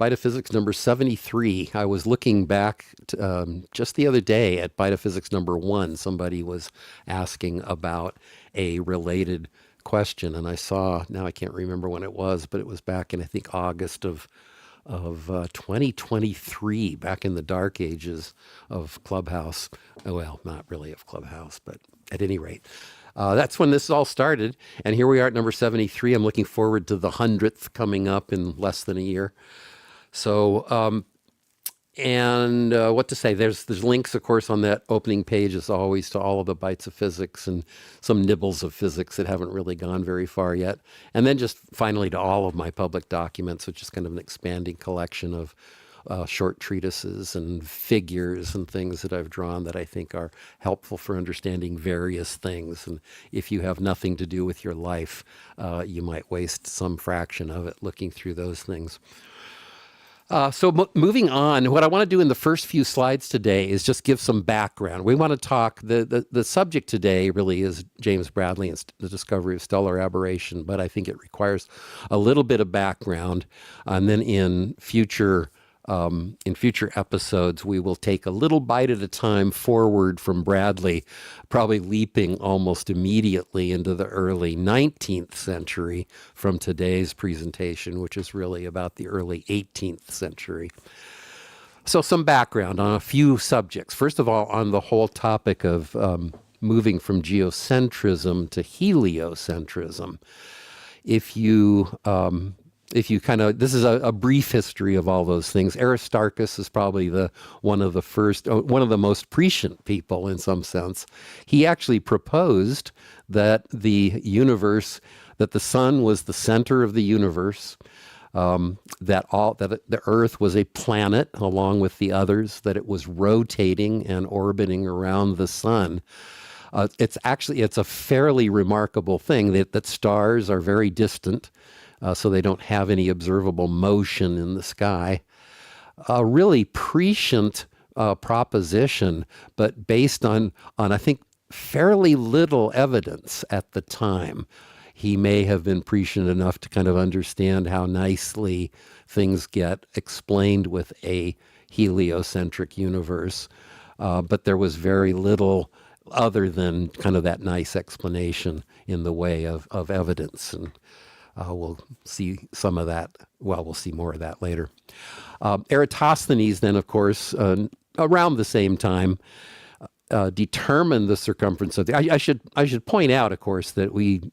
Bitophysics number 73. I was looking back just the other day at Bitophysics number 1. Somebody was asking about a related question, and I saw, now I can't remember when it was, but it was back in, I think, August of 2023, back in the dark ages of Clubhouse. Well, not really of Clubhouse, but at any rate. That's when this all started, and here we are at number 73. I'm looking forward to the 100th coming up in less than a year. So, what to say? There's links, of course, on that opening page, as always, to all of the bites of physics and some nibbles of physics that haven't really gone very far yet. And then just finally to all of my public documents, which is kind of an expanding collection of short treatises and figures and things that I've drawn that I think are helpful for understanding various things. And if you have nothing to do with your life, you might waste some fraction of it looking through those things. Moving on, what I want to do in the first few slides today is just give some background. We want to talk, the subject today really is James Bradley and the discovery of stellar aberration, but I think it requires a little bit of background. And then in future episodes, we will take a little bite at a time forward from Bradley, probably leaping almost immediately into the early 19th century from today's presentation, which is really about the early 18th century. So some background on a few subjects. First of all, on the whole topic of moving from geocentrism to heliocentrism. If you this is a brief history of all those things. Aristarchus is probably one of the most prescient people in some sense. He actually proposed that the sun was the center of the universe, that the Earth was a planet along with the others, that it was rotating and orbiting around the sun. It's a fairly remarkable thing that stars are very distant. So they don't have any observable motion in the sky. A really prescient proposition, but based on I think, fairly little evidence at the time. He may have been prescient enough to kind of understand how nicely things get explained with a heliocentric universe, but there was very little other than kind of that nice explanation in the way of evidence. And we'll see some of that. Well, we'll see more of that later. Eratosthenes, then, of course, around the same time, determined the circumference of the. I should point out, of course, that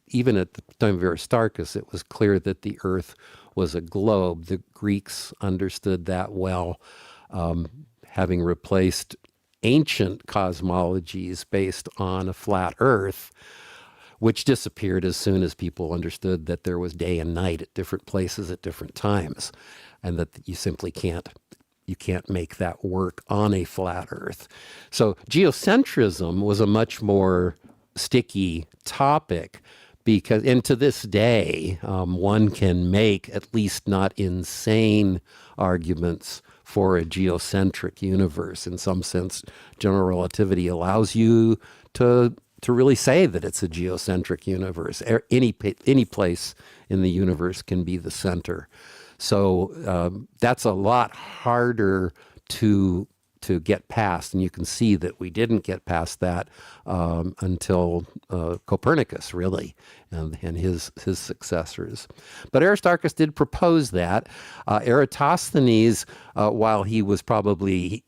even at the time of Aristarchus, it was clear that the Earth was a globe. The Greeks understood that well, having replaced ancient cosmologies based on a flat Earth, which disappeared as soon as people understood that there was day and night at different places at different times, and that you simply can't make that work on a flat Earth. So geocentrism was a much more sticky topic because, and to this day, one can make at least not insane arguments for a geocentric universe. In some sense, general relativity allows you to really say that it's a geocentric universe. Any place in the universe can be the center. So that's a lot harder to get past, and you can see that we didn't get past that until Copernicus, really, and his successors. But Aristarchus did propose that. Eratosthenes, while he was probably,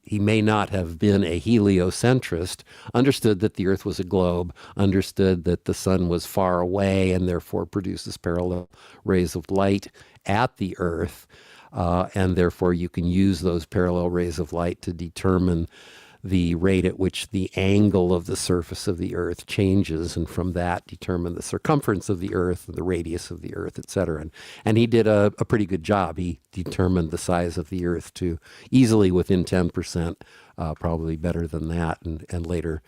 he may not have been a heliocentrist, understood that the Earth was a globe, understood that the sun was far away and therefore produces parallel rays of light at the Earth. And therefore you can use those parallel rays of light to determine the rate at which the angle of the surface of the Earth changes, and from that determine the circumference of the Earth, the radius of the Earth, etc. And he did a pretty good job. He determined the size of the Earth to easily within 10%, probably better than that. And later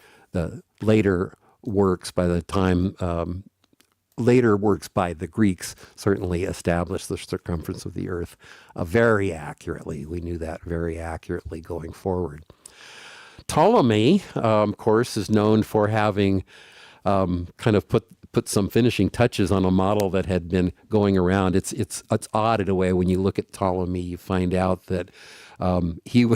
works by the time later works by the Greeks certainly established the circumference of the Earth very accurately. We knew that very accurately going forward. Ptolemy, of course, is known for having kind of put put some finishing touches on a model that had been going around. It's odd in a way when you look at Ptolemy. You find out that he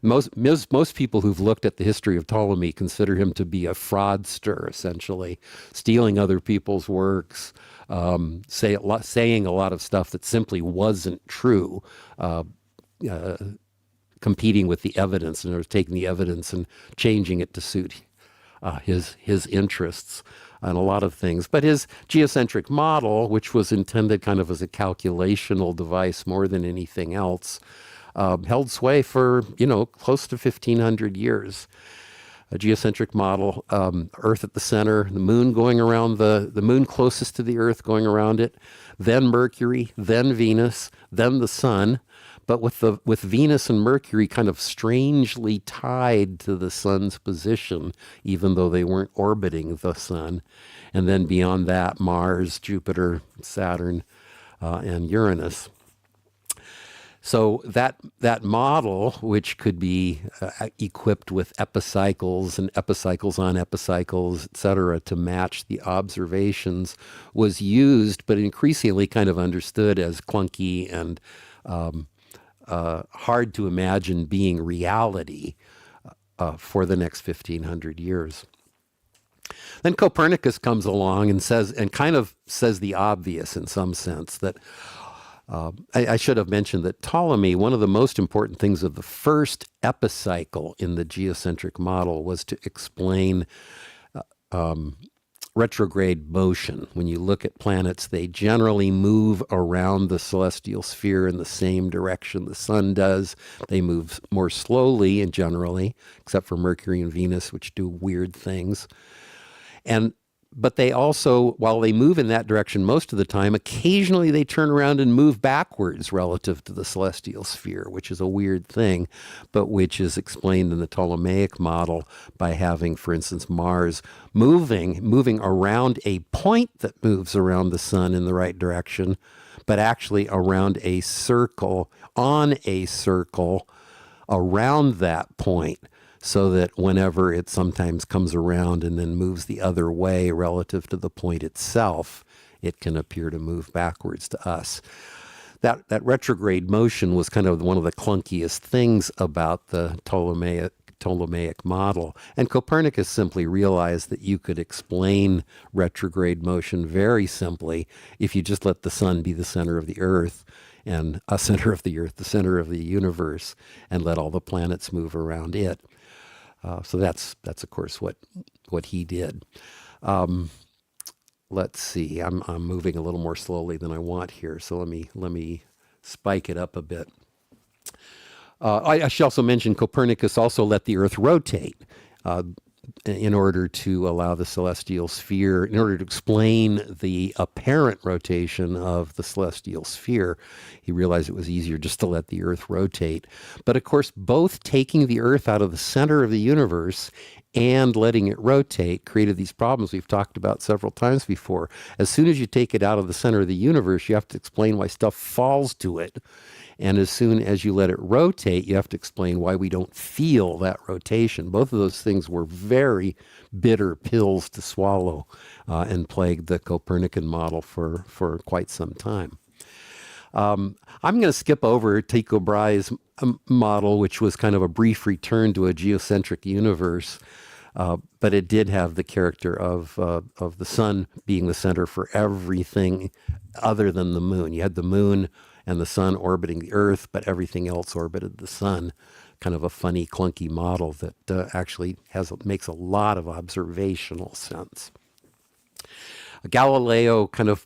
most people who've looked at the history of Ptolemy consider him to be a fraudster, essentially stealing other people's works, saying a lot of stuff that simply wasn't true. Competing with the evidence, and taking the evidence and changing it to suit his interests on a lot of things. But his geocentric model, which was intended kind of as a calculational device more than anything else, held sway for, close to 1,500 years. A geocentric model, Earth at the center, the moon going around the moon closest to the Earth going around it, then Mercury, then Venus, then the sun. But with Venus and Mercury kind of strangely tied to the sun's position, even though they weren't orbiting the sun. And then beyond that, Mars, Jupiter, Saturn, and Uranus. So that model, which could be equipped with epicycles and epicycles on epicycles, et cetera, to match the observations, was used, but increasingly kind of understood as clunky and hard to imagine being reality for the next 1,500 years. Then Copernicus comes along and kind of says the obvious in some sense, that I should have mentioned that Ptolemy, one of the most important things of the first epicycle in the geocentric model was to explain retrograde motion. When you look at planets, they generally move around the celestial sphere in the same direction the sun does. They move more slowly and generally, except for Mercury and Venus, which do weird things. But they also, while they move in that direction most of the time, occasionally they turn around and move backwards relative to the celestial sphere, which is a weird thing, but which is explained in the Ptolemaic model by having, for instance, Mars moving around a point that moves around the sun in the right direction, but actually around a circle, on a circle around that point, so that whenever it sometimes comes around and then moves the other way relative to the point itself, it can appear to move backwards to us. That retrograde motion was kind of one of the clunkiest things about the Ptolemaic model. And Copernicus simply realized that you could explain retrograde motion very simply if you just let the sun be the center of the Earth, and a center of the Earth, the center of the universe, and let all the planets move around it. So that's of course what he did. Let's see. I'm moving a little more slowly than I want here. So let me spike it up a bit. I should also mention Copernicus also let the Earth rotate in order to allow the celestial sphere, in order to explain the apparent rotation of the celestial sphere. He realized it was easier just to let the Earth rotate. But of course, both taking the Earth out of the center of the universe and letting it rotate created these problems we've talked about several times before. As soon as you take it out of the center of the universe, you have to explain why stuff falls to it. And as soon as you let it rotate, you have to explain why we don't feel that rotation. Both of those things were very bitter pills to swallow and plagued the Copernican model for quite some time. I'm going to skip over Tycho Brahe's model, which was kind of a brief return to a geocentric universe, but it did have the character of the sun being the center for everything other than the moon. You had the moon and the sun orbiting the Earth, but everything else orbited the sun. Kind of a funny, clunky model that actually makes a lot of observational sense. Galileo kind of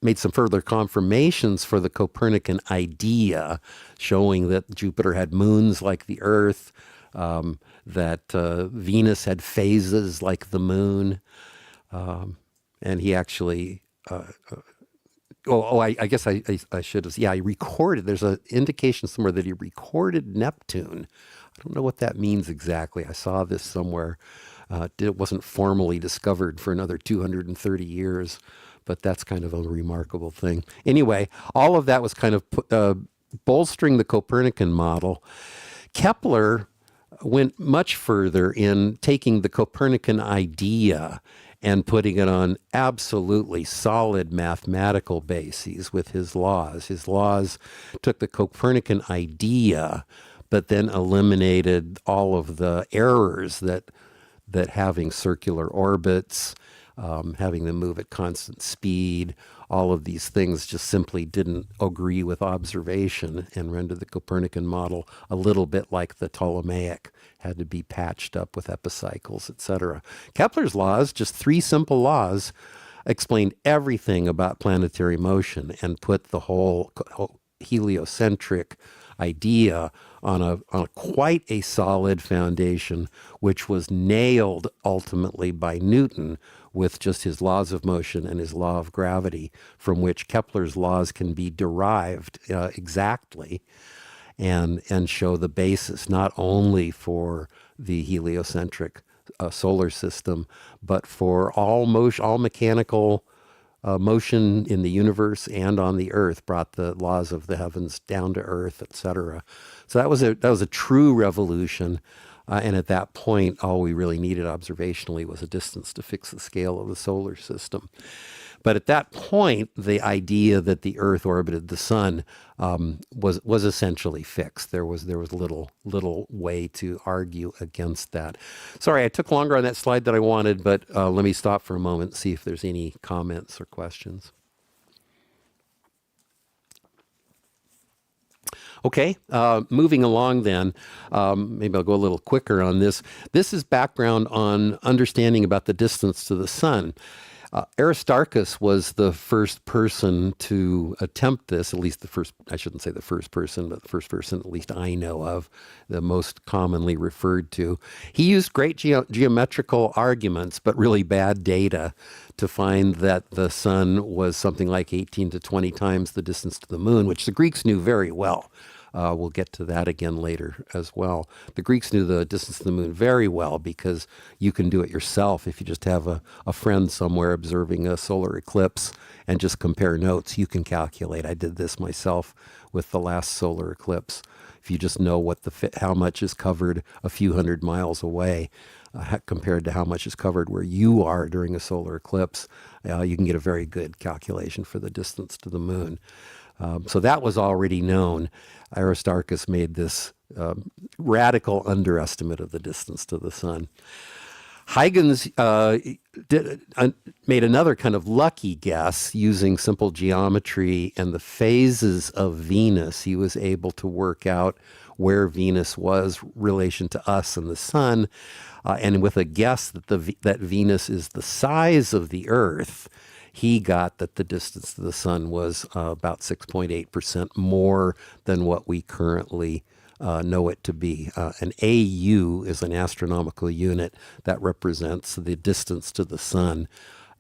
made some further confirmations for the Copernican idea, showing that Jupiter had moons like the Earth, that Venus had phases like the moon, and he actually... I guess I should have. Yeah, he recorded. There's an indication somewhere that he recorded Neptune. I don't know what that means exactly. I saw this somewhere. It wasn't formally discovered for another 230 years, but that's kind of a remarkable thing. Anyway, all of that was kind of bolstering the Copernican model. Kepler went much further in taking the Copernican idea and putting it on absolutely solid mathematical bases with his laws. His laws took the Copernican idea, but then eliminated all of the errors that having circular orbits, having them move at constant speed, all of these things just simply didn't agree with observation and rendered the Copernican model a little bit like the Ptolemaic, had to be patched up with epicycles, etc. Kepler's laws, just three simple laws, explained everything about planetary motion and put the whole heliocentric idea on a quite a solid foundation, which was nailed ultimately by Newton with just his laws of motion and his law of gravity, from which Kepler's laws can be derived exactly and show the basis not only for the heliocentric solar system, but for all motion, all mechanical motion in the universe and on the earth, brought the laws of the heavens down to earth, etc. So that was a true revolution. And at that point, all we really needed observationally was a distance to fix the scale of the solar system. But at that point, the idea that the Earth orbited the sun was essentially fixed. There was little way to argue against that. Sorry, I took longer on that slide than I wanted, but let me stop for a moment and see if there's any comments or questions. Okay, moving along then, maybe I'll go a little quicker on this. This is background on understanding about the distance to the sun. Aristarchus was the first person to attempt this, at least the first, I shouldn't say the first person, but the first person at least I know of, the most commonly referred to. He used great geometrical arguments, but really bad data to find that the sun was something like 18 to 20 times the distance to the moon, which the Greeks knew very well. We'll get to that again later as well. The Greeks knew the distance to the moon very well because you can do it yourself if you just have a friend somewhere observing a solar eclipse and just compare notes. You can calculate. I did this myself with the last solar eclipse. If you just know how much is covered a few hundred miles away compared to how much is covered where you are during a solar eclipse, you can get a very good calculation for the distance to the moon. So that was already known. Aristarchus made this radical underestimate of the distance to the sun. Huygens made another kind of lucky guess using simple geometry and the phases of Venus. He was able to work out where Venus was relation to us and the sun, and with a guess that Venus is the size of the Earth, he got that the distance to the sun was about 6.8% more than what we currently know it to be. An AU is an astronomical unit that represents the distance to the sun,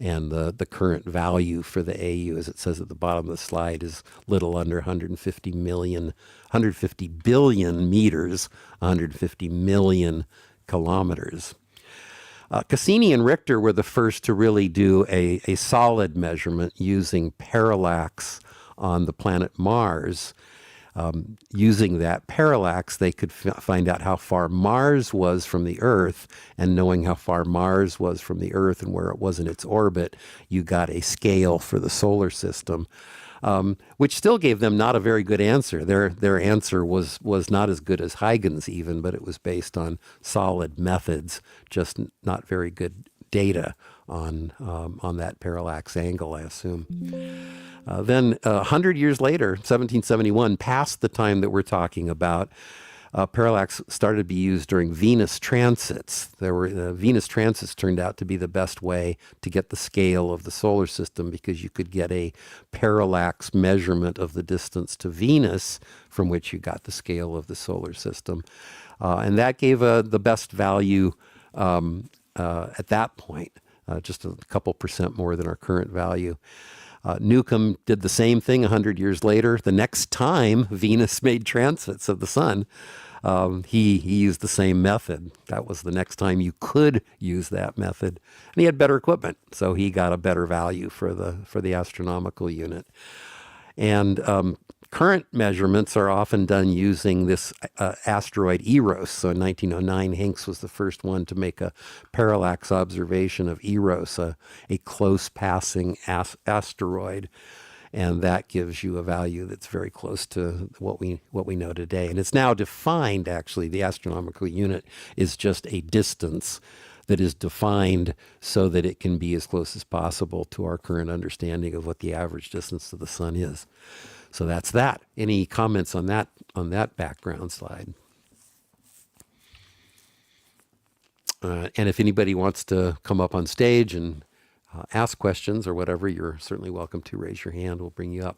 and the current value for the AU, as it says at the bottom of the slide, is little under 150 billion meters, 150 million kilometers. Cassini and Richter were the first to really do a solid measurement using parallax on the planet Mars. Using that parallax, they could find out how far Mars was from the Earth, and knowing how far Mars was from the Earth and where it was in its orbit, you got a scale for the solar system. Which still gave them not a very good answer. Their answer was not as good as Huygens even, but it was based on solid methods, just not very good data on that parallax angle, I assume. Then 100 years later, 1771, past the time that we're talking about, parallax started to be used during Venus transits. Venus transits turned out to be the best way to get the scale of the solar system because you could get a parallax measurement of the distance to Venus from which you got the scale of the solar system. And that gave the best value at that point, just a couple percent more than our current value. Newcomb did the same thing 100 years later. The next time Venus made transits of the sun, he used the same method. That was the next time you could use that method. And he had better equipment, so he got a better value for the astronomical unit. And Current measurements are often done using this asteroid Eros. So in 1909, Hinks was the first one to make a parallax observation of Eros, a close passing asteroid. And that gives you a value that's very close to what we know today. And it's now defined, actually, the astronomical unit is just a distance that is defined so that it can be as close as possible to our current understanding of what the average distance to the sun is. So that's that. Any comments on that background slide? And if anybody wants to come up on stage and ask questions or whatever, you're certainly welcome to raise your hand. We'll bring you up.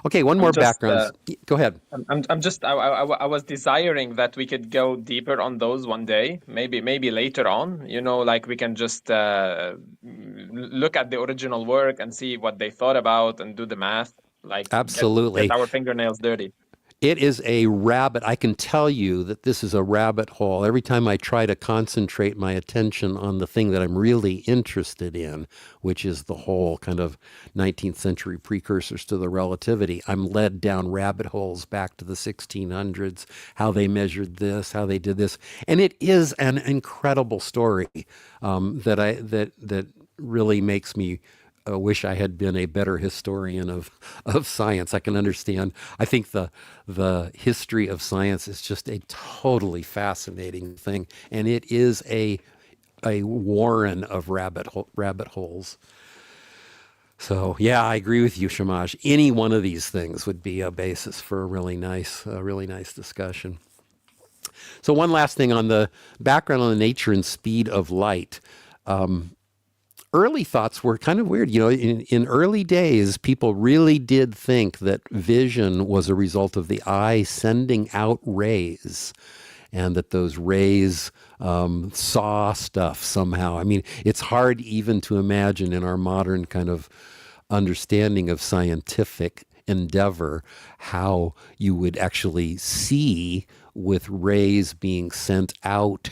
Okay, one more background. Go ahead. I was desiring that we could go deeper on those one day, maybe later on, like we can just look at the original work and see what they thought about and do the math, like absolutely get our fingernails dirty. It is a rabbit. I can tell you that this is a rabbit hole. Every time I try to concentrate my attention on the thing that I'm really interested in, which is the whole kind of 19th century precursors to the relativity, I'm led down rabbit holes back to the 1600s, how they measured this, how they did this. And it is an incredible story that really makes me wish I had been a better historian of science. I can understand. I think the history of science is just a totally fascinating thing, and it is a warren of rabbit holes. So yeah, I agree with you, Shamash. Any one of these things would be a basis for a really nice discussion. So one last thing on the background on the nature and speed of light. Early thoughts were kind of weird. In early days, people really did think that vision was a result of the eye sending out rays, and that those rays saw stuff somehow. I mean, it's hard even to imagine in our modern kind of understanding of scientific endeavor how you would actually see with rays being sent out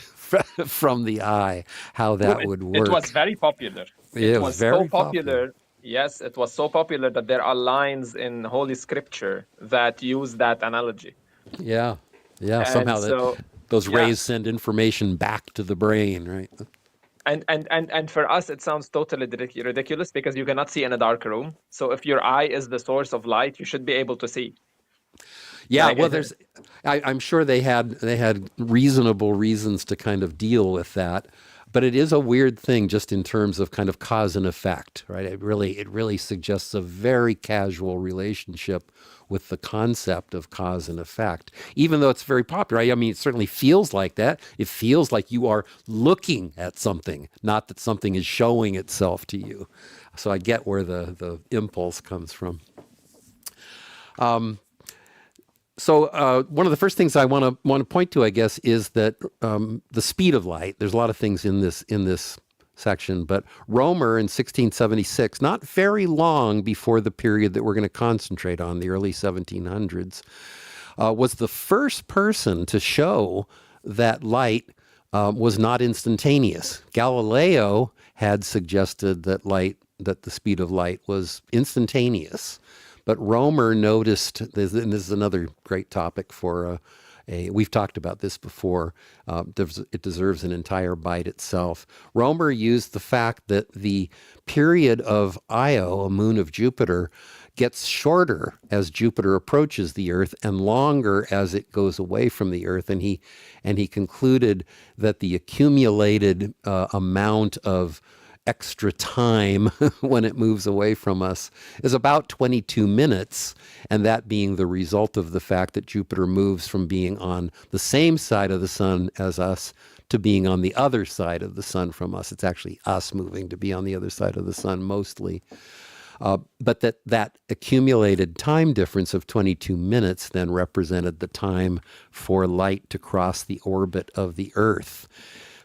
from the eye, how that would work. It was very popular. It was very popular. Yes, it was so popular that there are lines in Holy Scripture that use that analogy. Yeah. Somehow those rays send information back to the brain, right? And for us, it sounds totally ridiculous because you cannot see in a dark room. So if your eye is the source of light, you should be able to see. Yeah, well, I'm sure they had reasonable reasons to kind of deal with that, but it is a weird thing just in terms of kind of cause and effect, right? It really suggests a very casual relationship with the concept of cause and effect, even though it's very popular. I mean, it certainly feels like that. It feels like you are looking at something, not that something is showing itself to you. So I get where the impulse comes from. So one of the first things I want to point to, I guess, is that the speed of light. There's a lot of things in this section, but Romer in 1676, not very long before the period that we're going to concentrate on, the early 1700s, was the first person to show that light was not instantaneous. Galileo had suggested that the speed of light was instantaneous. But Romer noticed, and this is another great topic for we've talked about this before, it deserves an entire bite itself. Romer used the fact that the period of Io, a moon of Jupiter, gets shorter as Jupiter approaches the Earth and longer as it goes away from the Earth. And he concluded that the accumulated amount of extra time when it moves away from us is about 22 minutes, and that being the result of the fact that Jupiter moves from being on the same side of the sun as us to being on the other side of the sun from us. It's actually us moving to be on the other side of the sun mostly. But that accumulated time difference of 22 minutes then represented the time for light to cross the orbit of the Earth.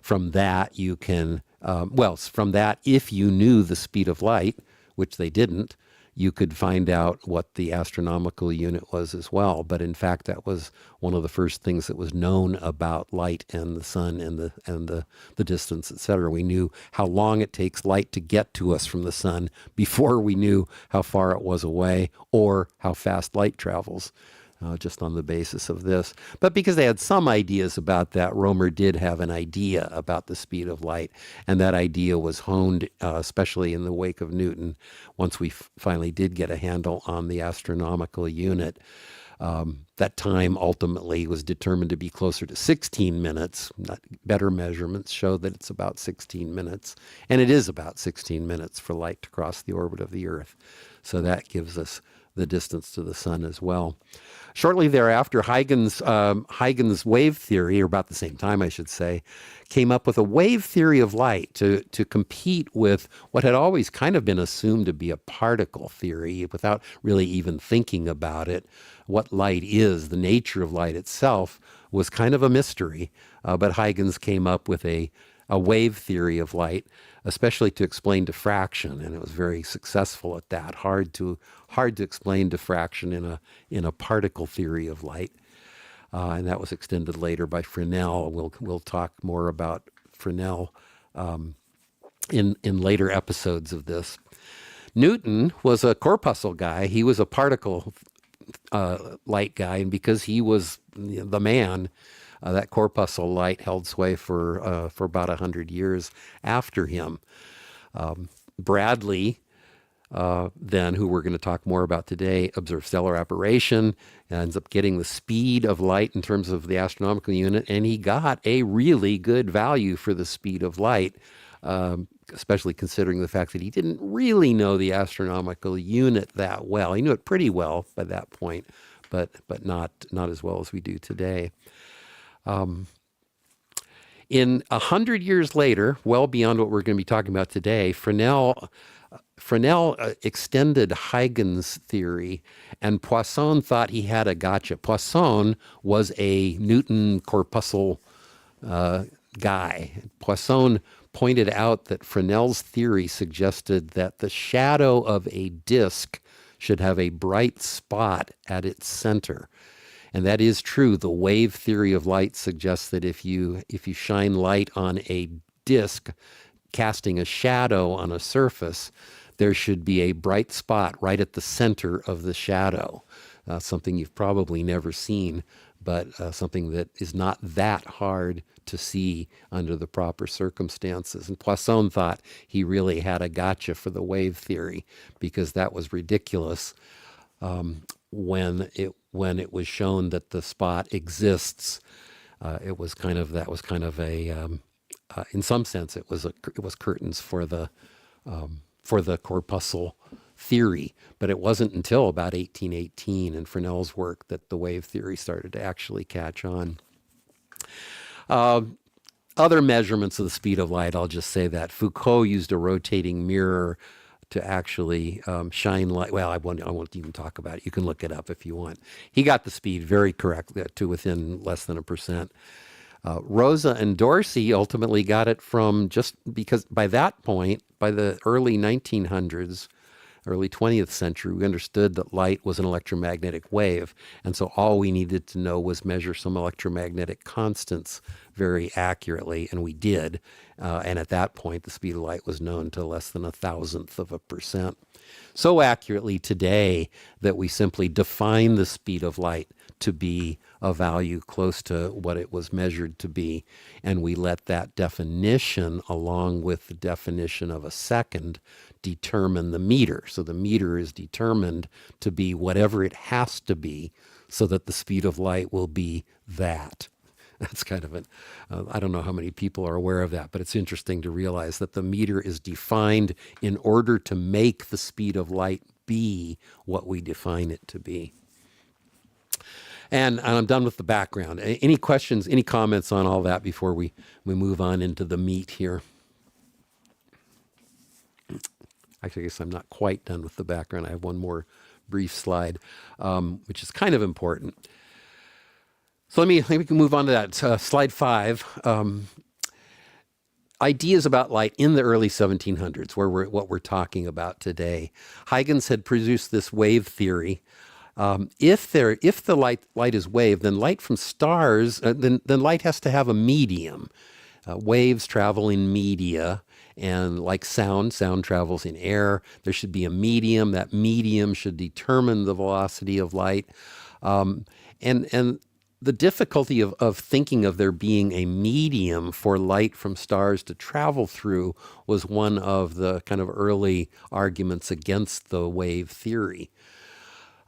From that, you can, if you knew the speed of light, which they didn't, you could find out what the astronomical unit was as well. But in fact, that was one of the first things that was known about light and the sun and the distance, etc. We knew how long it takes light to get to us from the sun before we knew how far it was away or how fast light travels. Just on the basis of this. But because they had some ideas about that, Romer did have an idea about the speed of light, and that idea was honed, especially in the wake of Newton, once we finally did get a handle on the astronomical unit. That time ultimately was determined to be closer to 16 minutes. Better measurements show that it's about 16 minutes, and it is about 16 minutes for light to cross the orbit of the Earth. So that gives us the distance to the sun as well. Shortly thereafter, Huygens' wave theory, or about the same time, I should say, came up with a wave theory of light to compete with what had always kind of been assumed to be a particle theory without really even thinking about it. What light is, the nature of light itself, was kind of a mystery. But Huygens came up with a wave theory of light, especially to explain diffraction, and it was very successful at that. Hard to explain diffraction in a particle theory of light, and that was extended later by Fresnel. We'll talk more about Fresnel in later episodes of this. Newton was a corpuscle guy. He was a particle light guy, and because he was the man, that corpuscle light held sway for about 100 years after him. Bradley, then, who we're going to talk more about today, observed stellar aberration, ends up getting the speed of light in terms of the astronomical unit, and he got a really good value for the speed of light, especially considering the fact that he didn't really know the astronomical unit that well. He knew it pretty well by that point, but not as well as we do today. In 100 years later, well beyond what we're going to be talking about today, Fresnel extended Huygens' theory, and Poisson thought he had a gotcha. Poisson was a Newton corpuscle guy. Poisson pointed out that Fresnel's theory suggested that the shadow of a disk should have a bright spot at its center. And that is true. The wave theory of light suggests that if you shine light on a disk, casting a shadow on a surface, there should be a bright spot right at the center of the shadow. Something you've probably never seen, but something that is not that hard to see under the proper circumstances. And Poisson thought he really had a gotcha for the wave theory, because that was ridiculous when it was shown that the spot exists. That was kind of a in some sense it was curtains for the corpuscle theory. But it wasn't until about 1818 in Fresnel's work that the wave theory started to actually catch on. Other measurements of the speed of light, I'll just say that Foucault used a rotating mirror to actually shine light. Well, I won't even talk about it. You can look it up if you want. He got the speed very correct to within less than 1%. Rosa and Dorsey ultimately got it from, just because by that point, by the early 1900s, early 20th century, we understood that light was an electromagnetic wave. And so all we needed to know was measure some electromagnetic constants very accurately, and we did. And at that point, the speed of light was known to less than 0.001%. So accurately today that we simply define the speed of light to be a value close to what it was measured to be. And we let that definition, along with the definition of a second, determine the meter. So the meter is determined to be whatever it has to be so that the speed of light will be that. That's kind of an, I don't know how many people are aware of that, but it's interesting to realize that the meter is defined in order to make the speed of light be what we define it to be. And I'm done with the background. Any questions, any comments on all that before we move on into the meat here? Actually, I guess I'm not quite done with the background. I have one more brief slide, which is kind of important. So let me move on to that. Slide 5. ideas about light in the early 1700s, what we're talking about today. Huygens had produced this wave theory. If the light is wave, then light from stars, then light has to have a medium. Waves travel in media, and like sound travels in air. There should be a medium. That medium should determine the velocity of light. And the difficulty of thinking of there being a medium for light from stars to travel through was one of the kind of early arguments against the wave theory.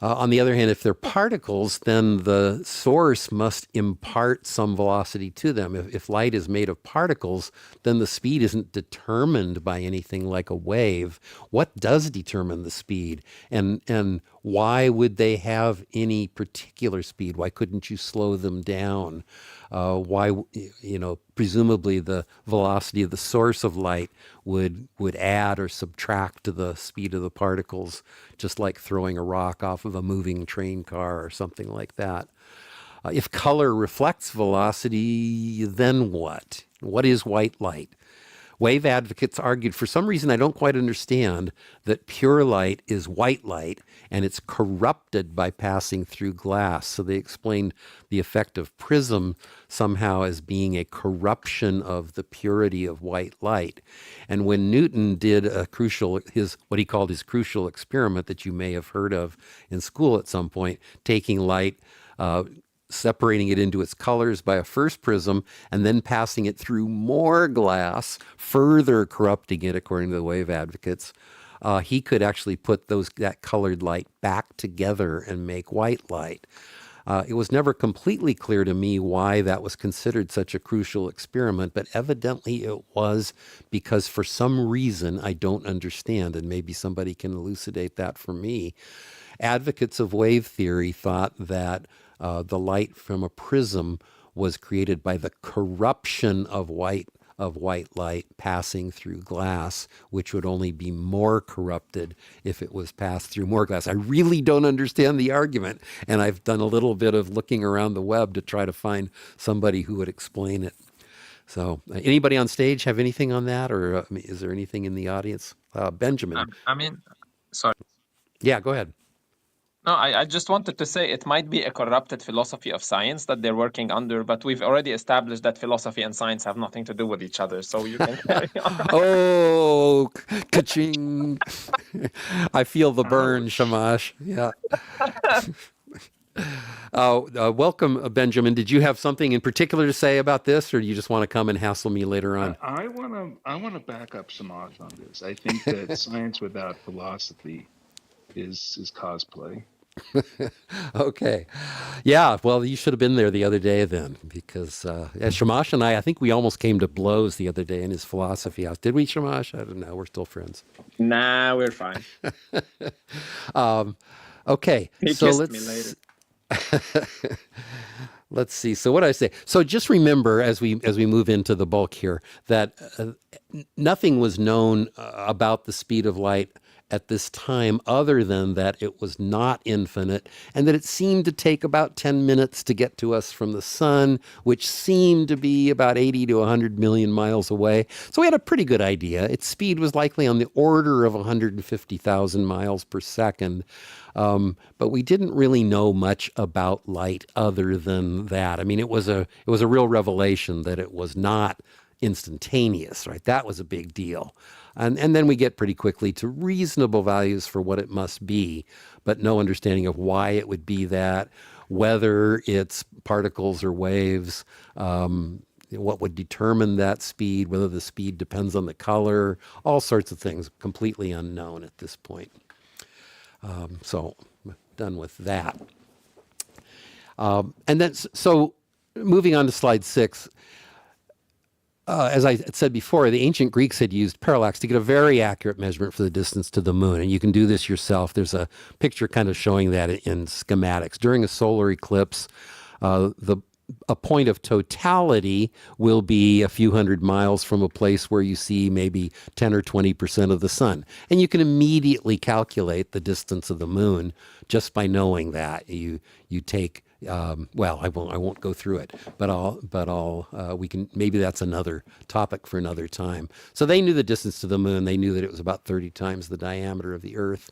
On the other hand, if they're particles, then the source must impart some velocity to them. If light is made of particles, then the speed isn't determined by anything like a wave. What does determine the speed? And why would they have any particular speed? Why couldn't you slow them down? Presumably the velocity of the source of light would add or subtract to the speed of the particles, just like throwing a rock off of a moving train car or something like that. If color reflects velocity, then what? What is white light? Wave advocates argued, for some reason I don't quite understand, that pure light is white light and it's corrupted by passing through glass. So they explained the effect of prism somehow as being a corruption of the purity of white light. And when Newton did what he called his crucial experiment that you may have heard of in school at some point, taking light, separating it into its colors by a first prism, and then passing it through more glass, further corrupting it, according to the wave advocates, he could actually put that colored light back together and make white light. It was never completely clear to me why that was considered such a crucial experiment, but evidently it was, because for some reason I don't understand, and maybe somebody can elucidate that for me. Advocates of wave theory thought that the light from a prism was created by the corruption of white light passing through glass, which would only be more corrupted if it was passed through more glass. I really don't understand the argument, and I've done a little bit of looking around the web to try to find somebody who would explain it. So anybody on stage have anything on that, or is there anything in the audience? Benjamin. Sorry. Yeah, go ahead. No, I just wanted to say it might be a corrupted philosophy of science that they're working under, but we've already established that philosophy and science have nothing to do with each other, so you can carry on. Oh, ka-ching. I feel the burn, Shamash. Yeah. Welcome, Benjamin. Did you have something in particular to say about this, or do you just want to come and hassle me later on? I want to back up Shamash on this. I think that science without philosophy is cosplay. Okay. Yeah, well, you should have been there the other day then, because Shamash and I think we almost came to blows the other day in his philosophy house. Did we, Shamash? I don't know. We're still friends. Nah, we're fine. Okay. He kissed me later. Let's see. So what did I say? So just remember, as we move into the bulk here, that nothing was known about the speed of light at this time other than that it was not infinite, and that it seemed to take about 10 minutes to get to us from the sun, which seemed to be about 80 to 100 million miles away. So we had a pretty good idea. Its speed was likely on the order of 150,000 miles per second. But we didn't really know much about light other than that. I mean, it was a real revelation that it was not instantaneous, right? That was a big deal. And then we get pretty quickly to reasonable values for what it must be, but no understanding of why it would be that, whether it's particles or waves, what would determine that speed, whether the speed depends on the color, all sorts of things completely unknown at this point. So done with that. And then, so moving on to slide 6, as I said before, the ancient Greeks had used parallax to get a very accurate measurement for the distance to the moon. And you can do this yourself. There's a picture kind of showing that in schematics. During a solar eclipse, the a point of totality will be a few hundred miles from a place where you see maybe 10 or 20% of the sun. And you can immediately calculate the distance of the moon just by knowing that. You take well, I won't go through it, but we can, maybe that's another topic for another time. So they knew the distance to the moon. They knew that it was about 30 times the diameter of the Earth.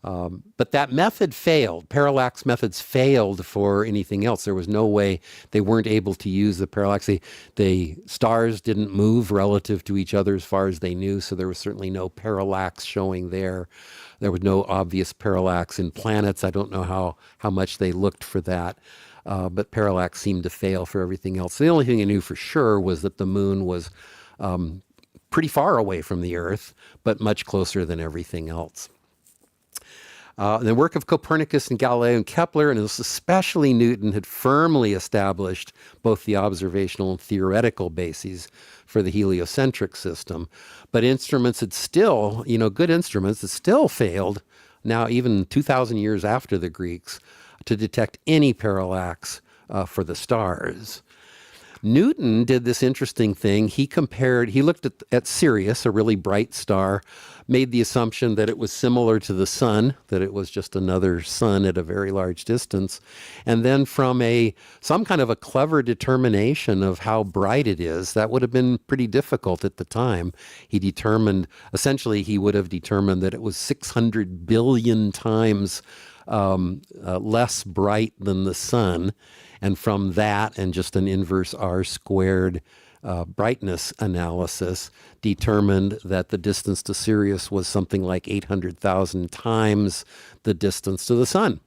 But that method failed. Parallax methods failed for anything else. There was no way. They weren't able to use the parallax. The stars didn't move relative to each other as far as they knew, so there was certainly no parallax showing there. There was no obvious parallax in planets. I don't know how much they looked for that, but parallax seemed to fail for everything else. The only thing I knew for sure was that the moon was pretty far away from the Earth, but much closer than everything else. The work of Copernicus and Galileo and Kepler, and especially Newton, had firmly established both the observational and theoretical bases for the heliocentric system. But instruments had still, good instruments, had still failed, now even 2,000 years after the Greeks, to detect any parallax for the stars. Newton did this interesting thing. He looked at Sirius, a really bright star, made the assumption that it was similar to the sun, that it was just another sun at a very large distance. And then from some kind of a clever determination of how bright it is, that would have been pretty difficult at the time. He would have determined that it was 600 billion times less bright than the sun. And from that, and just an inverse R squared brightness analysis, determined that the distance to Sirius was something like 800,000 times the distance to the sun.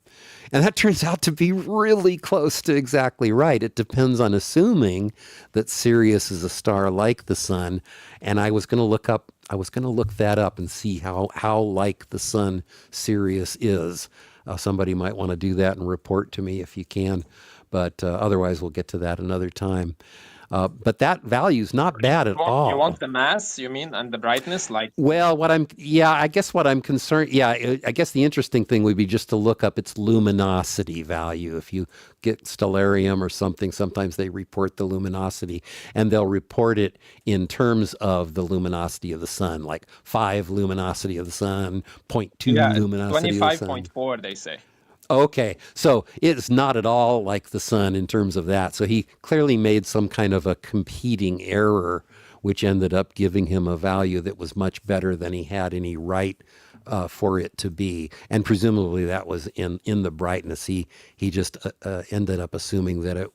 And that turns out to be really close to exactly right. It depends on assuming that Sirius is a star like the sun. And I was going to look that up and see how like the sun Sirius is. Somebody might want to do that and report to me if you can. But otherwise, we'll get to that another time. But that value's not bad at all. You want the mass, you mean, and the brightness? Well, I guess what I'm concerned, I guess the interesting thing would be just to look up its luminosity value. If you get stellarium or something, sometimes they report the luminosity, and they'll report it in terms of the luminosity of the sun, like 5 luminosity of the sun, 0.2 luminosity of the sun. 25.4, they say. Okay, so it's not at all like the sun in terms of that. So he clearly made some kind of a competing error, which ended up giving him a value that was much better than he had any right for it to be. And presumably that was in the brightness. He just ended up assuming that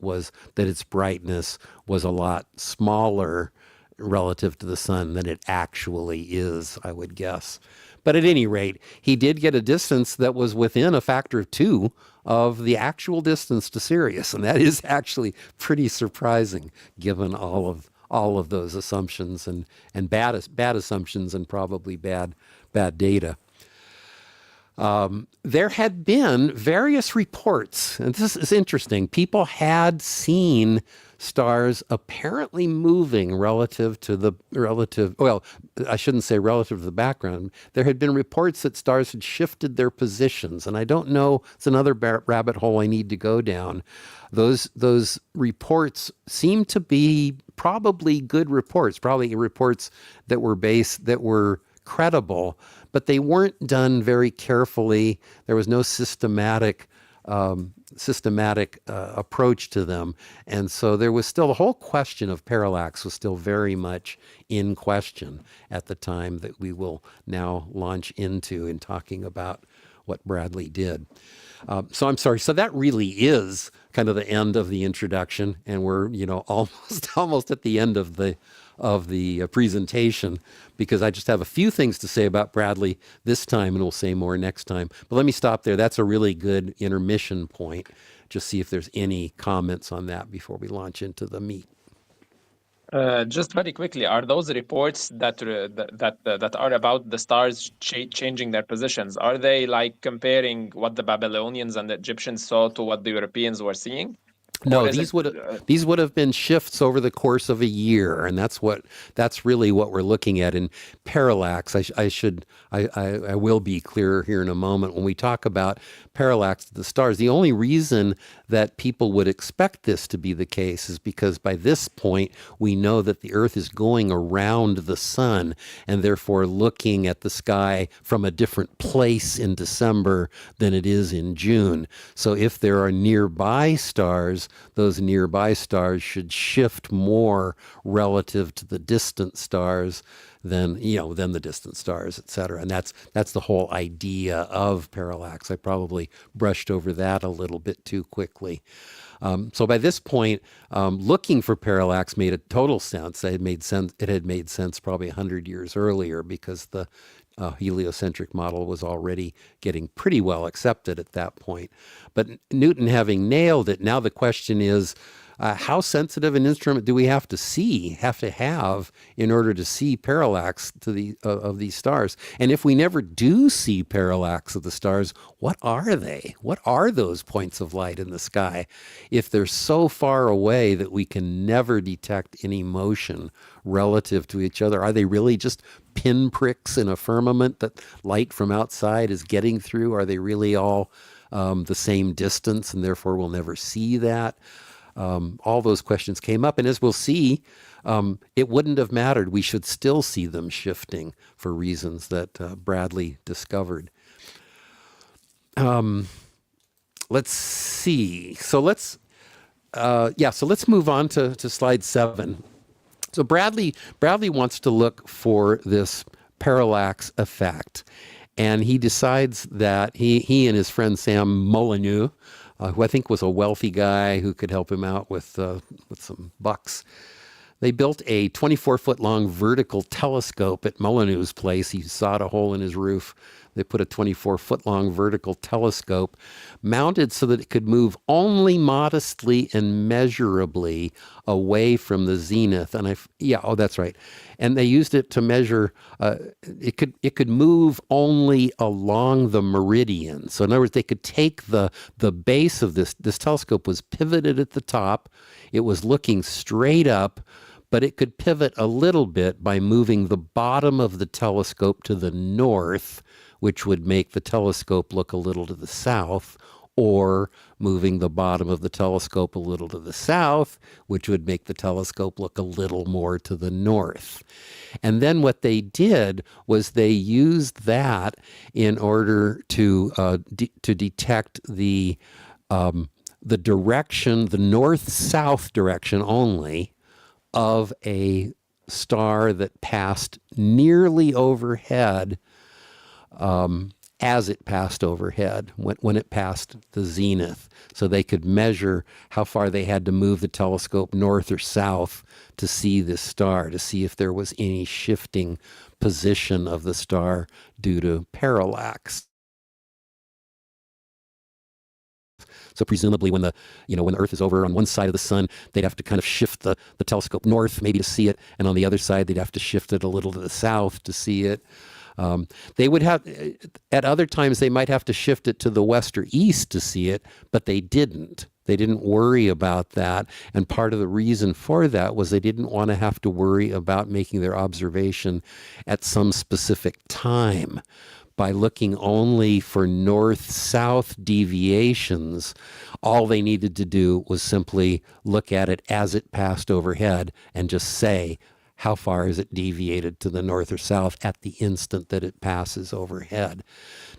its brightness was a lot smaller relative to the sun than it actually is, I would guess. But at any rate, he did get a distance that was within a factor of 2 of the actual distance to Sirius, and that is actually pretty surprising, given all of those assumptions and bad assumptions and probably bad data. There had been various reports, and this is interesting. People had seen stars apparently moving relative to the background. There had been reports that stars had shifted their positions, and I don't know, it's another rabbit hole I need to go down. Those reports seem to be probably good reports, probably reports that were credible, but they weren't done very carefully. There was no systematic approach to them. And so there was still the whole question of parallax was still very much in question at the time that we will now launch into in talking about what Bradley did. So I'm sorry. So that really is kind of the end of the introduction, and we're almost at the end of the presentation, because I just have a few things to say about Bradley this time, and we'll say more next time. But let me stop there. That's a really good intermission point. Just see if there's any comments on that before we launch into the meat. Just very quickly, are those reports that are about the stars changing their positions? Are they like comparing what the Babylonians and the Egyptians saw to what the Europeans were seeing? Or No, is it? these would have been shifts over the course of a year, and that's really what we're looking at in parallax. I will be clearer here in a moment when we talk about parallax of the stars. The only reason that people would expect this to be the case is because by this point we know that the Earth is going around the sun and therefore looking at the sky from a different place in December than it is in June. So if there are nearby stars, those nearby stars should shift more relative to the distant stars than the distant stars, et cetera. And that's the whole idea of parallax. I probably brushed over that a little bit too quickly. So by this point, looking for parallax made a total sense. It had made sense probably 100 years earlier because the heliocentric model was already getting pretty well accepted at that point. But Newton having nailed it, now the question is, how sensitive an instrument do we have to have in order to see parallax of these stars? And if we never do see parallax of the stars, what are they? What are those points of light in the sky? If they're so far away that we can never detect any motion relative to each other, are they really just pinpricks in a firmament that light from outside is getting through? Are they really all the same distance, and therefore we'll never see that? All those questions came up, and as we'll see, it wouldn't have mattered. We should still see them shifting for reasons that Bradley discovered. Let's see. So let's move on to slide 7. So Bradley wants to look for this parallax effect, and he decides that he and his friend Sam Molyneux, who I think was a wealthy guy who could help him out with some bucks. They built a 24-foot-long vertical telescope at Molyneux's place. He sawed a hole in his roof. They put a 24-foot-long vertical telescope mounted so that it could move only modestly and measurably away from the zenith. And that's right. And they used it to measure. It could move only along the meridian. So in other words, they could take the base of this. This telescope was pivoted at the top. It was looking straight up, but it could pivot a little bit by moving the bottom of the telescope to the north, which would make the telescope look a little to the south, or moving the bottom of the telescope a little to the south, which would make the telescope look a little more to the north. And then what they did was they used that in order to detect the direction, the north-south direction only, of a star that passed nearly overhead as it passed overhead, when it passed the zenith. So they could measure how far they had to move the telescope north or south to see this star, to see if there was any shifting position of the star due to parallax. So presumably when the Earth is over on one side of the sun, they'd have to kind of shift the telescope north maybe to see it, and on the other side they'd have to shift it a little to the south to see it. They would have, at other times they might have to shift it to the west or east to see it, but they didn't. They didn't worry about that, and part of the reason for that was they didn't want to have to worry about making their observation at some specific time. By looking only for north-south deviations, all they needed to do was simply look at it as it passed overhead and just say, how far is it deviated to the north or south at the instant that it passes overhead.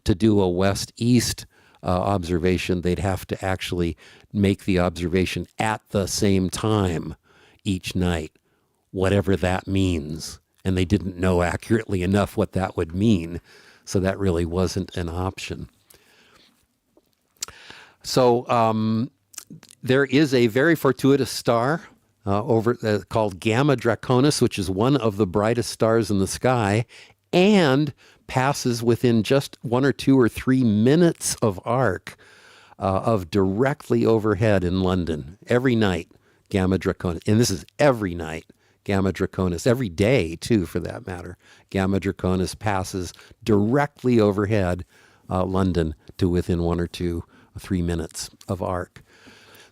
To do a west-east observation, they'd have to actually make the observation at the same time each night, whatever that means. And they didn't know accurately enough what that would mean. So that really wasn't an option. So there is a very fortuitous star called Gamma Draconis, which is one of the brightest stars in the sky, and passes within just 1 or 2 or 3 minutes of arc of directly overhead in London every night. Gamma Draconis, and this is every night. Gamma Draconis, every day too, for that matter. Gamma Draconis passes directly overhead London to within 1 or 2 or 3 minutes of arc.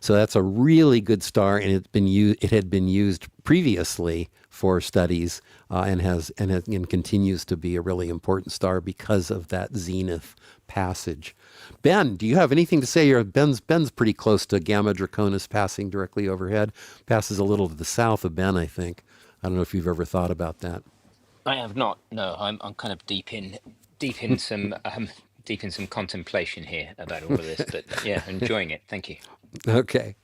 So that's a really good star, and it had been used previously for studies, and continues to be a really important star because of that zenith passage. Ben, do you have anything to say? Ben's pretty close to Gamma Draconis passing directly overhead. Passes a little to the south of Ben, I think. I don't know if you've ever thought about that. I have not. No, I'm kind of deep in some contemplation here about all of this. But yeah, enjoying it. Thank you. Okay.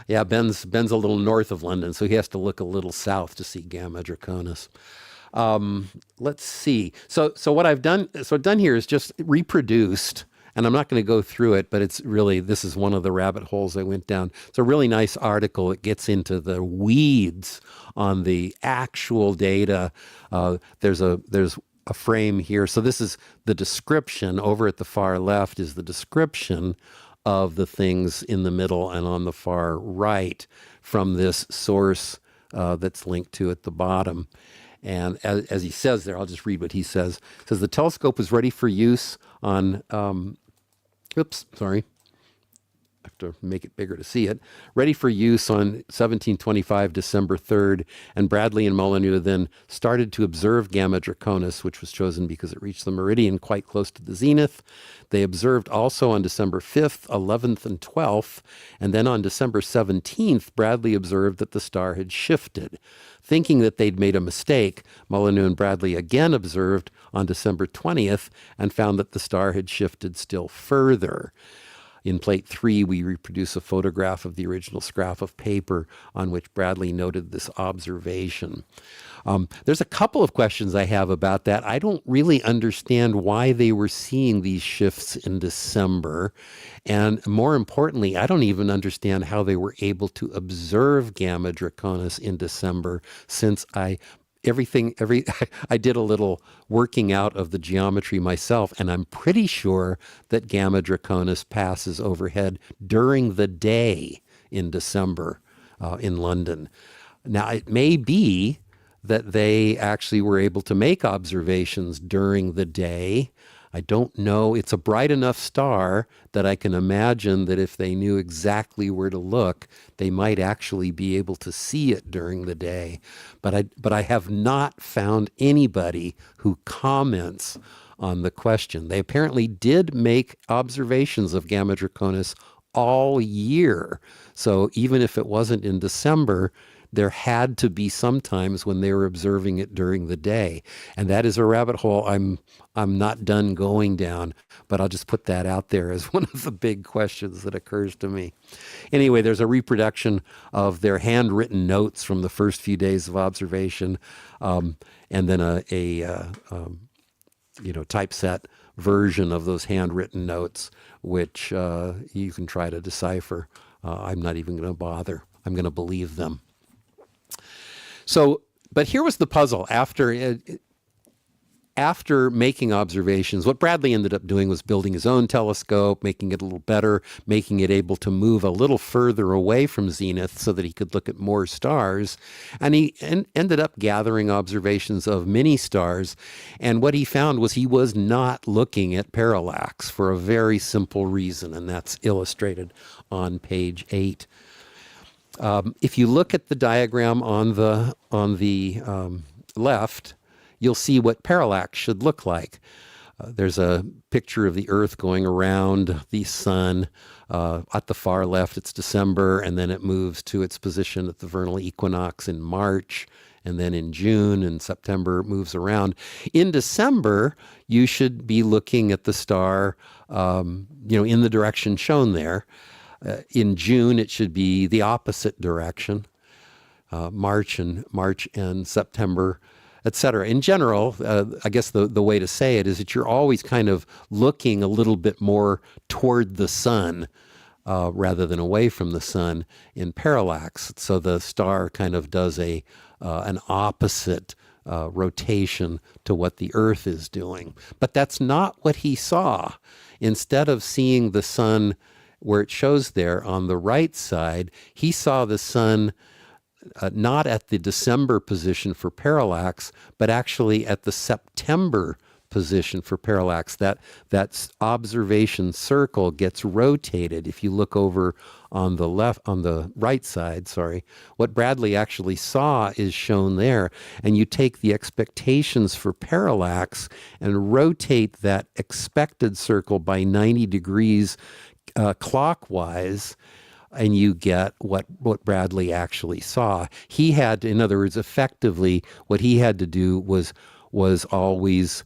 Yeah, Ben's a little north of London, so he has to look a little south to see Gamma Draconis. Let's see. So what I've done here is just reproduced, and I'm not going to go through it, but this is one of the rabbit holes I went down. It's a really nice article. It gets into the weeds on the actual data. There's a frame here. So this is the description. Over at the far left is the description of the things in the middle, and on the far right from this source that's linked to at the bottom. And as he says there, I'll just read what he says. It says the telescope was ready for use on, I have to make it bigger to see it, ready for use on 1725, December 3rd, and Bradley and Molyneux then started to observe Gamma Draconis, which was chosen because it reached the meridian quite close to the zenith. They observed also on December 5th, 11th, and 12th, and then on December 17th, Bradley observed that the star had shifted. Thinking that they'd made a mistake, Molyneux and Bradley again observed on December 20th and found that the star had shifted still further. In plate 3, we reproduce a photograph of the original scrap of paper on which Bradley noted this observation. There's a couple of questions I have about that. I don't really understand why they were seeing these shifts in December. And more importantly, I don't even understand how they were able to observe Gamma Draconis in December, since I did a little working out of the geometry myself, and I'm pretty sure that Gamma Draconis passes overhead during the day in December in London. Now, it may be that they actually were able to make observations during the day. I don't know. It's a bright enough star that I can imagine that if they knew exactly where to look, they might actually be able to see it during the day. But I have not found anybody who comments on the question. They apparently did make observations of Gamma Draconis all year. So even if it wasn't in December, there had to be some times when they were observing it during the day. And that is a rabbit hole I'm not done going down, but I'll just put that out there as one of the big questions that occurs to me. Anyway, there's a reproduction of their handwritten notes from the first few days of observation, and then a typeset version of those handwritten notes, which you can try to decipher. I'm not even going to bother. I'm going to believe them. So, but here was the puzzle. After making observations, what Bradley ended up doing was building his own telescope, making it a little better, making it able to move a little further away from zenith so that he could look at more stars. And he ended up gathering observations of many stars. And what he found was he was not looking at parallax for a very simple reason, and that's illustrated on page 8. If you look at the diagram on the left, you'll see what parallax should look like. There's a picture of the Earth going around the sun. At the far left, it's December, and then it moves to its position at the vernal equinox in March, and then in June and September it moves around. In December, you should be looking at the star, in the direction shown there. In June, it should be the opposite direction, March and September, etc. In general, I guess the way to say it is that you're always kind of looking a little bit more toward the sun rather than away from the sun in parallax. So the star kind of does an opposite rotation to what the Earth is doing. But that's not what he saw. Instead of seeing the sun where it shows there on the right side, he saw the sun not at the December position for parallax, but actually at the September position for parallax. That observation circle gets rotated. If you look over on the right side, sorry, what Bradley actually saw is shown there. And you take the expectations for parallax and rotate that expected circle by 90 degrees clockwise, and you get what Bradley actually saw. He had, in other words, effectively, what he had to do was always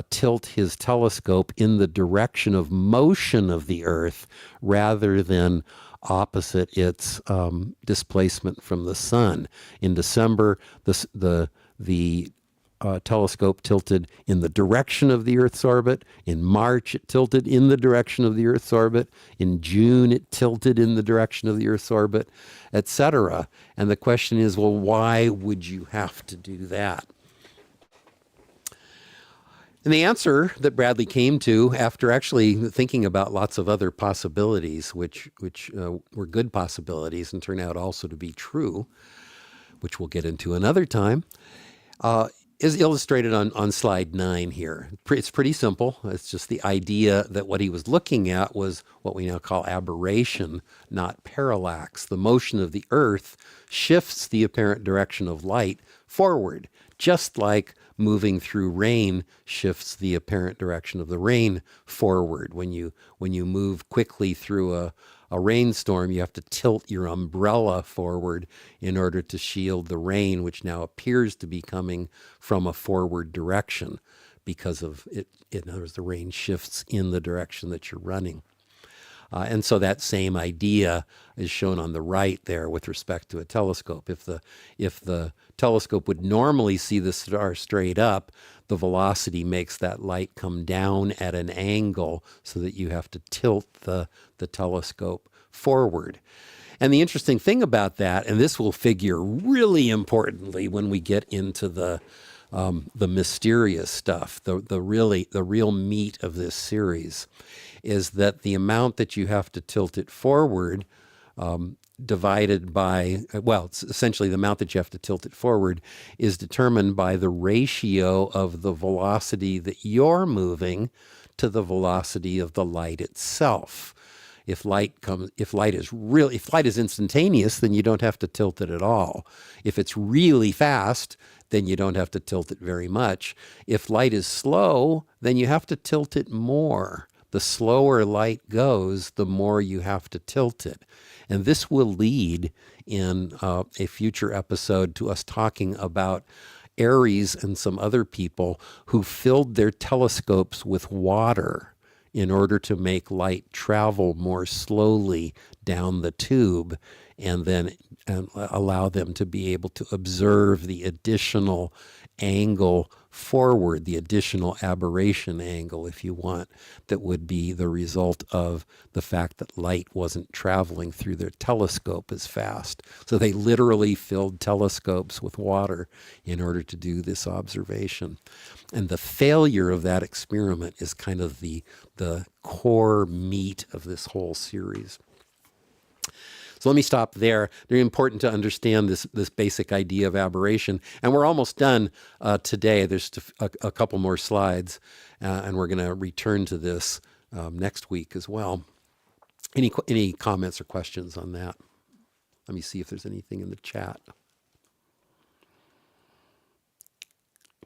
tilt his telescope in the direction of motion of the Earth rather than opposite its displacement from the sun. In December, the telescope tilted in the direction of the Earth's orbit. In March, it tilted in the direction of the Earth's orbit. In June, it tilted in the direction of the Earth's orbit, etc. And the question is, well, why would you have to do that? And the answer that Bradley came to, after actually thinking about lots of other possibilities, which were good possibilities and turn out also to be true, which we'll get into another time, is illustrated on slide 9 here. It's pretty simple. It's just the idea that what he was looking at was what we now call aberration, not parallax. The motion of the Earth shifts the apparent direction of light forward, just like moving through rain shifts the apparent direction of the rain forward. When you move quickly through a rainstorm, you have to tilt your umbrella forward in order to shield the rain, which now appears to be coming from a forward direction because of it. In other words, the rain shifts in the direction that you're running. And so that same idea is shown on the right there with respect to a telescope. If the telescope would normally see the star straight up, the velocity makes that light come down at an angle so that you have to tilt the telescope forward. And the interesting thing about that, and this will figure really importantly when we get into the mysterious stuff, the real meat of this series, is that the amount that you have to tilt it forward divided by, well, it's essentially the amount that you have to tilt it forward is determined by the ratio of the velocity that you're moving to the velocity of the light itself. If light is instantaneous, then you don't have to tilt it at all. If it's really fast, then you don't have to tilt it very much. If light is slow, then you have to tilt it more. The slower light goes, the more you have to tilt it. And this will lead in a future episode to us talking about Aries and some other people who filled their telescopes with water in order to make light travel more slowly down the tube and then allow them to be able to observe the additional angle forward, the additional aberration angle, if you want, that would be the result of the fact that light wasn't traveling through their telescope as fast. So they literally filled telescopes with water in order to do this observation. And the failure of that experiment is kind of the core meat of this whole series. So let me stop there. Very important to understand this basic idea of aberration. And we're almost done today. There's a couple more slides, and we're going to return to this next week as well. Any comments or questions on that? Let me see if there's anything in the chat.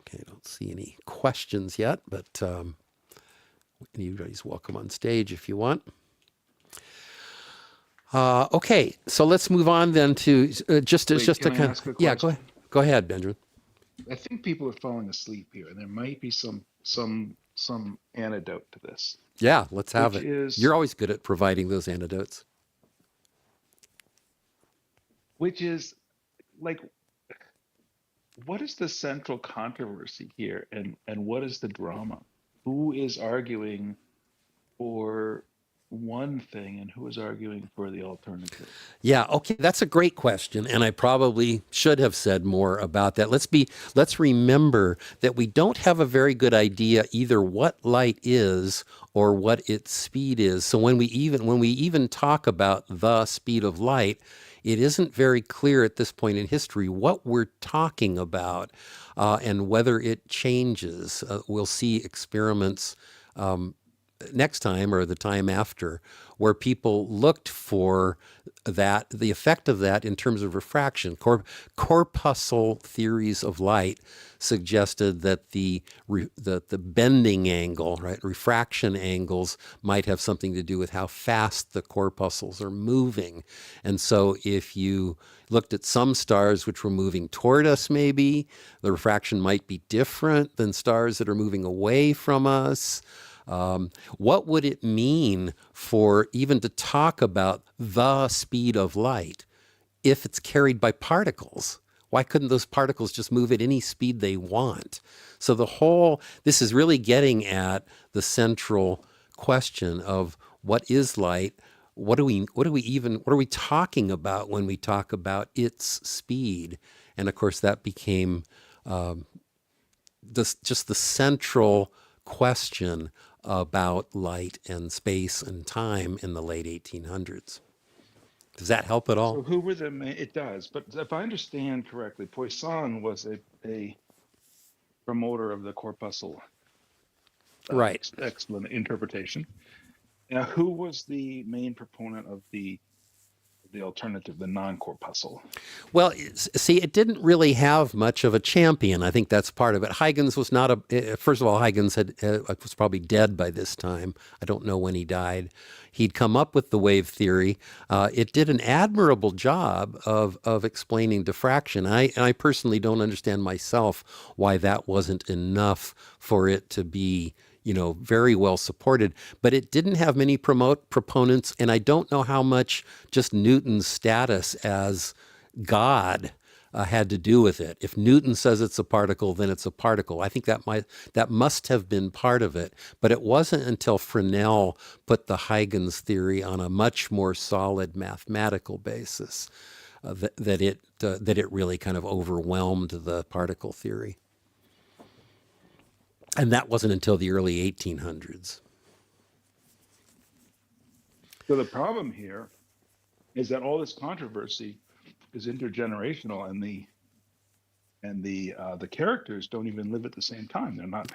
Okay, I don't see any questions yet, but anybody's welcome on stage if you want. Okay, so let's move on then to just to kind of, yeah, go ahead, Benjamin. I think people are falling asleep here, and there might be some antidote to this. Yeah, let's have it. You're always good at providing those antidotes. Which is, like, what is the central controversy here, and what is the drama? Who is arguing for one thing and who is arguing for the alternative? Yeah, okay, that's a great question, and I probably should have said more about that. Let's remember that we don't have a very good idea either what light is or what its speed is. So when we even talk about the speed of light, it isn't very clear at this point in history what we're talking about and whether it changes. We'll see experiments next time or the time after, where people looked for the effect of that in terms of refraction. Corpuscle theories of light suggested that the bending angle, right, refraction angles might have something to do with how fast the corpuscles are moving. And so if you looked at some stars which were moving toward us, maybe the refraction might be different than stars that are moving away from us. What would it mean for even to talk about the speed of light if it's carried by particles? Why couldn't those particles just move at any speed they want? So this is really getting at the central question of what is light? What are we talking about when we talk about its speed? And of course, that became just the central question about light and space and time in the late 1800s. Does that help at So all? who were the main? It does, but if I understand correctly, Poisson was a promoter of the corpuscle Right. excellent interpretation. Now, who was the main proponent of the alternative, the non-corpuscle? Well, see, it didn't really have much of a champion. I think that's part of it. Huygens was not first of all, Huygens was probably dead by this time. I don't know when he died. He'd come up with the wave theory. It did an admirable job of explaining diffraction. I personally don't understand myself why that wasn't enough for it to be very well supported, but it didn't have many proponents, and I don't know how much just Newton's status as God had to do with it. If Newton says it's a particle, then it's a particle. I think that must have been part of it, but it wasn't until Fresnel put the Huygens theory on a much more solid mathematical basis that it really kind of overwhelmed the particle theory. And that wasn't until the early 1800s. So the problem here is that all this controversy is intergenerational, and the characters don't even live at the same time. They're not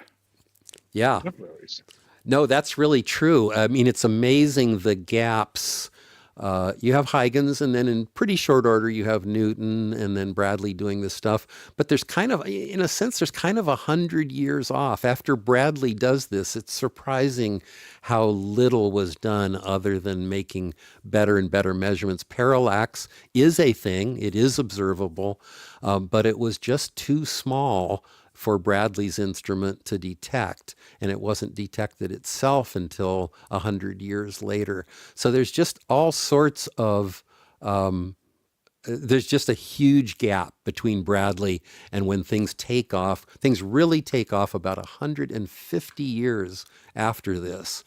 contemporaries. No, that's really true. I mean, it's amazing the gaps. You have Huygens, and then in pretty short order, you have Newton, and then Bradley doing this stuff. But there's kind of, in a sense, there's kind of 100 years off. After Bradley does this, it's surprising how little was done other than making better and better measurements. Parallax is a thing. It is observable, but it was just too small for Bradley's instrument to detect, and it wasn't detected itself until 100 years later. So there's just all sorts of there's just a huge gap between Bradley and when things take off. Things really take off about 150 years after this,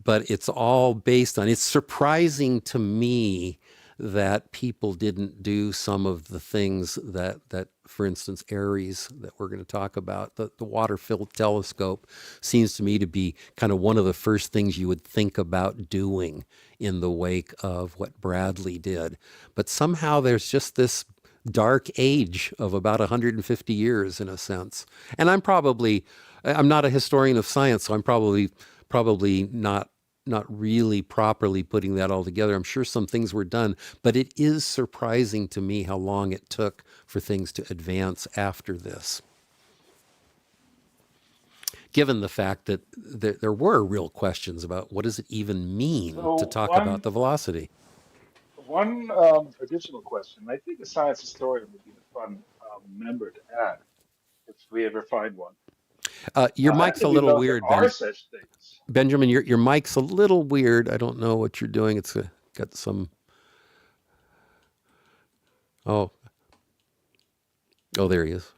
but it's all based on. It's surprising to me that people didn't do some of the things that for instance, Aries that we're going to talk about, the water-filled telescope seems to me to be kind of one of the first things you would think about doing in the wake of what Bradley did. But somehow there's just this dark age of about 150 years in a sense. And I'm not a historian of science, so I'm probably not really properly putting that all together. I'm sure some things were done, but it is surprising to me how long it took for things to advance after this. Given the fact that there were real questions about what does it even mean to talk about the velocity. One additional question. I think a science historian would be a fun member to add if we ever find one. Your mic's a little weird, there are such things. Benjamin. Your mic's a little weird. I don't know what you're doing. It's got some. Oh, there he is.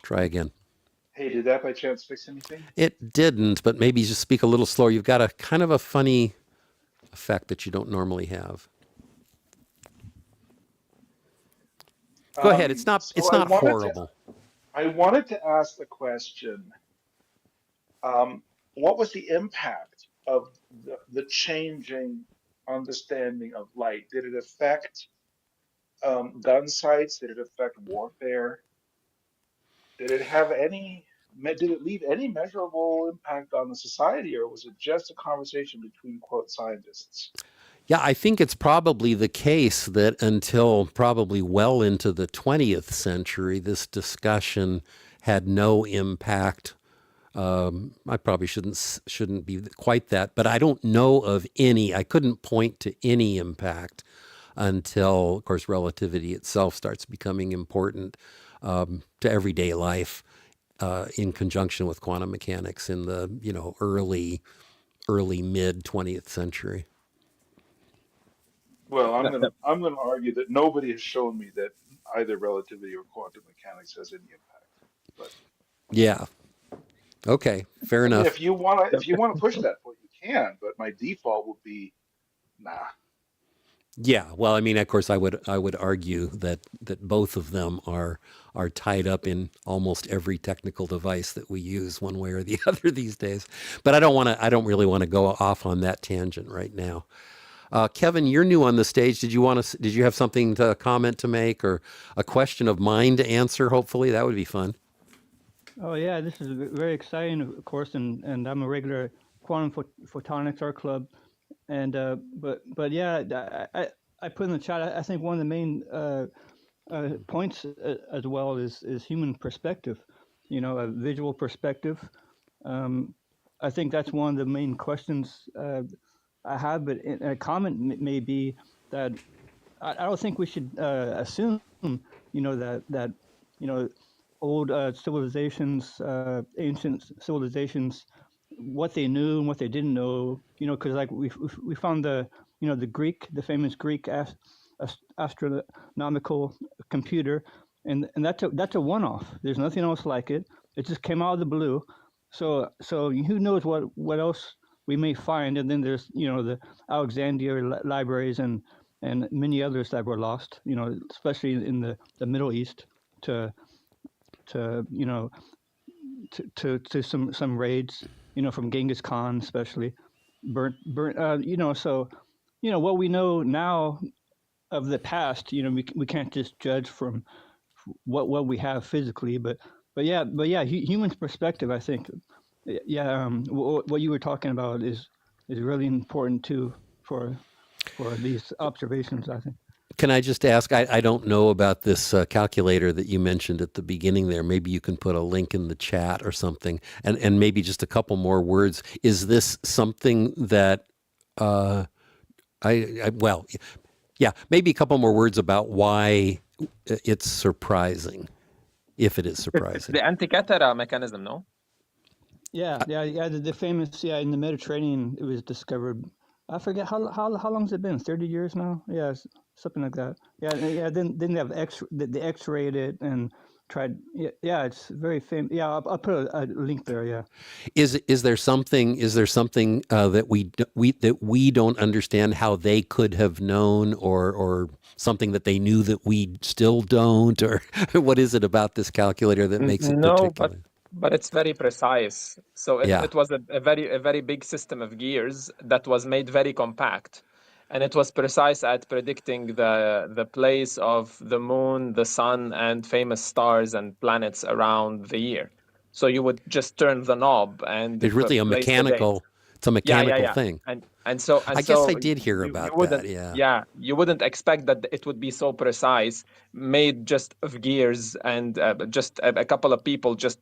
Try again. Hey, did that by chance fix anything? It didn't, but maybe just speak a little slower. You've got a kind of a funny effect that you don't normally have. Go ahead. It's not horrible. I wanted to ask the question, what was the impact of the changing understanding of light? Did it affect gun sights? Did it affect warfare? Did it have any did it leave any measurable impact on the society, or was it just a conversation between quote scientists? Yeah, I think it's probably the case that until probably well into the 20th century, this discussion had no impact. I probably shouldn't be quite that, but I don't know of any. I couldn't point to any impact until, of course, relativity itself starts becoming important to everyday life in conjunction with quantum mechanics in the early mid 20th century. Well, No, no. I'm gonna argue that nobody has shown me that either relativity or quantum mechanics has any impact. But Yeah. Okay. Fair I mean, enough. if you wanna push that point, you can. But my default would be nah. Yeah, well, I mean, of course, I would argue that both of them are tied up in almost every technical device that we use, one way or the other these days. But I don't really want to go off on that tangent right now. Kevin, you're new on the stage. Did you have something to comment to make or a question of mine to answer? Hopefully, that would be fun. Oh yeah, this is very exciting, of course, and I'm a regular quantum photonics art club, and but yeah, I put in the chat. I think one of the main points as well is human perspective, a visual perspective. I think that's one of the main questions I have. But a comment may be that I don't think we should assume, that old civilizations, ancient civilizations, what they knew and what they didn't know, because like we found the famous Greek astronomical computer, and that's a one-off. There's nothing else like it. It just came out of the blue. So who knows what else we may find? And then there's the Alexandria libraries and many others that were lost. Especially in the Middle East to to you know to some raids, from Genghis Khan especially, burnt so what we know now of the past, we can't just judge from what we have physically, but yeah, human's perspective, I think, yeah, what you were talking about is really important too for these observations, I think. Can I just ask? I don't know about this calculator that you mentioned at the beginning there. Maybe you can put a link in the chat or something, and maybe just a couple more words. Is this something that well, yeah, maybe a couple more words about why it's surprising, if it is It's surprising. the anti-cathara mechanism, no? Yeah, the famous, in the Mediterranean, it was discovered. I forget how long has it been? 30 years now? Yeah, something like that. Yeah. Then they have they X-rayed it and tried. Yeah, it's very famous. Yeah, I'll put a link there. Yeah. Is there something that we don't understand how they could have known, or something that they knew that we still don't, or what is it about this calculator that makes it No, particular? but it's very precise. So Yeah. it was a very big system of gears that was made very compact, and it was precise at predicting the place of the moon, the sun, and famous stars and planets around the year. So you would just turn the knob and It's really place the date. it's a mechanical thing. And I guess so I did hear you about that. wouldn't, Yeah. yeah, you wouldn't expect that it would be so precise, made just of gears and just a couple of people just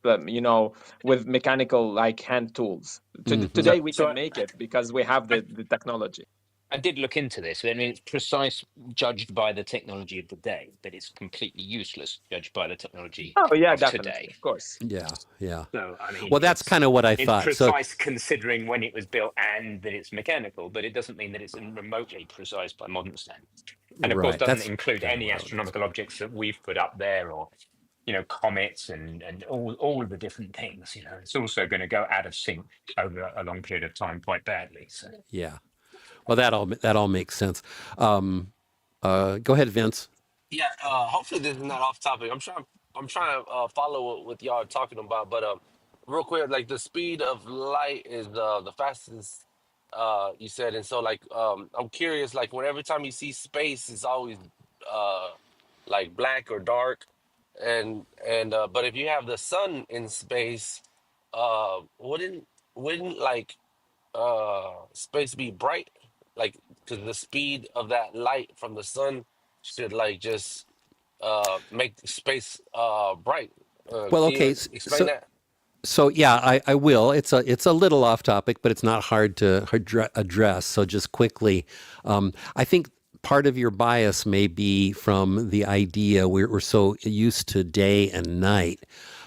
with mechanical like hand tools. Today we So can make it because we have the technology. I did look into this. I mean, it's precise judged by the technology of the day, but it's completely useless judged by the technology Oh yeah, of definitely, today. of course. Yeah. Yeah. So, I mean, Well, that's kind of what I it's thought. So precise considering when it was built and that it's mechanical, but it doesn't mean that it's remotely precise by modern standards. And of course, right, doesn't that's include kind of any what I would. astronomical objects that we've put up there, or comets and all of the different things. It's also going to go out of sync over a long period of time quite badly. So. Yeah. Well, that all makes sense. Go ahead, Vince. Yeah, hopefully this is not off topic. I'm trying to follow what y'all are talking about, but real quick, like the speed of light is the fastest you said, and so like I'm curious, like when every time you see space, it's always uh like black or dark. And but if you have the sun in space, wouldn't like space be bright? Like, because the speed of that light from the sun should like just make space bright. Well, Can you okay, explain that? so yeah, I will. It's a little off topic, but it's not hard to address. So just quickly, I think part of your bias may be from the idea we're so used to day and night.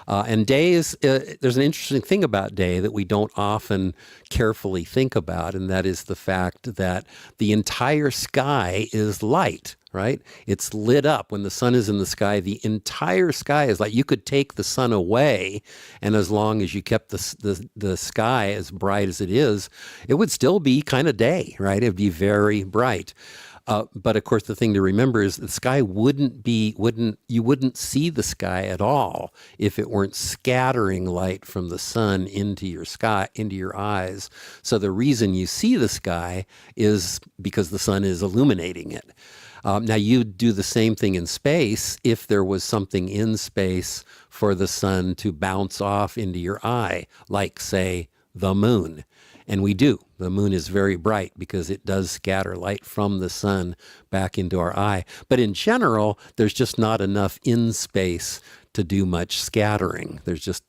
And day is, there's an interesting thing about day that we don't often carefully think about, and that is the fact that the entire sky is light, right? It's lit up when the sun is in the sky. The entire sky is light. You could take the sun away, and as long as you kept the sky as bright as it is, it would still be kind of day, right? It would be very bright. But of course, the thing to remember is the sky you wouldn't see the sky at all if it weren't scattering light from the sun into your eyes. So the reason you see the sky is because the sun is illuminating it. Now, you'd do the same thing in space if there was something in space for the sun to bounce off into your eye, like, say, the moon. And we do. The moon is very bright because it does scatter light from the sun back into our eye. But in general, there's just not enough in space to do much scattering. There's just,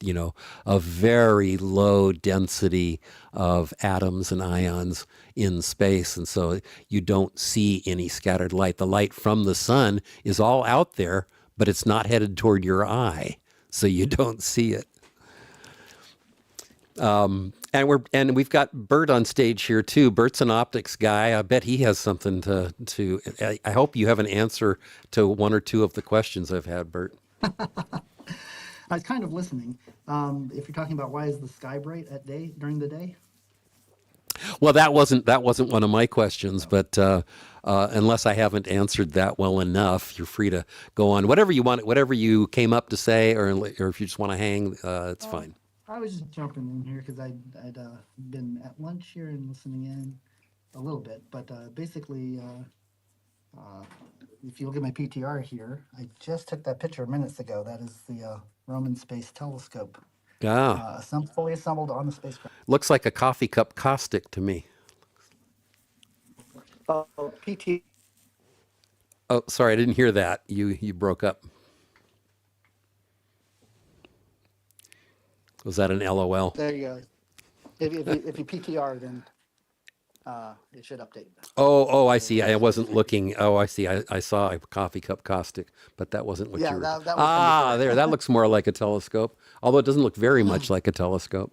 a very low density of atoms and ions in space. And so you don't see any scattered light. The light from the sun is all out there, but it's not headed toward your eye. So you don't see it. And we've got Bert on stage here too. Bert's an optics guy. I bet he has something to. I hope you have an answer to one or two of the questions I've had, Bert. I was kind of listening. If you're talking about why is the sky bright during the day? Well, that wasn't one of my questions, but unless I haven't answered that well enough, you're free to go on. Whatever you want, whatever you came up to say, or if you just want to hang, it's fine. I was just jumping in here because I'd been at lunch here and listening in a little bit, but basically, if you look at my PTR here, I just took that picture minutes ago. That is the Roman Space Telescope, fully assembled on the spacecraft. Looks like a coffee cup caustic to me. PT. Oh, sorry, I didn't hear that. You broke up. Was that an LOL? There you go. If you PTR, then it should update. Oh, I see. I wasn't looking. Oh, I see. I saw a coffee cup caustic, but that wasn't what you were. That was there. That looks more like a telescope, although it doesn't look very much like a telescope.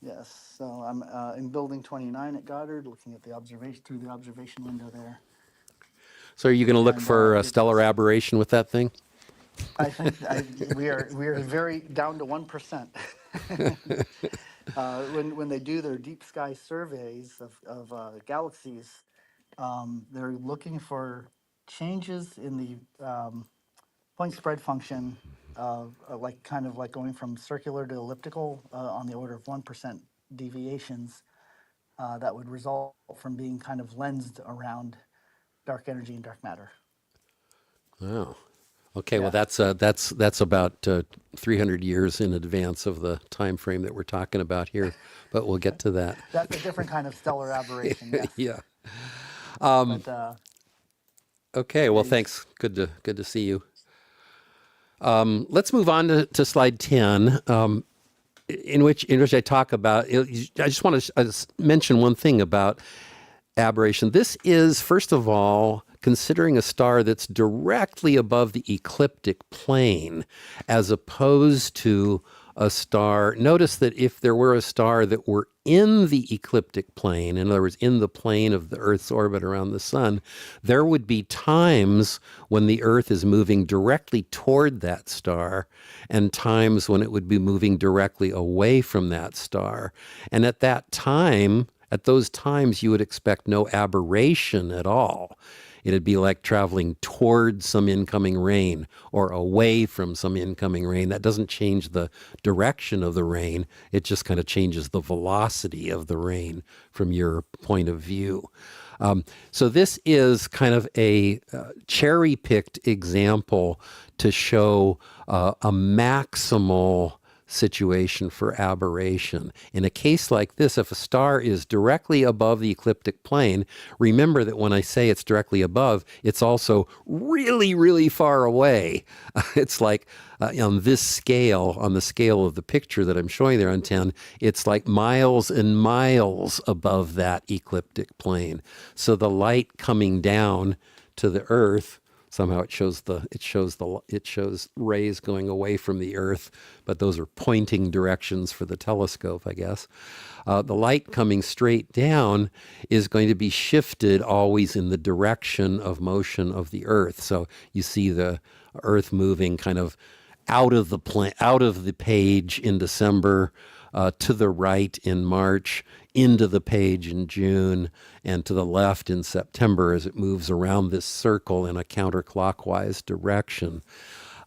Yes. So I'm in Building 29 at Goddard, looking at the observation window there. So are you going to look for stellar aberration with that thing? I think we are very down to 1%. When they do their deep sky surveys of galaxies, they're looking for changes in the point spread function of kind of like going from circular to elliptical on the order of 1% deviations that would result from being kind of lensed around dark energy and dark matter. Oh. Okay, yeah. Well, that's about 300 years in advance of the time frame that we're talking about here, but we'll get to that. That's a different kind of stellar aberration. Yes. Yeah. Okay. Well, thanks. Good to see you. Let's move on to slide 10, in which I talk about. I just want to mention one thing about aberration. This is, first of all, considering a star that's directly above the ecliptic plane, as opposed to a star. Notice that if there were a star that were in the ecliptic plane, in other words, in the plane of the Earth's orbit around the sun, there would be times when the Earth is moving directly toward that star and times when it would be moving directly away from that star. And at those times, you would expect no aberration at all. It'd be like traveling toward some incoming rain or away from some incoming rain. That doesn't change the direction of the rain. It just kind of changes the velocity of the rain from your point of view. So this is kind of a cherry-picked example to show a maximal situation for aberration. In a case like this, if a star is directly above the ecliptic plane, remember that when I say it's directly above, it's also really, really far away. It's like on this scale, on the scale of the picture that I'm showing there on 10, it's like miles and miles above that ecliptic plane. So the light coming down to the Earth, somehow it shows rays going away from the Earth, but those are pointing directions for the telescope, I guess. The light coming straight down is going to be shifted always in the direction of motion of the Earth. So you see the Earth moving kind of out of the page in December, to the right in March, into the page in June, and to the left in September as it moves around this circle in a counterclockwise direction.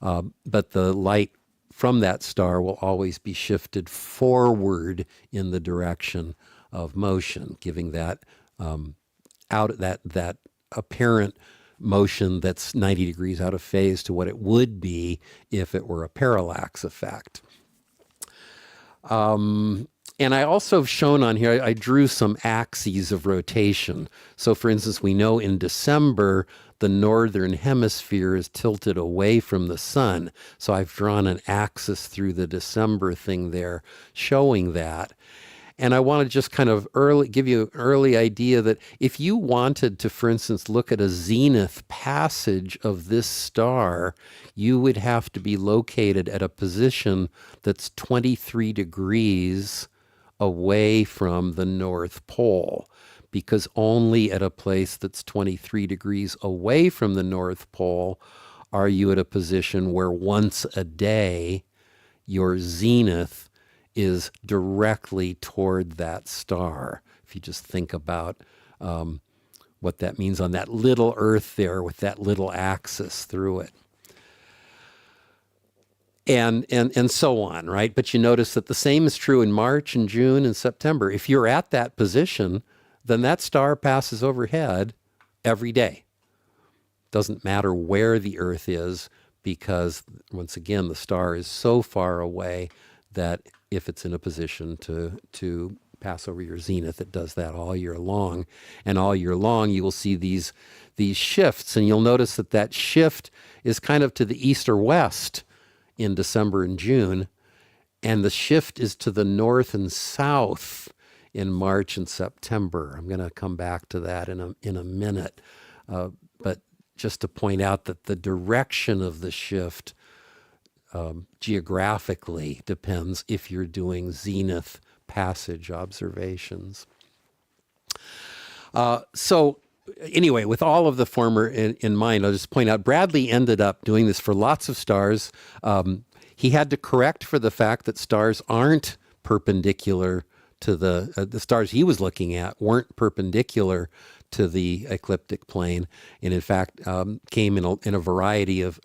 But the light from that star will always be shifted forward in the direction of motion, giving that that apparent motion that's 90 degrees out of phase to what it would be if it were a parallax effect. And I also have shown on here, I drew some axes of rotation. So for instance, we know in December, the northern hemisphere is tilted away from the sun. So I've drawn an axis through the December thing there showing that. And I want to just kind of give you an early idea that if you wanted to, for instance, look at a zenith passage of this star, you would have to be located at a position that's 23 degrees away from the North Pole, because only at a place that's 23 degrees away from the North Pole are you at a position where once a day your zenith is directly toward that star. If you just think about what that means on that little Earth there with that little axis through it. And so on, right? But you notice that the same is true in March and June and September. If you're at that position, then that star passes overhead every day. Doesn't matter where the Earth is, because once again, the star is so far away that if it's in a position to pass over your zenith, it does that all year long. And all year long, you will see these shifts. And you'll notice that shift is kind of to the east or west in December and June. And the shift is to the north and south in March and September. I'm going to come back to that in a minute. But just to point out that the direction of the shift geographically depends if you're doing zenith passage observations. So anyway, with all of the former in mind, I'll just point out Bradley ended up doing this for lots of stars. He had to correct for the fact that stars aren't perpendicular to the stars he was looking at weren't perpendicular to the ecliptic plane, and in fact came in a variety of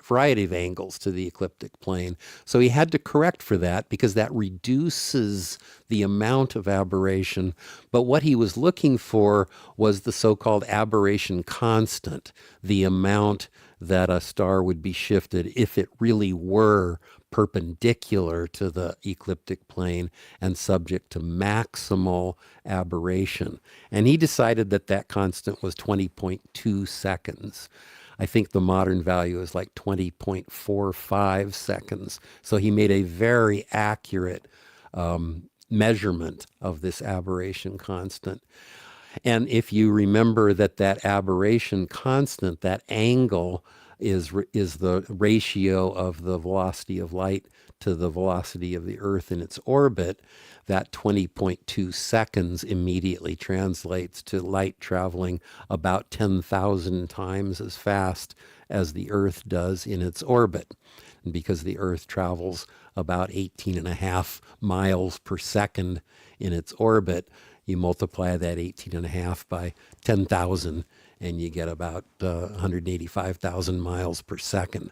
angles to the ecliptic plane. So he had to correct for that because that reduces the amount of aberration. But what he was looking for was the so-called aberration constant, the amount that a star would be shifted if it really were perpendicular to the ecliptic plane and subject to maximal aberration. And he decided that constant was 20.2 seconds. I think the modern value is like 20.45 seconds. So he made a very accurate measurement of this aberration constant. And if you remember that aberration constant, that angle, is the ratio of the velocity of light to the velocity of the Earth in its orbit, that 20.2 seconds immediately translates to light traveling about 10,000 times as fast as the Earth does in its orbit. And because the Earth travels about 18.5 miles per second in its orbit, you multiply that 18.5 by 10,000, and you get about 185,000 miles per second.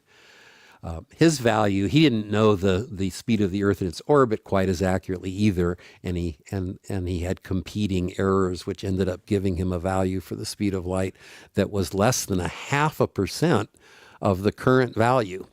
His value, he didn't know the speed of the Earth in its orbit quite as accurately either, and he had competing errors, which ended up giving him a value for the speed of light that was less than 0.5% of the current value.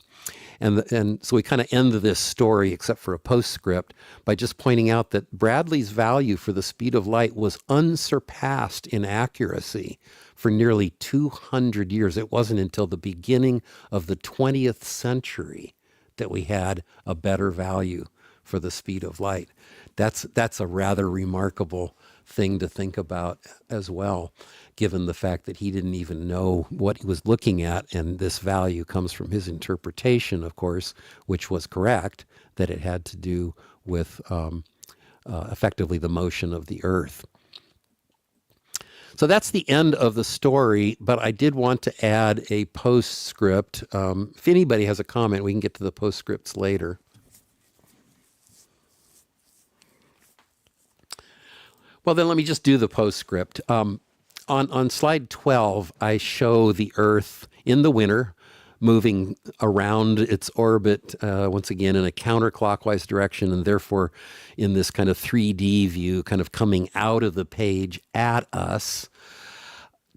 And so we kind of end this story, except for a postscript, by just pointing out that Bradley's value for the speed of light was unsurpassed in accuracy for nearly 200 years. It wasn't until the beginning of the 20th century that we had a better value for the speed of light. That's a rather remarkable thing to think about as well, given the fact that he didn't even know what he was looking at, and this value comes from his interpretation, of course, which was correct, that it had to do with effectively the motion of the Earth. So that's the end of the story, but I did want to add a postscript. If anybody has a comment, we can get to the postscripts later. Well, then let me just do the postscript. On slide 12, I show the Earth in the winter moving around its orbit, once again, in a counterclockwise direction, and therefore in this kind of 3D view, kind of coming out of the page at us.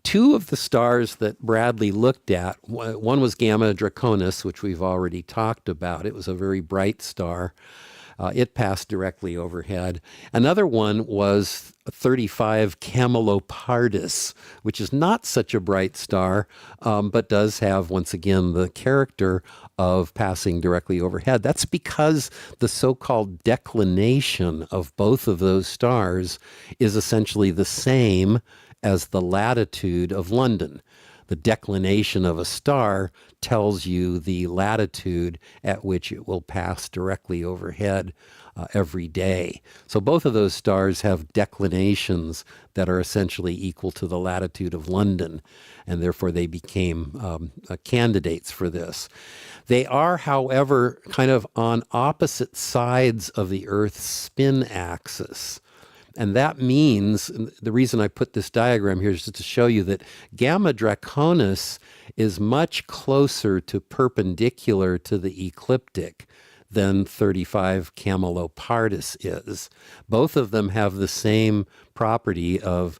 Two of the stars that Bradley looked at, one was Gamma Draconis, which we've already talked about. It was a very bright star. It passed directly overhead. Another one was 35 Camelopardus, which is not such a bright star, but does have, once again, the character of passing directly overhead. That's because the so-called declination of both of those stars is essentially the same as the latitude of London. The declination of a star tells you the latitude at which it will pass directly overhead every day. So both of those stars have declinations that are essentially equal to the latitude of London, and therefore they became candidates for this. They are, however, kind of on opposite sides of the Earth's spin axis. And that means, the reason I put this diagram here is just to show you that Gamma Draconis is much closer to perpendicular to the ecliptic than 35 Camelopardus is. Both of them have the same property of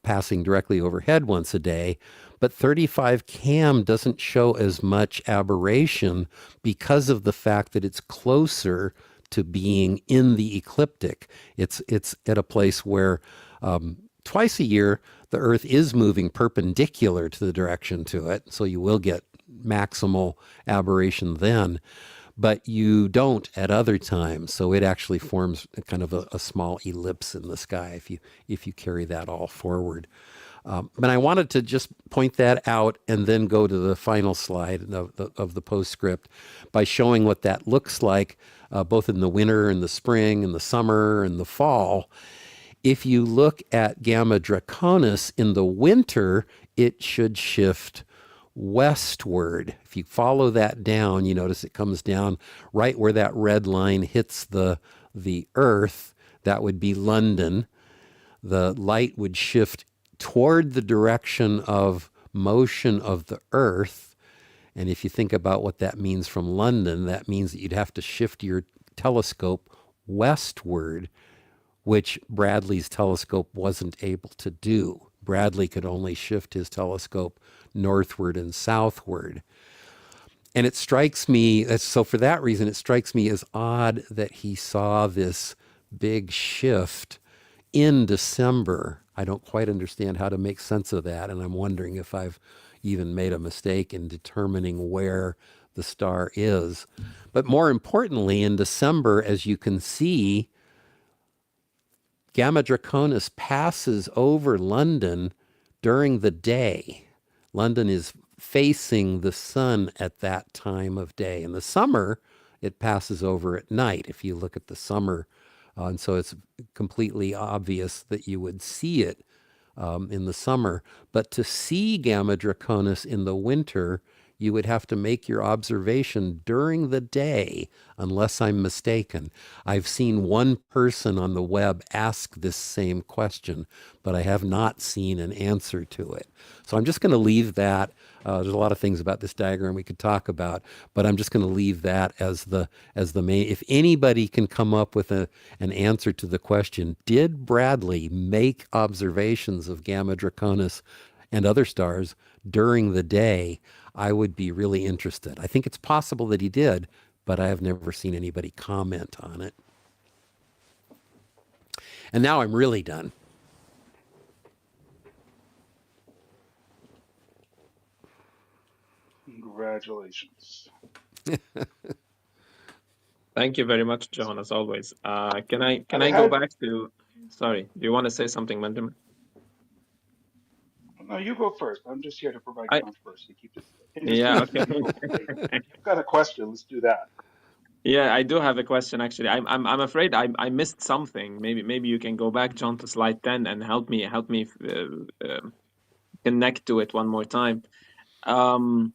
passing directly overhead once a day, but 35 Cam doesn't show as much aberration because of the fact that it's closer to being in the ecliptic. It's at a place where twice a year the Earth is moving perpendicular to the direction to it, so you will get maximal aberration then, but you don't at other times. So it actually forms kind of a small ellipse in the sky if you carry that all forward. But I wanted to just point that out and then go to the final slide of the postscript by showing what that looks like, both in the winter and the spring and the summer and the fall. If you look at Gamma Draconis in the winter, it should shift westward. If you follow that down, you notice it comes down right where that red line hits the Earth. That would be London. The light would shift toward the direction of motion of the Earth. And if you think about what that means from London, that means that you'd have to shift your telescope westward, which Bradley's telescope wasn't able to do. Bradley could only shift his telescope northward and southward. And it strikes me, so for that reason, it strikes me as odd that he saw this big shift in December. I don't quite understand how to make sense of that, and I'm wondering if I've even made a mistake in determining where the star is. But more importantly, in December, as you can see, Gamma Draconis passes over London during the day. London is facing the sun at that time of day. In the summer, it passes over at night, if you look at the summer. And so it's completely obvious that you would see it in the summer. But to see Gamma Draconis in the winter, you would have to make your observation during the day, unless I'm mistaken. I've seen one person on the web ask this same question, but I have not seen an answer to it. So I'm just going to leave that. There's a lot of things about this diagram we could talk about, but I'm just going to leave that as the main. If anybody can come up with an answer to the question, did Bradley make observations of Gamma Draconis and other stars during the day, I would be really interested. I think it's possible that he did, but I have never seen anybody comment on it. And now I'm really done. Congratulations. Thank you very much, John, as always. Can I I go had back to? Sorry, do you want to say something, Benjamin? No, you go first. I'm just here to provide I controversy. Keep this Yeah, industry okay. neutral. Okay? If you've got a question, let's do that. Yeah, I do have a question actually. I'm afraid I missed something. Maybe you can go back, John, to slide 10 and help me connect to it one more time. Um,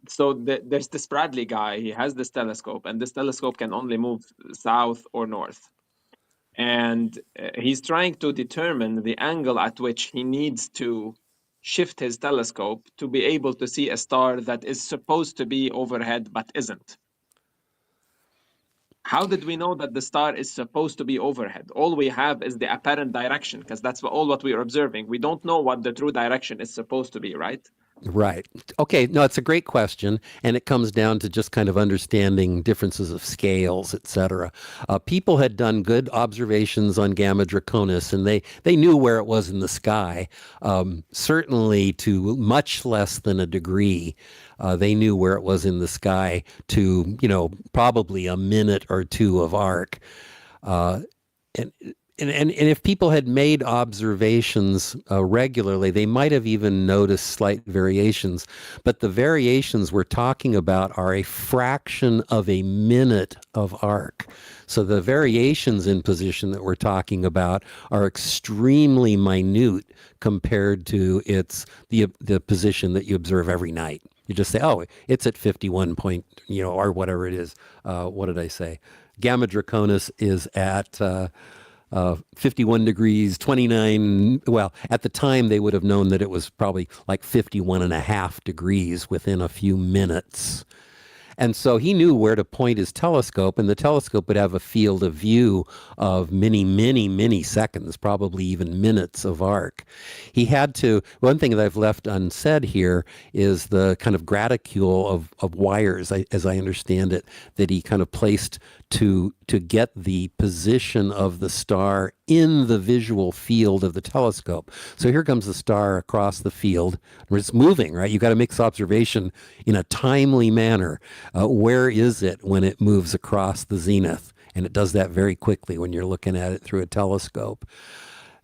so there's this Bradley guy. He has this telescope, and this telescope can only move south or north. And he's trying to determine the angle at which he needs to shift his telescope to be able to see a star that is supposed to be overhead but isn't. How did we know that the star is supposed to be overhead? All we have is the apparent direction, because that's all what we are observing. We don't know what the true direction is supposed to be, right? Right. Okay. No, it's a great question, and it comes down to just kind of understanding differences of scales, et cetera. People had done good observations on Gamma Draconis, and they knew where it was in the sky, certainly to much less than a degree. They knew where it was in the sky to, probably a minute or two of arc. And if people had made observations regularly, they might have even noticed slight variations. But the variations we're talking about are a fraction of a minute of arc. So the variations in position that we're talking about are extremely minute compared to the position that you observe every night. You just say, oh, it's at 51 point, or whatever it is. What did I say? Gamma Draconis is at 51 degrees, 29. Well, at the time, they would have known that it was probably like 51 and a half degrees within a few minutes. And so he knew where to point his telescope, and the telescope would have a field of view of many, many, many seconds, probably even minutes of arc. He had to, one thing that I've left unsaid here is the kind of graticule of wires, as I understand it, that he kind of placed to get the position of the star in the visual field of the telescope. So here comes the star across the field. It's moving, right? You've got to make this observation in a timely manner. Where is it when it moves across the zenith? And it does that very quickly when you're looking at it through a telescope.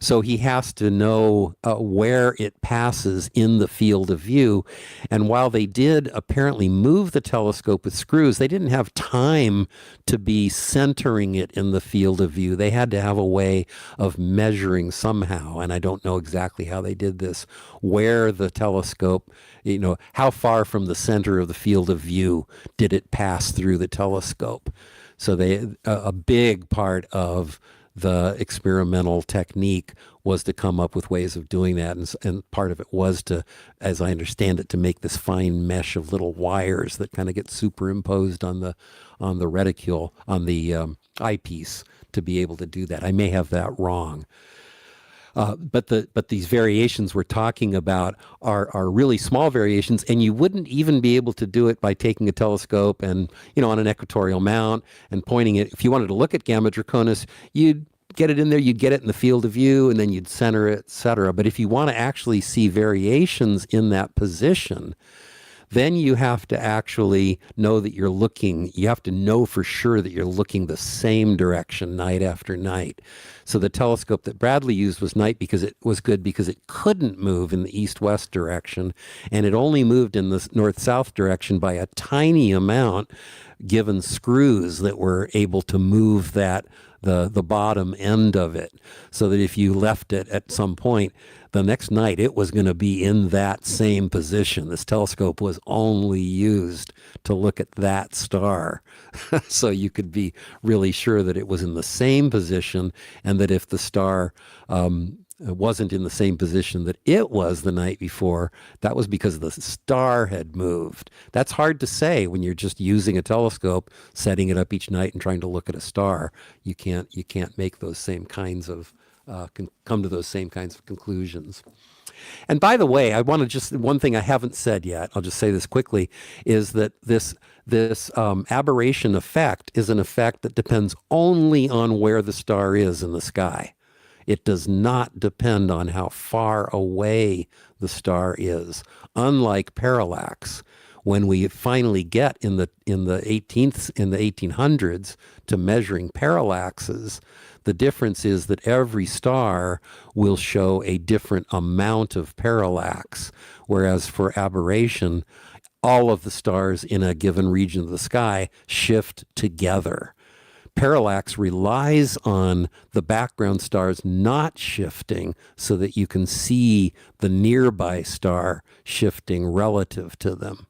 So he has to know where it passes in the field of view. And while they did apparently move the telescope with screws, they didn't have time to be centering it in the field of view. They had to have a way of measuring somehow, and I don't know exactly how they did this, where the telescope, how far from the center of the field of view did it pass through the telescope. So a big part of the experimental technique was to come up with ways of doing that. And part of it was to, as I understand it, to make this fine mesh of little wires that kind of get superimposed on the reticule, on the eyepiece, to be able to do that. I may have that wrong. But these variations we're talking about are really small variations, and you wouldn't even be able to do it by taking a telescope and, on an equatorial mount and pointing it. If you wanted to look at Gamma Draconis, you'd get it in there, you'd get it in the field of view, and then you'd center it, et cetera. But if you want to actually see variations in that position, then you have to actually know that you're looking, you have to know for sure that you're looking the same direction night after night. So the telescope that Bradley used was good because it couldn't move in the east-west direction, and it only moved in the north-south direction by a tiny amount, given screws that were able to move that the bottom end of it, so that if you left it at some point, the next night it was going to be in that same position. This telescope was only used to look at that star. So you could be really sure that it was in the same position, and that if the star wasn't in the same position that it was the night before, that was because the star had moved. That's hard to say when you're just using a telescope, setting it up each night and trying to look at a star. You can't make those same kinds of come to those same kinds of conclusions. And by the way, I want to just, one thing I haven't said yet, I'll just say this quickly, is that this aberration effect is an effect that depends only on where the star is in the sky. It does not depend on how far away the star is. Unlike parallax, when we finally get in the 1800s to measuring parallaxes, the difference is that every star will show a different amount of parallax, whereas for aberration, all of the stars in a given region of the sky shift together. Parallax relies on the background stars not shifting so that you can see the nearby star shifting relative to them.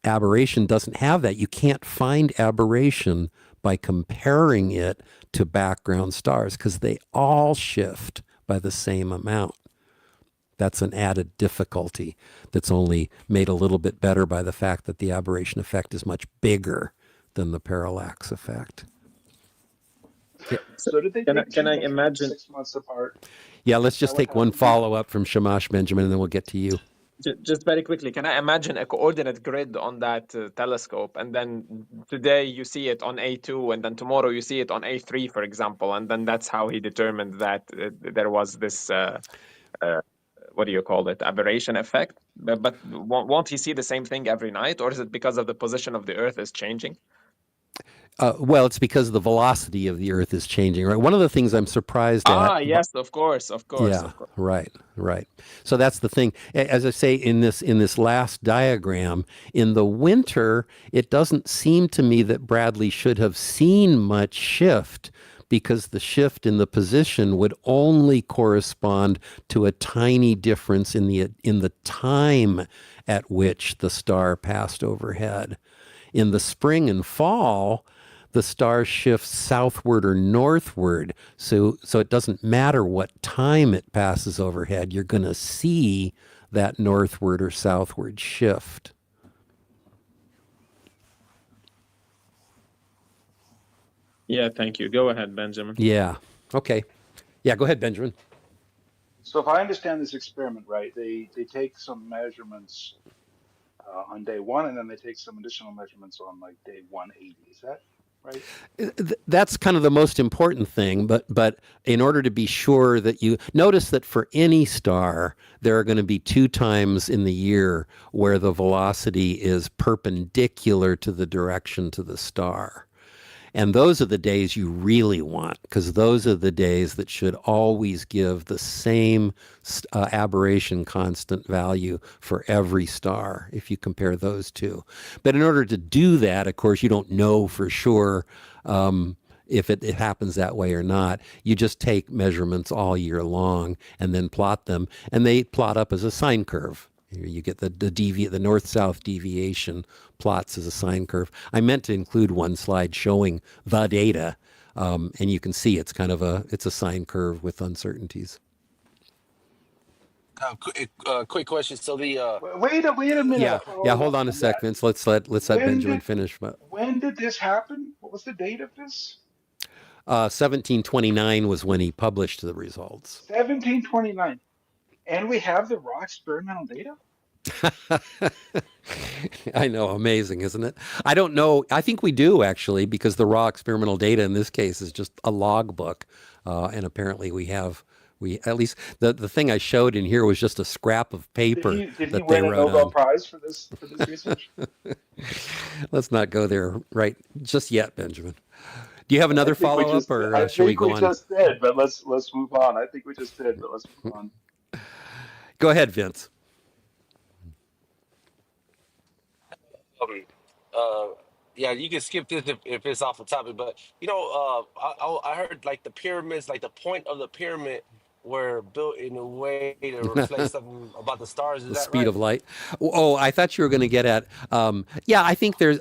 Aberration doesn't have that. You can't find aberration by comparing it to background stars because they all shift by the same amount. That's an added difficulty that's only made a little bit better by the fact that the aberration effect is much bigger than the parallax effect. So did they Can I, take can two I measurements imagine 6 months apart? Yeah, let's Is that just what take one happened? follow-up from Shamash, Benjamin, and then we'll get to you. just very quickly? Can I imagine a coordinate grid on that telescope, and then today you see it on A2, and then tomorrow you see it on A3, for example, and then that's how he determined that there was this what do you call it, aberration effect? But won't he see the same thing every night, or is it because of the position of the Earth is changing? Well, it's because the velocity of the Earth is changing, right? One of the things I'm surprised at. Yes, of course. Yeah, right. So that's the thing. As I say in this last diagram, in the winter, it doesn't seem to me that Bradley should have seen much shift, because the shift in the position would only correspond to a tiny difference in the time at which the star passed overhead. In the spring and fall, the star shifts southward or northward, so it doesn't matter what time it passes overhead, you're going to see that northward or southward shift. Yeah, thank you. Go ahead, Benjamin. Yeah. Okay. Yeah, go ahead, Benjamin. So if I understand this experiment right, they take some measurements on day one, and then they take some additional measurements on like day 180. Is that right? That's kind of the most important thing, but in order to be sure that you notice that for any star, there are going to be 2 times in the year where the velocity is perpendicular to the direction to the star. And those are the days you really want, because those are the days that should always give the same aberration constant value for every star if you compare those two. But in order to do that, of course, you don't know for sure if it happens that way or not. You just take measurements all year long and then plot them, and they plot up as a sine curve. You get the north-south deviation plots as a sine curve. I meant to include one slide showing the data, and you can see it's kind of it's a sine curve with uncertainties. Quick question. So the Wait a minute. Yeah. Hold on a that. sec, Vince. Let's let Benjamin finish. When did this happen? What was the date of this? 1729 was when he published the results. 1729. And we have the raw experimental data? I know, amazing, isn't it? I don't know. I think we do, actually, because the raw experimental data in this case is just a logbook. And apparently at least the thing I showed in here was just a scrap of paper Did he that they win a wrote Nobel on. Prize for this research? Let's not go there right just yet, Benjamin. Do you have another I think we follow-up, just or should we go on? just did, but let's move on. I think we just did, but let's move on. Go ahead, Vince. um, uh, Yeah, you can skip this if it's off the topic, but you know, I heard like the pyramids, like the point of the pyramid were built in a way to reflect something about the stars. Is The that speed right? of light. Oh, I thought you were going to get at. Yeah, I think there's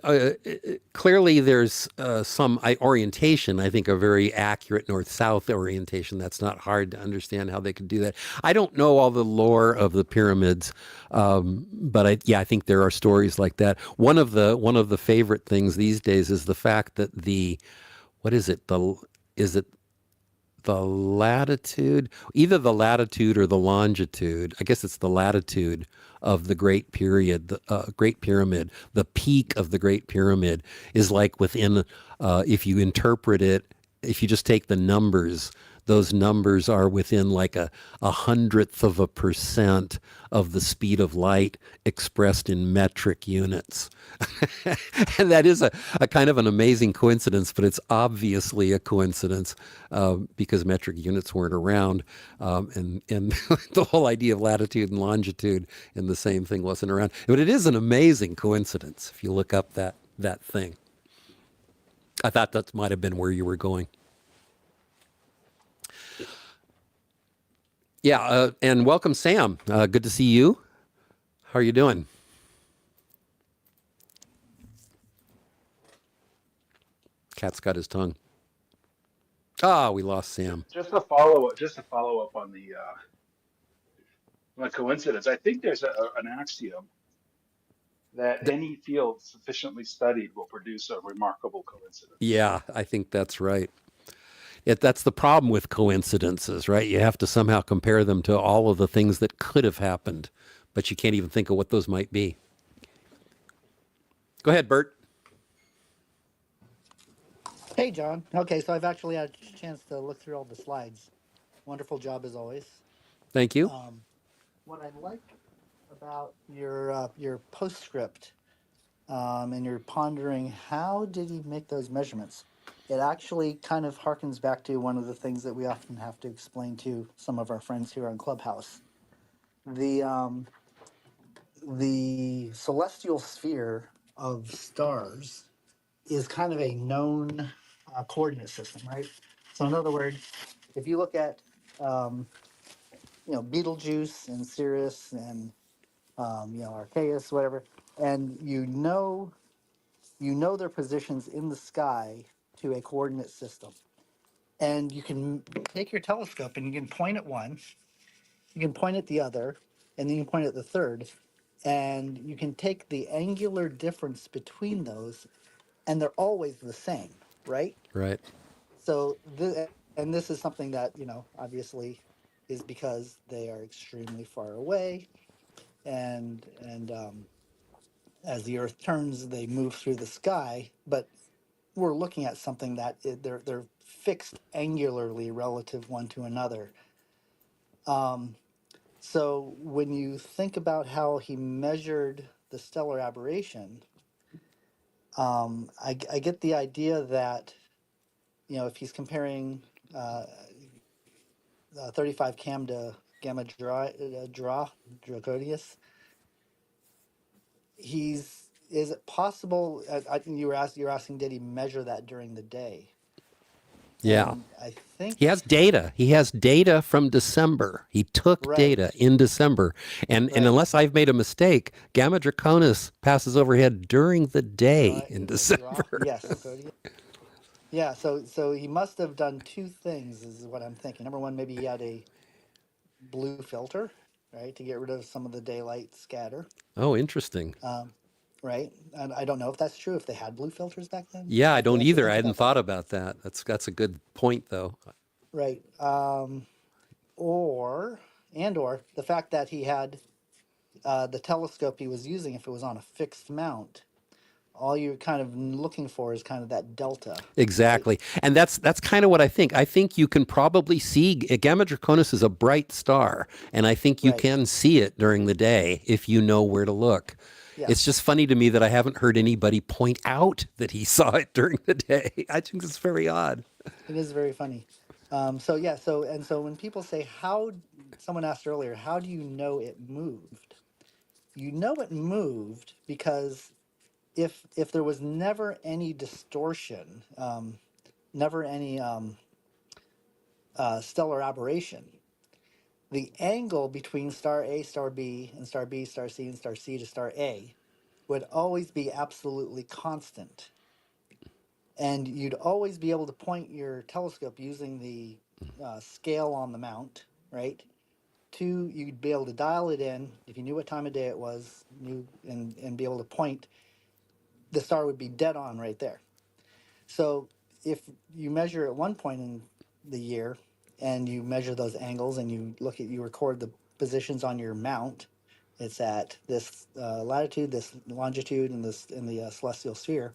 clearly there's some orientation. I think a very accurate north-south orientation. That's not hard to understand how they could do that. I don't know all the lore of the pyramids, but I think there are stories like that. One of the favorite things these days is the fact that what is it? Is it the latitude, either the latitude or the longitude. I guess it's the latitude of the Great Period, the Great Pyramid. The peak of the Great Pyramid is like within, if you interpret it, if you just take the numbers, those numbers are within like a hundredth of a percent of the speed of light expressed in metric units. And that is a kind of an amazing coincidence, but it's obviously a coincidence because metric units weren't around. And the whole idea of latitude and longitude and the same thing wasn't around. But it is an amazing coincidence if you look up that thing. I thought that might have been where you were going. Yeah, and welcome, Sam. Good to see you. How are you doing? Cat's got his tongue. Ah, we lost Sam. Just a follow up. Just a follow up on the coincidence. I think there's an axiom that any field sufficiently studied will produce a remarkable coincidence. Yeah, I think that's right. That's the problem with coincidences, right? You have to somehow compare them to all of the things that could have happened, but you can't even think of what those might be. Go ahead, Bert. Hey, John. Okay, so I've actually had a chance to look through all the slides. Wonderful job as always. Thank you. What I like about your postscript, and you're pondering how did he make those measurements? It actually kind of harkens back to one of the things that we often have to explain to some of our friends here on Clubhouse. The celestial sphere of stars is kind of a known coordinate system, right? So in other words, if you look at Betelgeuse and Sirius and Arceus, whatever, and you know their positions in the sky to a coordinate system, and you can take your telescope and you can point at one, you can point at the other, and then you can point at the third, and you can take the angular difference between those, and they're always the same, right? Right. So this is something that obviously is because they are extremely far away, and as the Earth turns, they move through the sky. But we're looking at something that they're fixed angularly relative one to another. So when you think about how he measured the stellar aberration, I get the idea that if he's comparing 35 cam to gamma Draconius, is it possible? You're asking, did he measure that during the day? Yeah. And I think He has data. He has data from December. He took right, data in December. And right. unless I've made a mistake, Gamma Draconis passes overhead during the day in December. Yes. Yeah, so he must have done two things, is what I'm thinking. Number one, maybe he had a blue filter, right, to get rid of some of the daylight scatter. Oh, interesting. Right, and I don't know if that's true, if they had blue filters back then. Yeah, I Have don't to either. I think hadn't about that. thought about that. That's a good point, though. Right, or the fact that he had the telescope he was using, if it was on a fixed mount, all you're kind of looking for is kind of that delta. Exactly. Right? And that's kind of what I think. I think you can probably see Gamma Draconis is a bright star, and I think you Right. can see it during the day if you know where to look. Yes. It's just funny to me that I haven't heard anybody point out that he saw it during the day. I think it's very odd. It is very funny. So when people say someone asked earlier, how do you know it moved? You know it moved because if there was never any distortion, never any stellar aberration, the angle between star A, star B, and star B, star C, and star C to star A would always be absolutely constant. And you'd always be able to point your telescope using the scale on the mount, right? You'd be able to dial it in if you knew what time of day it was, and be able to point. The star would be dead on right there. So if you measure at one point in the year and you measure those angles and you record the positions on your mount, it's at this latitude, this longitude, and this in the celestial sphere.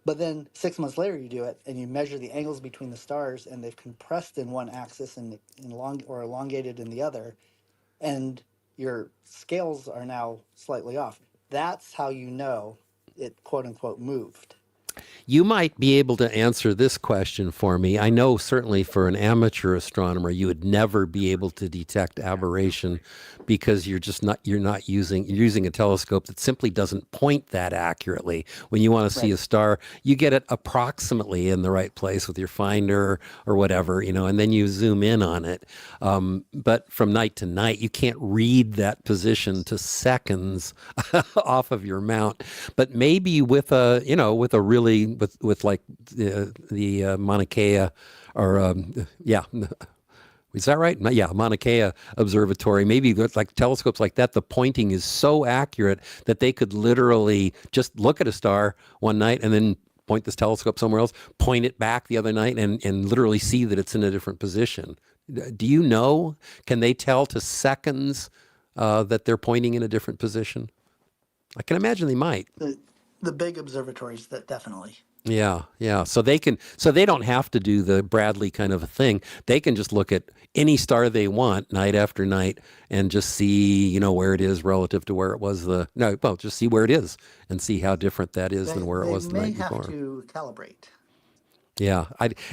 But then 6 months later, you do it and you measure the angles between the stars, and they've compressed in one axis and elongated in the other, and your scales are now slightly off. That's how you know it, quote unquote, moved. You might be able to answer this question for me. I know certainly for an amateur astronomer, you would never be able to detect aberration because you're using a telescope that simply doesn't point that accurately. When you want to see a star, you get it approximately in the right place with your finder or whatever, and then you zoom in on it. But from night to night, you can't read that position to seconds off of your mount. But maybe with a really with like the Mauna Kea or is that right? Yeah, Mauna Kea Observatory. Maybe like telescopes like that, the pointing is so accurate that they could literally just look at a star one night and then point this telescope somewhere else, point it back the other night, and literally see that it's in a different position. Do you know? Can they tell to seconds that they're pointing in a different position? I can imagine they might. The big observatories, that definitely. Yeah. So they don't have to do the Bradley kind of a thing. They can just look at any star they want night after night and just see, where it is relative to where it was just see where it is and see how different that is than where it was the night before. They may have to calibrate. Yeah,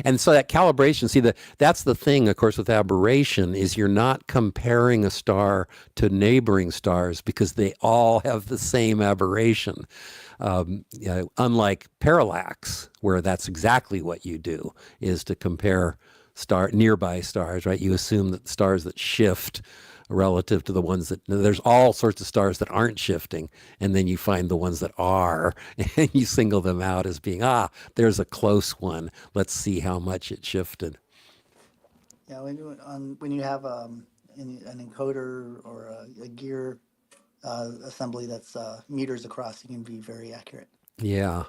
and so that calibration, that's the thing, of course, with aberration, is you're not comparing a star to neighboring stars because they all have the same aberration. Unlike parallax, where that's exactly what you do, is to compare nearby stars, right? You assume that stars that shift relative to the ones that, there's all sorts of stars that aren't shifting, and then you find the ones that are, and you single them out as being, there's a close one. Let's see how much it shifted. Yeah, when you have an encoder or a gear assembly that's meters across, you can be very accurate. Yeah.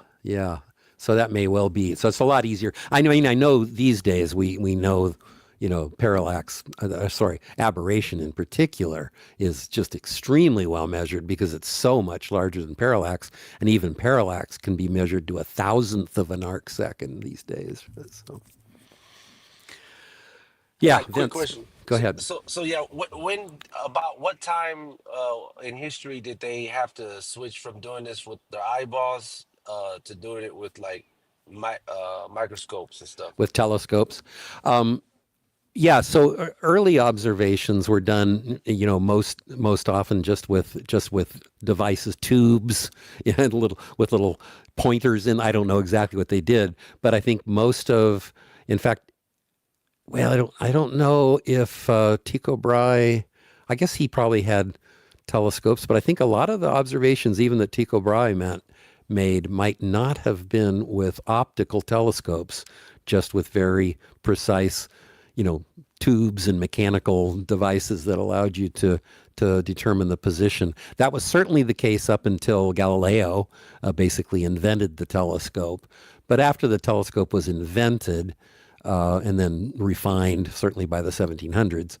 So that may well be. So it's a lot easier. I know these days we know, parallax, aberration in particular is just extremely well measured because it's so much larger than parallax, and even parallax can be measured to 1,000th of an arc second these days. So, yeah, Quick Vince, question. go ahead. So about what time in history did they have to switch from doing this with their eyeballs to doing it with like microscopes and stuff? With telescopes. Yeah, so early observations were done, most often just with devices, tubes, and little pointers in. I don't know exactly what they did, but I think in fact, I don't know if Tycho Brahe, I guess he probably had telescopes, but I think a lot of the observations, even that Tycho Brahe made, might not have been with optical telescopes, just with very precise, tubes and mechanical devices that allowed you to determine the position. That was certainly the case up until Galileo basically invented the telescope. But after the telescope was invented and then refined, certainly by the 1700s,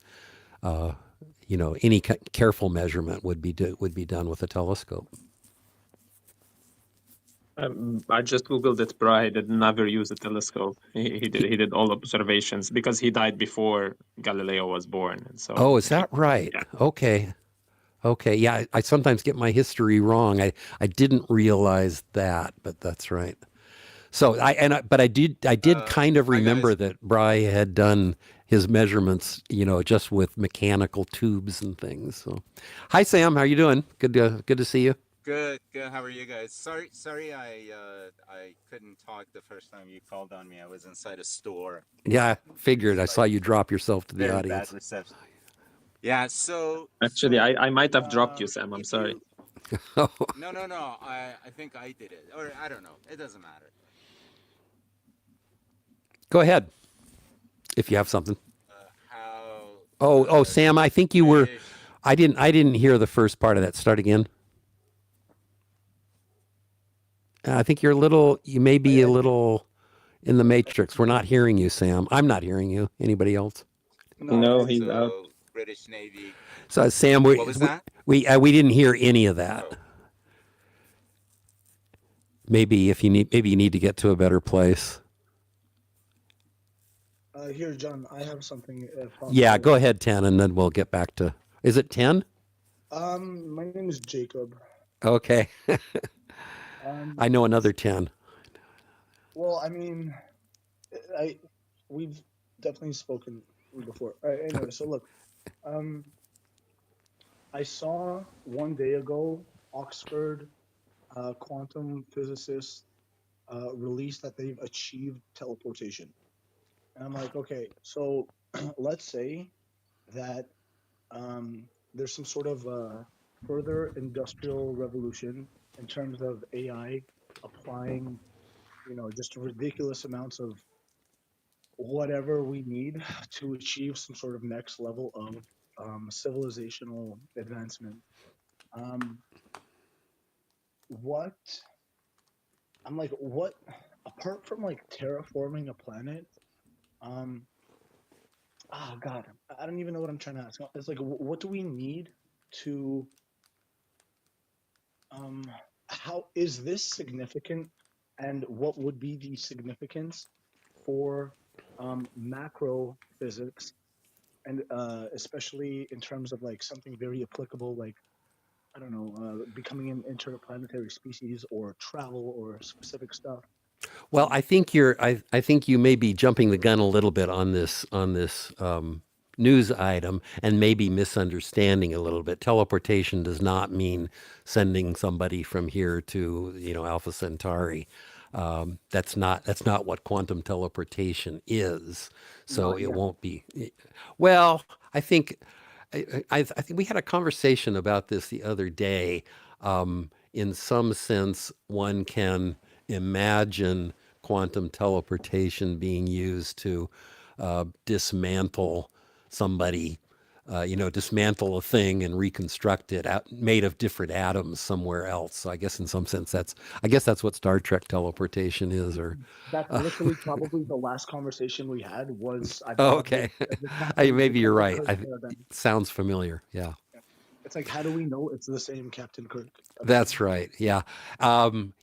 any careful measurement would be done with a telescope. I just googled it. Brahe did never use a telescope. He did all observations because he died before Galileo was born. And so. Oh, is that right? Yeah. Okay. Yeah, I sometimes get my history wrong. I didn't realize that, but that's right. So I did kind of remember that Brahe had done his measurements, just with mechanical tubes and things. So, hi Sam, how you doing? Good to see you. Good, good. How are you guys? Sorry, I couldn't talk the first time you called on me. I was inside a store. Yeah, I figured. I It's saw like you drop yourself to the very bad audience. reception. Yeah, Actually, I might have dropped you, Sam. I'm if sorry. you no, I think I did it, or I don't know. It doesn't matter. Go ahead if you have something. How Oh, Sam, I think you were. British. I didn't hear the first part of that. Start again. I think you're a little. You may be a little in the matrix. We're not hearing you, Sam. I'm not hearing you. Anybody else? No, he's out. So British Navy. So Sam, What was that? we didn't hear any of that. Oh, Maybe you need to get to a better place. Here, John, I have something if Yeah, possible. go ahead, 10, and then we'll get back to. Is it 10? My name is Jacob. Okay, Um, I know another 10. well, I mean, we've definitely spoken before. Anyway, so look, um, I saw one day ago Oxford quantum physicists released that they've achieved teleportation, and I'm like, okay, so let's say that there's some sort of further industrial revolution in terms of AI applying, just ridiculous amounts of whatever we need to achieve some sort of next level of civilizational advancement. Um, what I'm like, what apart from like terraforming a planet? Um, God, I don't even know what I'm trying to ask. It's like, what do we need to how is this significant, and what would be the significance for macro physics, and especially in terms of like something very applicable, like I don't know, becoming an interplanetary species or travel or specific stuff. Well, I think I think you may be jumping the gun a little bit on this news item and maybe misunderstanding a little bit. Teleportation does not mean sending somebody from here to Alpha Centauri. That's not what quantum teleportation is. So Not it yet. won't be. Well, I think I think we had a conversation about this the other day. In some sense, one can imagine quantum teleportation being used to dismantle somebody, dismantle a thing and reconstruct it made of different atoms somewhere else. So I guess in some sense that's what Star Trek teleportation is. Or That's literally probably the last conversation we had was I oh, brought okay, the Captain maybe you're right. Kirk paradigm. It sounds familiar. Yeah. It's like, how do we know it's the same Captain Kirk? That's right. Yeah.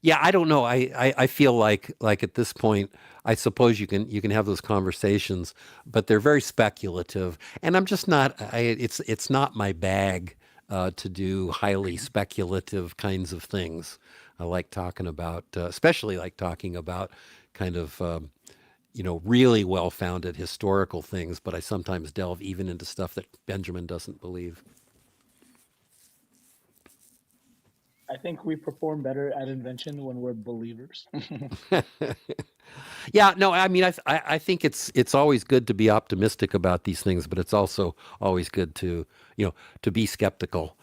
Yeah. I don't know. I feel like at this point, I suppose you can have those conversations, but they're very speculative, and I'm just not. It's not my bag to do highly speculative kinds of things. I like talking about, especially like talking about kind of. Really well-founded historical things, but I sometimes delve even into stuff that Benjamin doesn't believe. I think we perform better at invention when we're believers. Yeah, no, I mean, I think it's always good to be optimistic about these things, but it's also always good to to be skeptical,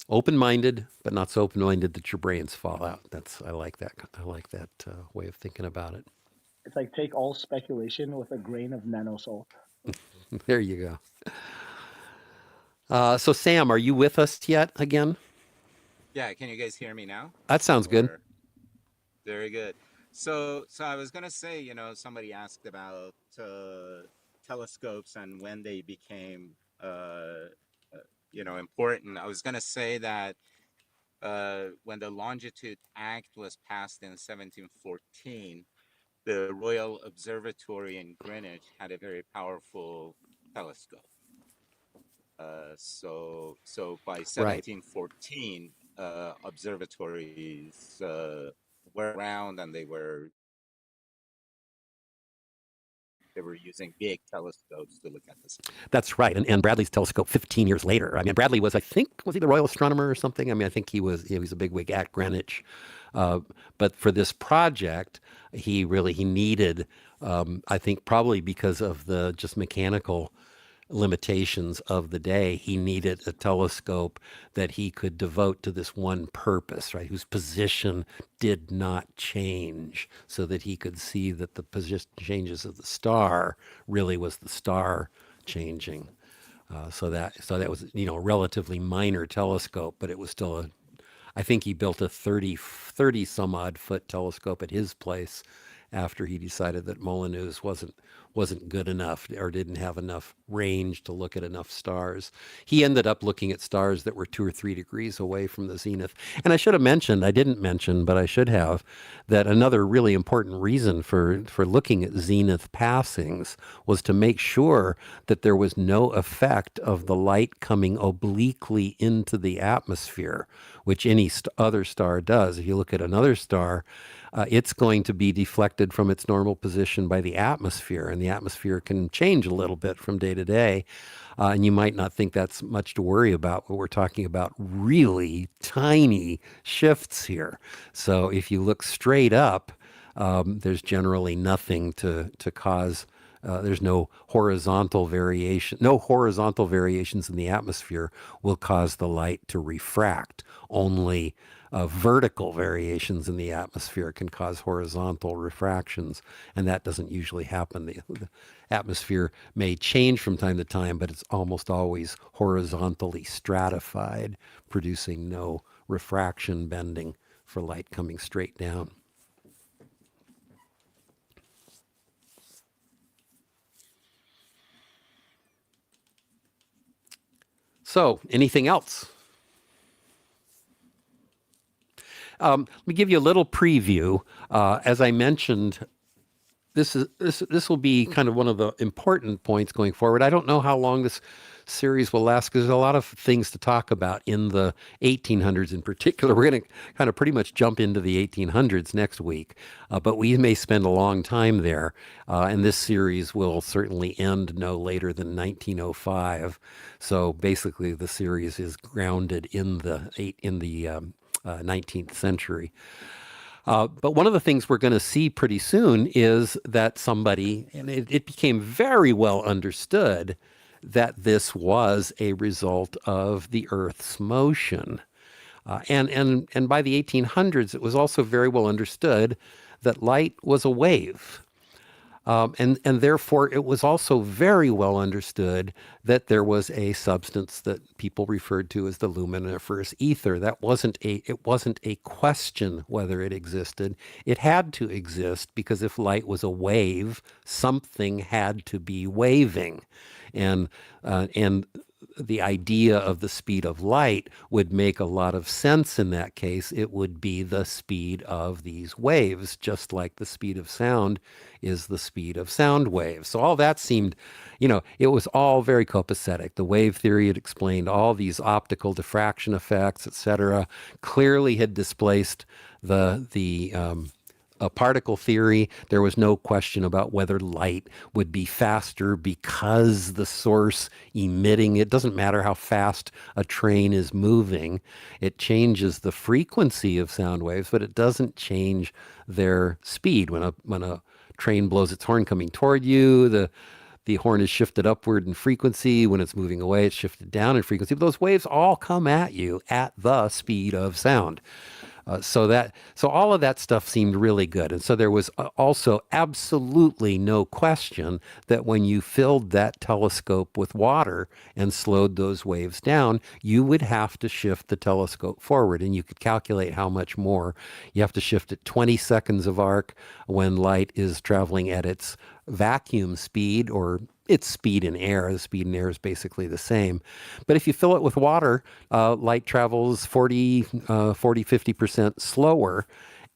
open-minded, but not so open-minded that your brains fall out. I like that. I like that way of thinking about it. It's like take all speculation with a grain of nanosalt. There you go. So Sam, are you with us yet again? yeah. Can you guys hear me now? That sounds good. Or very good. So I was gonna say, somebody asked about telescopes and when they became, important. I was gonna say that when the Longitude Act was passed in 1714, the Royal Observatory in Greenwich had a very powerful telescope. So by Right. 1714, observatories were around, and they were they were using big telescopes to look at the sky. That's right. And Bradley's telescope 15 years later. I mean, Bradley was, I think, was he the Royal Astronomer or something? I mean, I think he was a bigwig at Greenwich. But for this project, he needed, I think probably because of the just mechanical limitations of the day, he needed a telescope that he could devote to this one purpose, right? Whose position did not change, so that he could see that the position changes of the star really was the star changing. So that was, a relatively minor telescope, but it was still I think he built a 30 some odd foot telescope at his place after he decided that Molyneux's wasn't good enough or didn't have enough range to look at enough stars. He ended up looking at stars that were 2 or 3 degrees away from the zenith. And I didn't mention, but I should have, that another really important reason for looking at zenith passings was to make sure that there was no effect of the light coming obliquely into the atmosphere, which any other star does. If you look at another star, it's going to be deflected from its normal position by the atmosphere, and the atmosphere can change a little bit from day to day. And you might not think that's much to worry about, but we're talking about really tiny shifts here. So if you look straight up, there's generally nothing to cause. There's no horizontal variation. No horizontal variations in the atmosphere will cause the light to refract. Only vertical variations in the atmosphere can cause horizontal refractions, and that doesn't usually happen. The atmosphere may change from time to time, but it's almost always horizontally stratified, producing no refraction bending for light coming straight down. So, anything else? Let me give you a little preview. As I mentioned, this will be kind of one of the important points going forward. I don't know how long this series will last because there's a lot of things to talk about in the 1800s in particular. We're going to kind of pretty much jump into the 1800s next week, but we may spend a long time there. And this series will certainly end no later than 1905. So basically, the series is grounded in the 19th century. But one of the things we're going to see pretty soon is that somebody, and it became very well understood that this was a result of the Earth's motion. And by the 1800s, it was also very well understood that light was a wave. And therefore, it was also very well understood that there was a substance that people referred to as the luminiferous ether. It wasn't a question whether it existed. It had to exist because if light was a wave, something had to be waving, and the idea of the speed of light would make a lot of sense in that case. It would be the speed of these waves, just like the speed of sound is the speed of sound waves. So all that seemed, it was all very copacetic. The wave theory had explained all these optical diffraction effects, etc., clearly had displaced a particle theory. There was no question about whether light would be faster because the source emitting it. Doesn't matter how fast a train is moving. It changes the frequency of sound waves, but it doesn't change their speed. When a train blows its horn coming toward you, the horn is shifted upward in frequency. When it's moving away, it's shifted down in frequency. But those waves all come at you at the speed of sound. So all of that stuff seemed really good. And so there was also absolutely no question that when you filled that telescope with water and slowed those waves down, you would have to shift the telescope forward. And you could calculate how much more. You have to shift it 20 seconds of arc when light is traveling at its vacuum speed, or its speed in air. The speed in air is basically the same. But if you fill it with water, light travels 50% slower.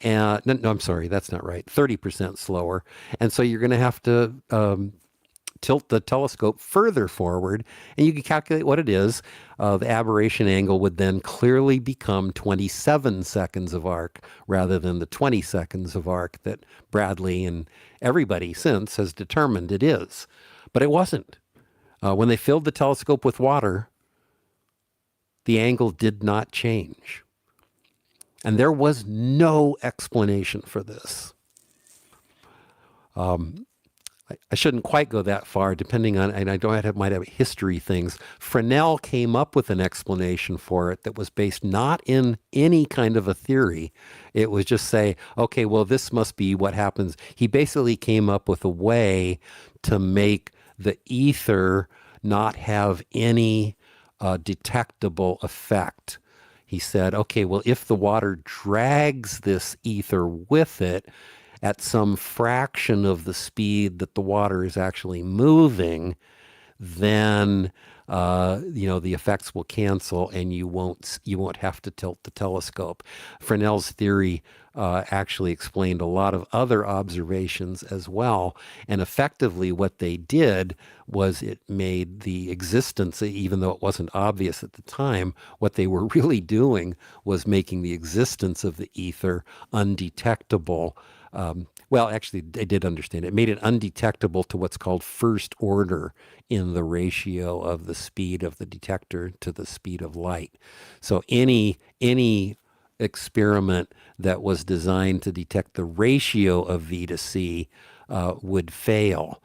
No, I'm sorry, that's not right. 30% slower. And so you're going to have to tilt the telescope further forward, and you can calculate what it is. The aberration angle would then clearly become 27 seconds of arc rather than the 20 seconds of arc that Bradley and everybody since has determined it is. But it wasn't. When they filled the telescope with water, the angle did not change. And there was no explanation for this. I shouldn't quite go that far, depending on, and might have history things. Fresnel came up with an explanation for it that was based not in any kind of a theory. It was just say, okay, well, this must be what happens. He basically came up with a way to make the ether not have any detectable effect. He said, okay, well, if the water drags this ether with it at some fraction of the speed that the water is actually moving, then the effects will cancel and you won't have to tilt the telescope. Fresnel's theory actually explained a lot of other observations as well, and effectively what they did was it made the existence, even though it wasn't obvious at the time, what they were really doing was making the existence of the ether undetectable. Well, actually, they did understand it. It made it undetectable to what's called first order in the ratio of the speed of the detector to the speed of light. So any experiment that was designed to detect the ratio of V to C would fail.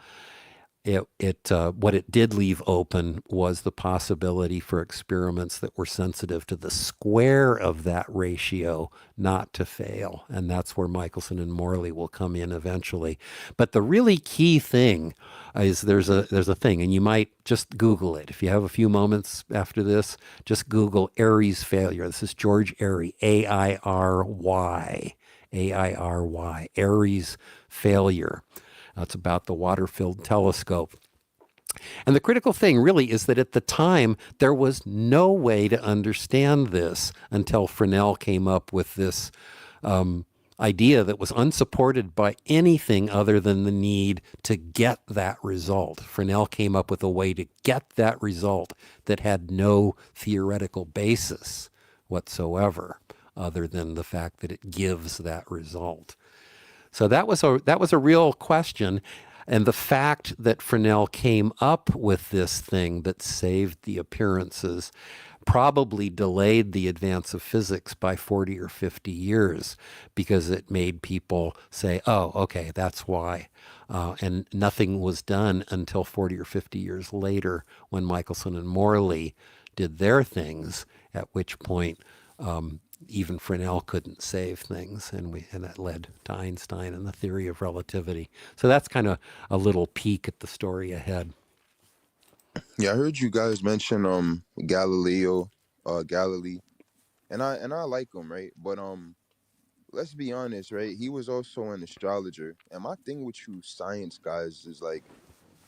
What it did leave open was the possibility for experiments that were sensitive to the square of that ratio not to fail. And that's where Michelson and Morley will come in eventually. But the really key thing is there's a thing, and you might just Google it. If you have a few moments after this, just Google Airy's failure. This is George Airy, Airy, Airy, Airy's failure. It's about the water-filled telescope. And the critical thing really is that at the time, there was no way to understand this until Fresnel came up with this idea that was unsupported by anything other than the need to get that result. Fresnel came up with a way to get that result that had no theoretical basis whatsoever, other than the fact that it gives that result. So that was a real question, and the fact that Fresnel came up with this thing that saved the appearances probably delayed the advance of physics by 40 or 50 years, because it made people say, oh, okay, that's why. And nothing was done until 40 or 50 years later when Michelson and Morley did their things, at which point even Fresnel couldn't save things, and that led to Einstein and the theory of relativity. So that's kind of a little peek at the story ahead. Yeah, I heard you guys mention Galileo, Galilee, and I like him, right? But let's be honest, right? He was also an astrologer, and my thing with you science guys is like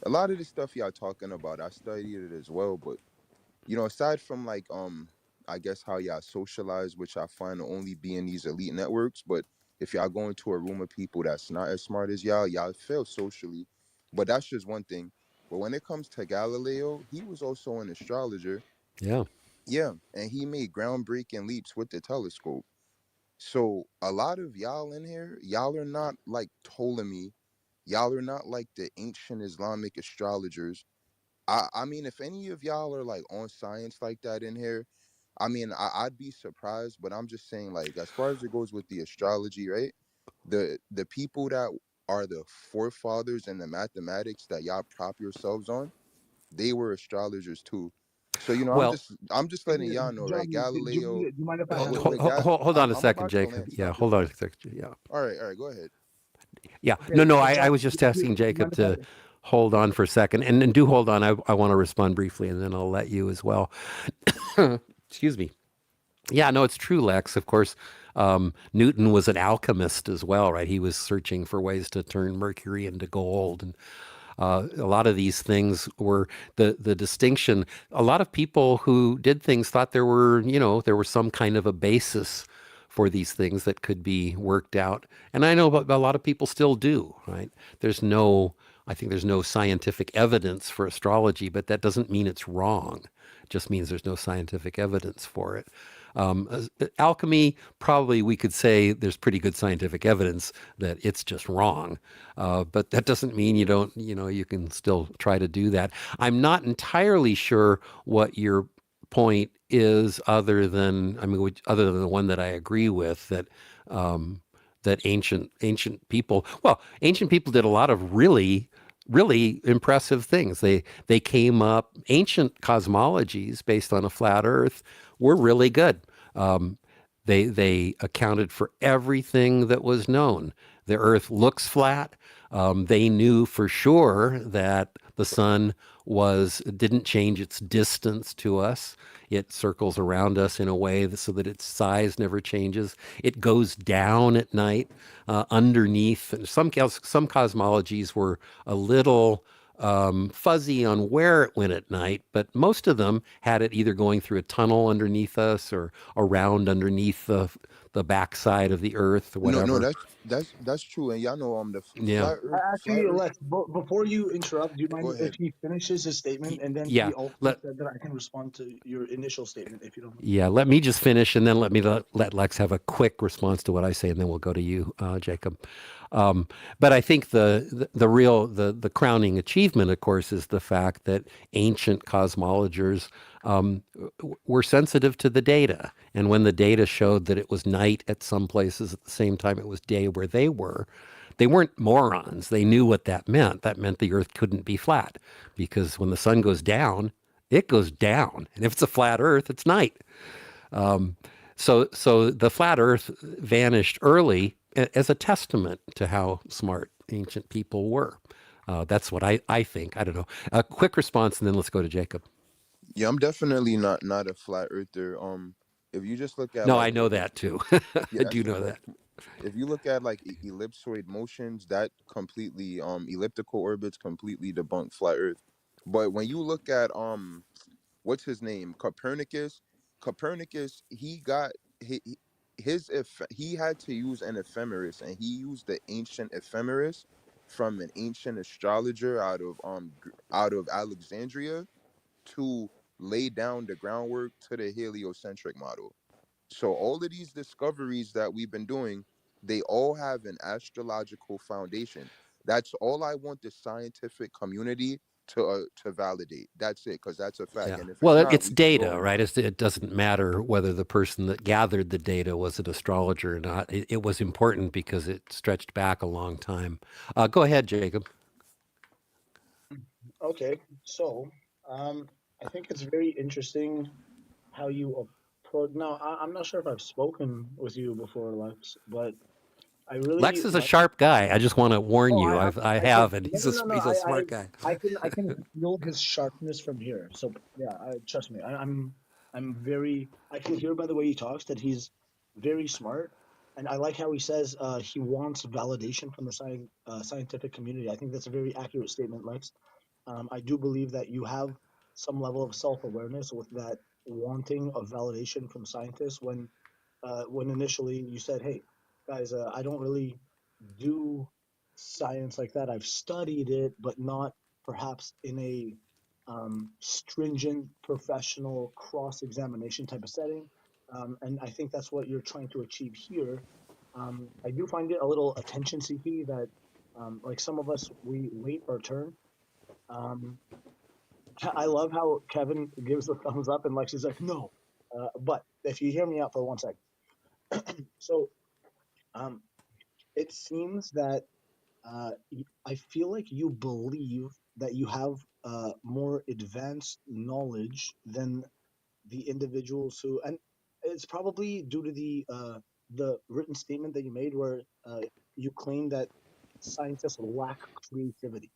a lot of the stuff y'all talking about. I studied it as well, but aside from like I guess how y'all socialize, which I find to only be in these elite networks, but if y'all go into a room of people that's not as smart as y'all fail socially. But that's just one thing. But when it comes to Galileo, he was also an astrologer. Yeah. Yeah, and he made groundbreaking leaps with the telescope. So a lot of y'all in here, y'all are not like Ptolemy. Y'all are not like the ancient Islamic astrologers. I mean, if any of y'all are like on science like that in here, I mean, I'd be surprised, but I'm just saying, like, as far as it goes with the astrology, right? The people that are the forefathers in the mathematics that y'all prop yourselves on, they were astrologers too. So Well, I'm just letting Yeah, y'all know, right? John, Galileo, do you mind if I with, answer with this? Ga- hold on a I'm second, about to Jacob. land. Yeah, Stop your hold on a mouth. second. Yeah. All right, go ahead. Yeah. Okay, No, so I John, was just asking do you mind Jacob if I? to hold on for a second. And do hold on. I want to respond briefly, and then I'll let you as well. Excuse me. Yeah, no, it's true, Lex. Of course, Newton was an alchemist as well, right? He was searching for ways to turn mercury into gold. And a lot of these things were the distinction. A lot of people who did things thought there was some kind of a basis for these things that could be worked out. And I know a lot of people still do, right? There's no I think there's no scientific evidence for astrology, but that doesn't mean it's wrong. It just means there's no scientific evidence for it. Alchemy, probably we could say there's pretty good scientific evidence that it's just wrong. But that doesn't mean you don't, you can still try to do that. I'm not entirely sure what your point is, other than, other than the one that I agree with, that that ancient people, ancient people did a lot of really impressive things. They came up, ancient cosmologies based on a flat Earth were really good. They accounted for everything that was known. The Earth looks flat. They knew for sure that the sun didn't change its distance to us. It circles around us in a way so that its size never changes. It goes down at night underneath. Some cosmologies were a little fuzzy on where it went at night, but most of them had it either going through a tunnel underneath us or around underneath the backside of the Earth or No, whatever. that's true. And y'all know the Yeah. flat Actually, Earth. Lex, before you interrupt, do you Go mind if ahead. he finishes his statement and then Yeah. he also Let said that I can respond to your initial statement if you don't mind? Yeah, let me just finish, and then let Lex have a quick response to what I say, and then we'll go to you, Jacob. But I think the crowning achievement, of course, is the fact that ancient cosmologers were sensitive to the data, and when the data showed that it was night at some places at the same time it was day where they weren't morons. They knew what that meant. That meant the Earth couldn't be flat, because when the sun goes down, it goes down. And if it's a flat Earth, it's night. So the flat Earth vanished early as a testament to how smart ancient people were. That's what I think. I don't know. A quick response, and then let's go to Jacob. Yeah, I'm definitely not a flat earther. If you just look at No, like I know that too. yeah, I that's do fine. know that. If you look at like ellipsoid motions, that completely elliptical orbits completely debunk flat Earth. But when you look at what's his name, Copernicus, he had to use an ephemeris, and he used the ancient ephemeris from an ancient astrologer out of Alexandria to lay down the groundwork to the heliocentric model. So all of these discoveries that we've been doing, they all have an astrological foundation. That's all I want the scientific community to validate. That's it, because that's a fact. Yeah. And if Well, it's not, it's we can go data, on. right? It doesn't matter whether the person that gathered the data was an astrologer or not. It was important because it stretched back a long time. Go ahead, Jacob. Okay, so I think it's very interesting how you approach. Now, I'm not sure if I've spoken with you before, Lex, but I really Lex is a like. sharp guy. I just want to warn Oh, you. I I can. have, and No, no, no, no. he's a smart guy. I can feel his sharpness from here. So yeah, trust me. I'm very. I can hear by the way he talks that he's very smart, and I like how he says he wants validation from the scientific community. I think that's a very accurate statement, Lex. I do believe that you have some level of self-awareness with that wanting of validation from scientists when initially you said, "Hey, guys, I don't really do science like that. I've studied it, but not perhaps in a stringent professional cross-examination type of setting." And I think that's what you're trying to achieve here. I do find it a little attention-seeking that, like some of us, we wait our turn. Um, I love how Kevin gives the thumbs up and Lexi's like, no. But if you hear me out for 1 second. So um, it seems that I feel like you believe that you have more advanced knowledge than the individuals who, and it's probably due to the written statement that you made where you claim that scientists lack creativity.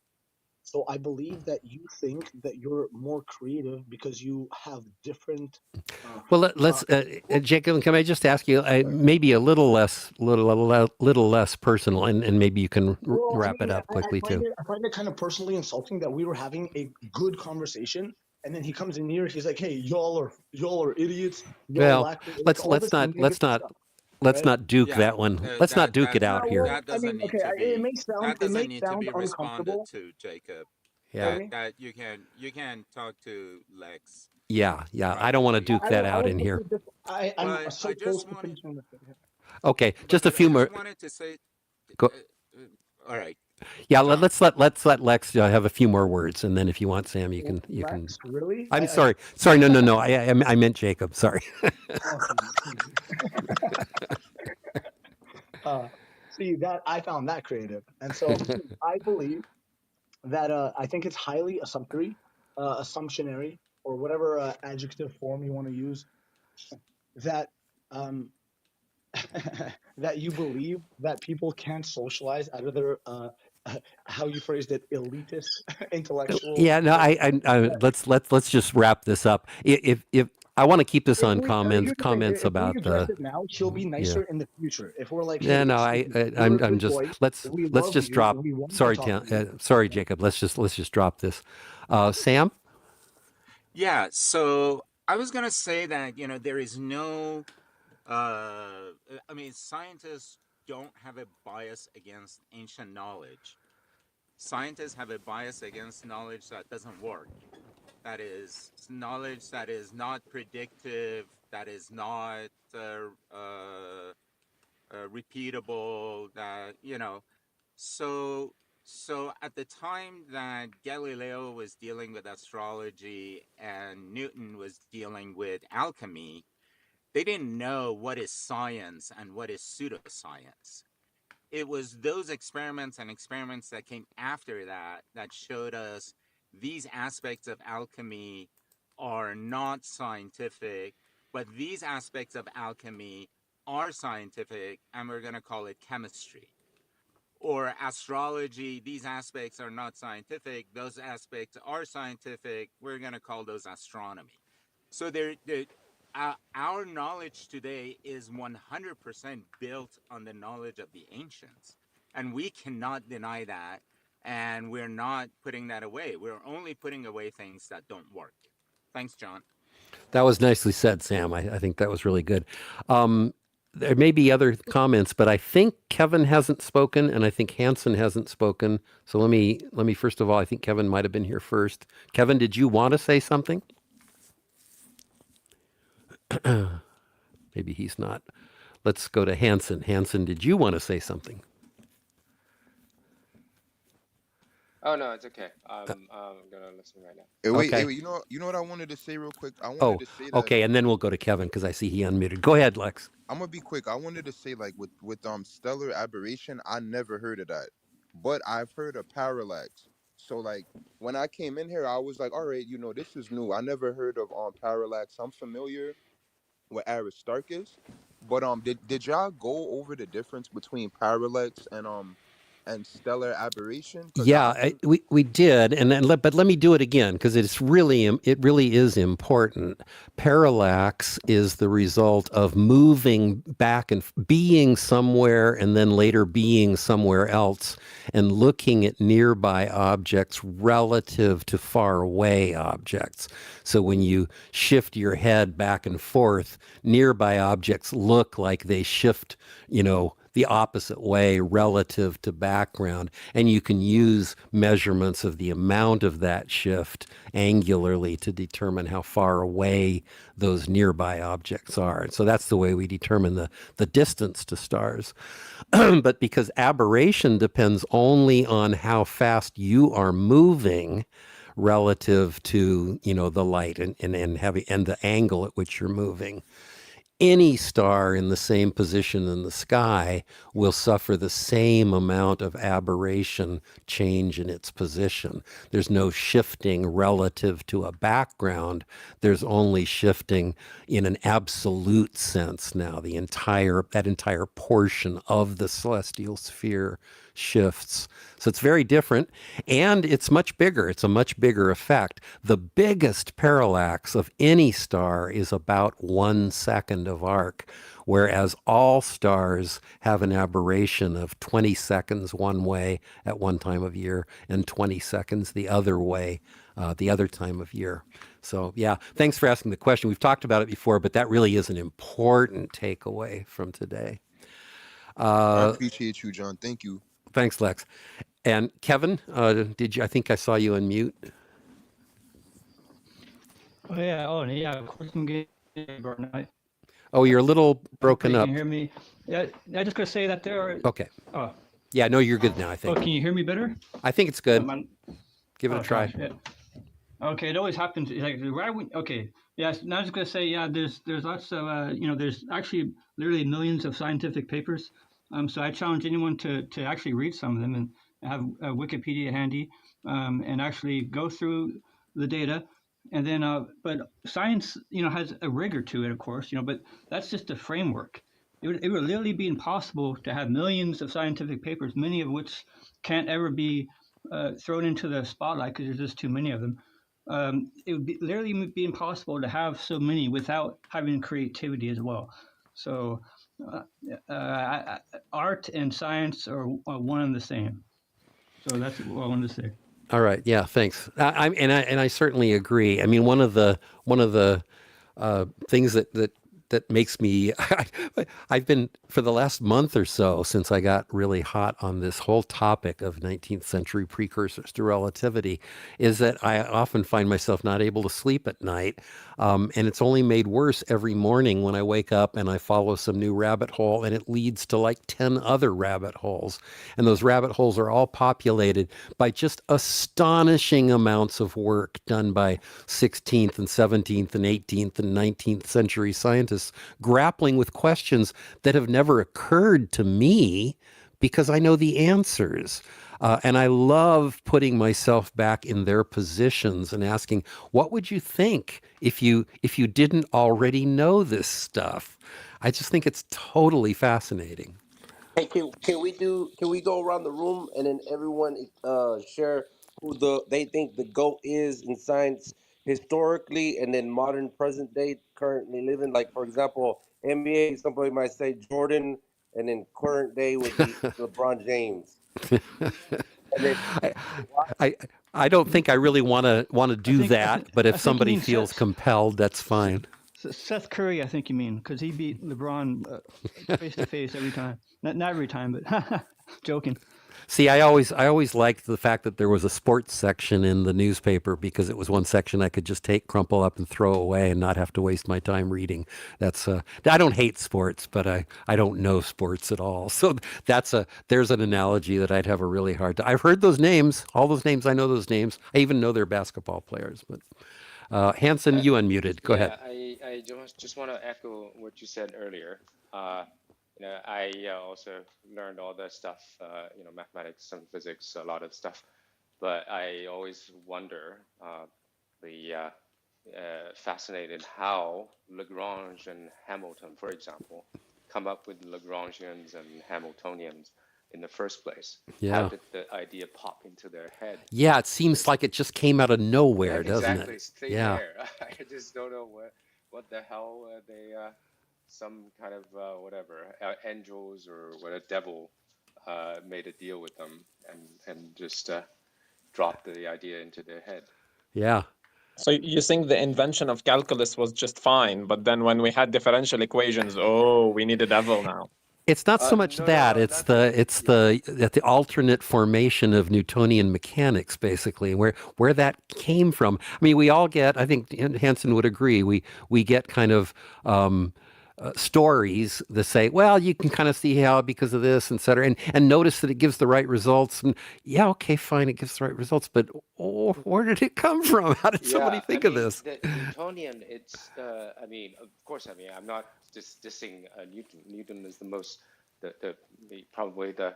So I believe that you think that you're more creative because you have different. Well, let's, Well, Jacob. Can I just ask you, maybe a little less personal, and maybe you can well, I wrap it mean, up quickly too. I find it kind of personally insulting that we were having a good conversation, and then he comes in here. He's like, "Hey, y'all are idiots. Y'all Well, lack like all this negative let's not stuff." let's right? not duke Yeah, that one. Let's not duke it out here. Well, that I mean, doesn't need okay, to be it may sound responded uncomfortable. to, Jacob. Yeah, Pardon me. That you can talk to Lex yeah. I don't want to privately. duke that I out will in here. quickly just, I'm But so I close just to wanted, finishing this thing. Okay, just a but I few more. just wanted to say, Go, all right, yeah, John. let's let Lex have a few more words, and then if you want, Sam, you can. Lex, really? I'm sorry. No. I meant Jacob. Sorry. Oh, see that I found that creative, and so I believe that I think it's highly assumptory, assumptionary, or whatever adjective form you want to use, that um, that you believe that people can't socialize out of their how you phrased it, elitist intellectual. Yeah, no. Let's just wrap this up. If I want to keep this If on we comments here's the thing, comments if we about address the it now, she'll be yeah. nicer in the future. If we're like, Yeah, hey, no. excuse me, you're a I'm good just boy, we let's love just you, drop. we want to Sorry, talk to you. sorry, Jacob. Let's just drop this. Sam. Yeah, so I was gonna say that, there is no, I mean, scientists don't have a bias against ancient knowledge. Scientists have a bias against knowledge that doesn't work. That is knowledge that is not predictive, that is not repeatable, So, so at the time that Galileo was dealing with astrology and Newton was dealing with alchemy, they didn't know what is science and what is pseudoscience. It was those experiments and experiments that came after that that showed us these aspects of alchemy are not scientific, but these aspects of alchemy are scientific, and we're going to call it chemistry. Or astrology, these aspects are not scientific, those aspects are scientific, we're going to call those astronomy. So our knowledge today is 100% built on the knowledge of the ancients, and we cannot deny that, and we're not putting that away. We're only putting away things that don't work. Thanks, John. That was nicely said, Sam. I think that was really good. There may be other comments, but I think Kevin hasn't spoken, and I think Hanson hasn't spoken. So let me first of all, I think Kevin might have been here first. Kevin, did you want to say something? Maybe he's not. Let's go to Hanson. Hanson, did you want to say something? Oh no, it's okay. I'm gonna listen right now. Hey, wait, Okay. you know what I wanted to say real quick? I wanted Oh, to say that okay, and then we'll go to Kevin because I see he unmuted. Go ahead, Lex. I'm gonna be quick. I wanted to say, like, with stellar aberration, I never heard of that, but I've heard of parallax. So like when I came in here, I was like, all right, this is new. I never heard of parallax. I'm familiar with Aristarchus, but did y'all go over the difference between parallax and stellar aberration? Because Yeah, we did, but let me do it again because it really is important. Parallax is the result of moving back and being somewhere and then later being somewhere else and looking at nearby objects relative to far away objects. So when you shift your head back and forth, nearby objects look like they shift, the opposite way relative to background. And you can use measurements of the amount of that shift angularly to determine how far away those nearby objects are. And so that's the way we determine the distance to stars. But because aberration depends only on how fast you are moving relative to, the light and the angle at which you're moving, any star in the same position in the sky will suffer the same amount of aberration change in its position. There's no shifting relative to a background. There's only shifting in an absolute sense now. That entire portion of the celestial sphere shifts. So it's very different, and it's much bigger. It's a much bigger effect. The biggest parallax of any star is about 1 second of arc, whereas all stars have an aberration of 20 seconds one way at one time of year and 20 seconds the other way the other time of year. So yeah, thanks for asking the question. We've talked about it before, but that really is an important takeaway from today. I appreciate you, John. Thank you. Thanks, Lex. And Kevin, did you? I think I saw you unmute. Oh yeah. Of course, I'm getting burnt out. Oh, you're a little broken You up. can hear me. Yeah, I just gonna say that there are. Okay. Oh, Yeah, no, you're good now, I think. can you hear me better? I think it's good. I'm- Give it a try. gosh, yeah. Okay, it always happens. Like right when, okay, yes. Now I was gonna say, yeah. There's lots of there's actually literally millions of scientific papers. So I challenge anyone to actually read some of them and have Wikipedia handy, and actually go through the data. And then, but science, has a rigor to it, of course, but that's just a framework. It would literally be impossible to have millions of scientific papers, many of which can't ever be thrown into the spotlight because there's just too many of them. It would literally be impossible to have so many without having creativity as well. So art and science are one and the same. So that's what I wanted to say. All right. Yeah. Thanks. I certainly agree. I mean, one of the things that makes me I've been for the last month or so since I got really hot on this whole topic of 19th century precursors to relativity is that I often find myself not able to sleep at night. And it's only made worse every morning when I wake up and I follow some new rabbit hole and it leads to like 10 other rabbit holes. And those rabbit holes are all populated by just astonishing amounts of work done by 16th and 17th and 18th and 19th century scientists grappling with questions that have never occurred to me because I know the answers. And I love putting myself back in their positions and asking, what would you think if you didn't already know this stuff? I just think it's totally fascinating. Hey, can we go around the room and then everyone share who they think the GOAT is in science historically and then modern present day currently living? Like for example, NBA, somebody might say Jordan, and then current day would be LeBron James. And then I don't think I really want to do that, but if somebody feels Seth. compelled, that's fine. Seth Curry, I think you mean, because he beat LeBron face to face every time. Not every time, but joking. See, I always liked the fact that there was a sports section in the newspaper because it was one section I could just take, crumple up, and throw away, and not have to waste my time reading. That's I don't hate sports, but I don't know sports at all. So there's an analogy that I'd have a really hard time. I've heard those names, all those names. I know those names. I even know they're basketball players. But Hanson, you unmuted. Go ahead. I just want to echo what you said earlier. I also learned all that stuff, mathematics and physics, a lot of stuff. But I always wonder, fascinated how Lagrange and Hamilton, for example, come up with Lagrangians and Hamiltonians in the first place. Yeah. How did the idea pop into their head? Yeah, it seems like it just came out of nowhere, doesn't exactly, it? Straight there. I just don't know what the hell they. Some kind of angels or what a devil made a deal with them and just dropped the idea into their head. Yeah. So you think the invention of calculus was just fine, but then when we had differential equations, we need a devil now. It's not so much that it's the alternate formation of Newtonian mechanics, basically, where that came from. I mean, we all get. I think Hanson would agree. We get kind of. Stories that say, well, you can kind of see how because of this, et cetera, and notice that it gives the right results. And yeah, okay, fine, it gives the right results, but where did it come from? How did somebody think of this? The Newtonian, it's, of course, I'm not just dissing Newton. Newton is the most, probably the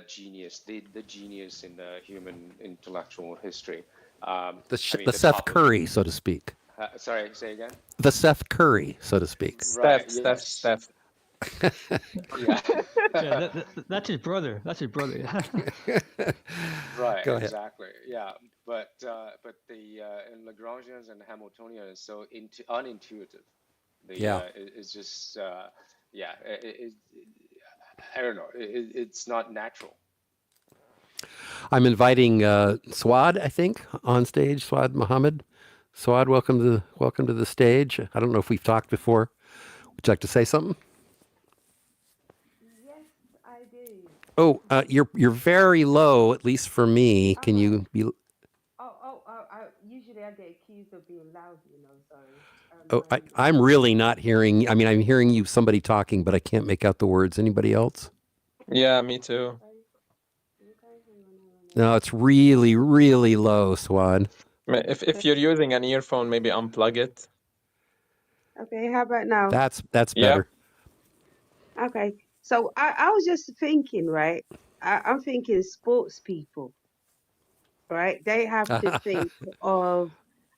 genius, the genius in the human intellectual history. The Seth Curry, so to speak. Sorry, say again? The Seth Curry, so to speak. Right, Steph. Yeah. Yeah, that's his brother. That's his brother. Right, Go ahead. exactly. Yeah, but the in Lagrangians and Hamiltonian is so unintuitive. The Yeah. it's just yeah, I don't know. It's not natural. I'm inviting Swad, I think, on stage. Swad Muhammad. Swad, welcome to the stage. I don't know if we've talked before. Would you like to say something? Yes, I do. Oh, you're very low, at least for me. Can Oh, you be? usually I get accused of being loud, so Oh, I'm I'm really not hearing. I mean, I'm hearing you, somebody talking, but I can't make out the words. Anybody else? Yeah, me too. okay. Okay, hang No, it's really, really low, Swad. If you're using an earphone, maybe unplug it. Okay, how about now? That's Yeah. better. Okay, so I was just thinking, right? I'm thinking sports people, right? They have to think of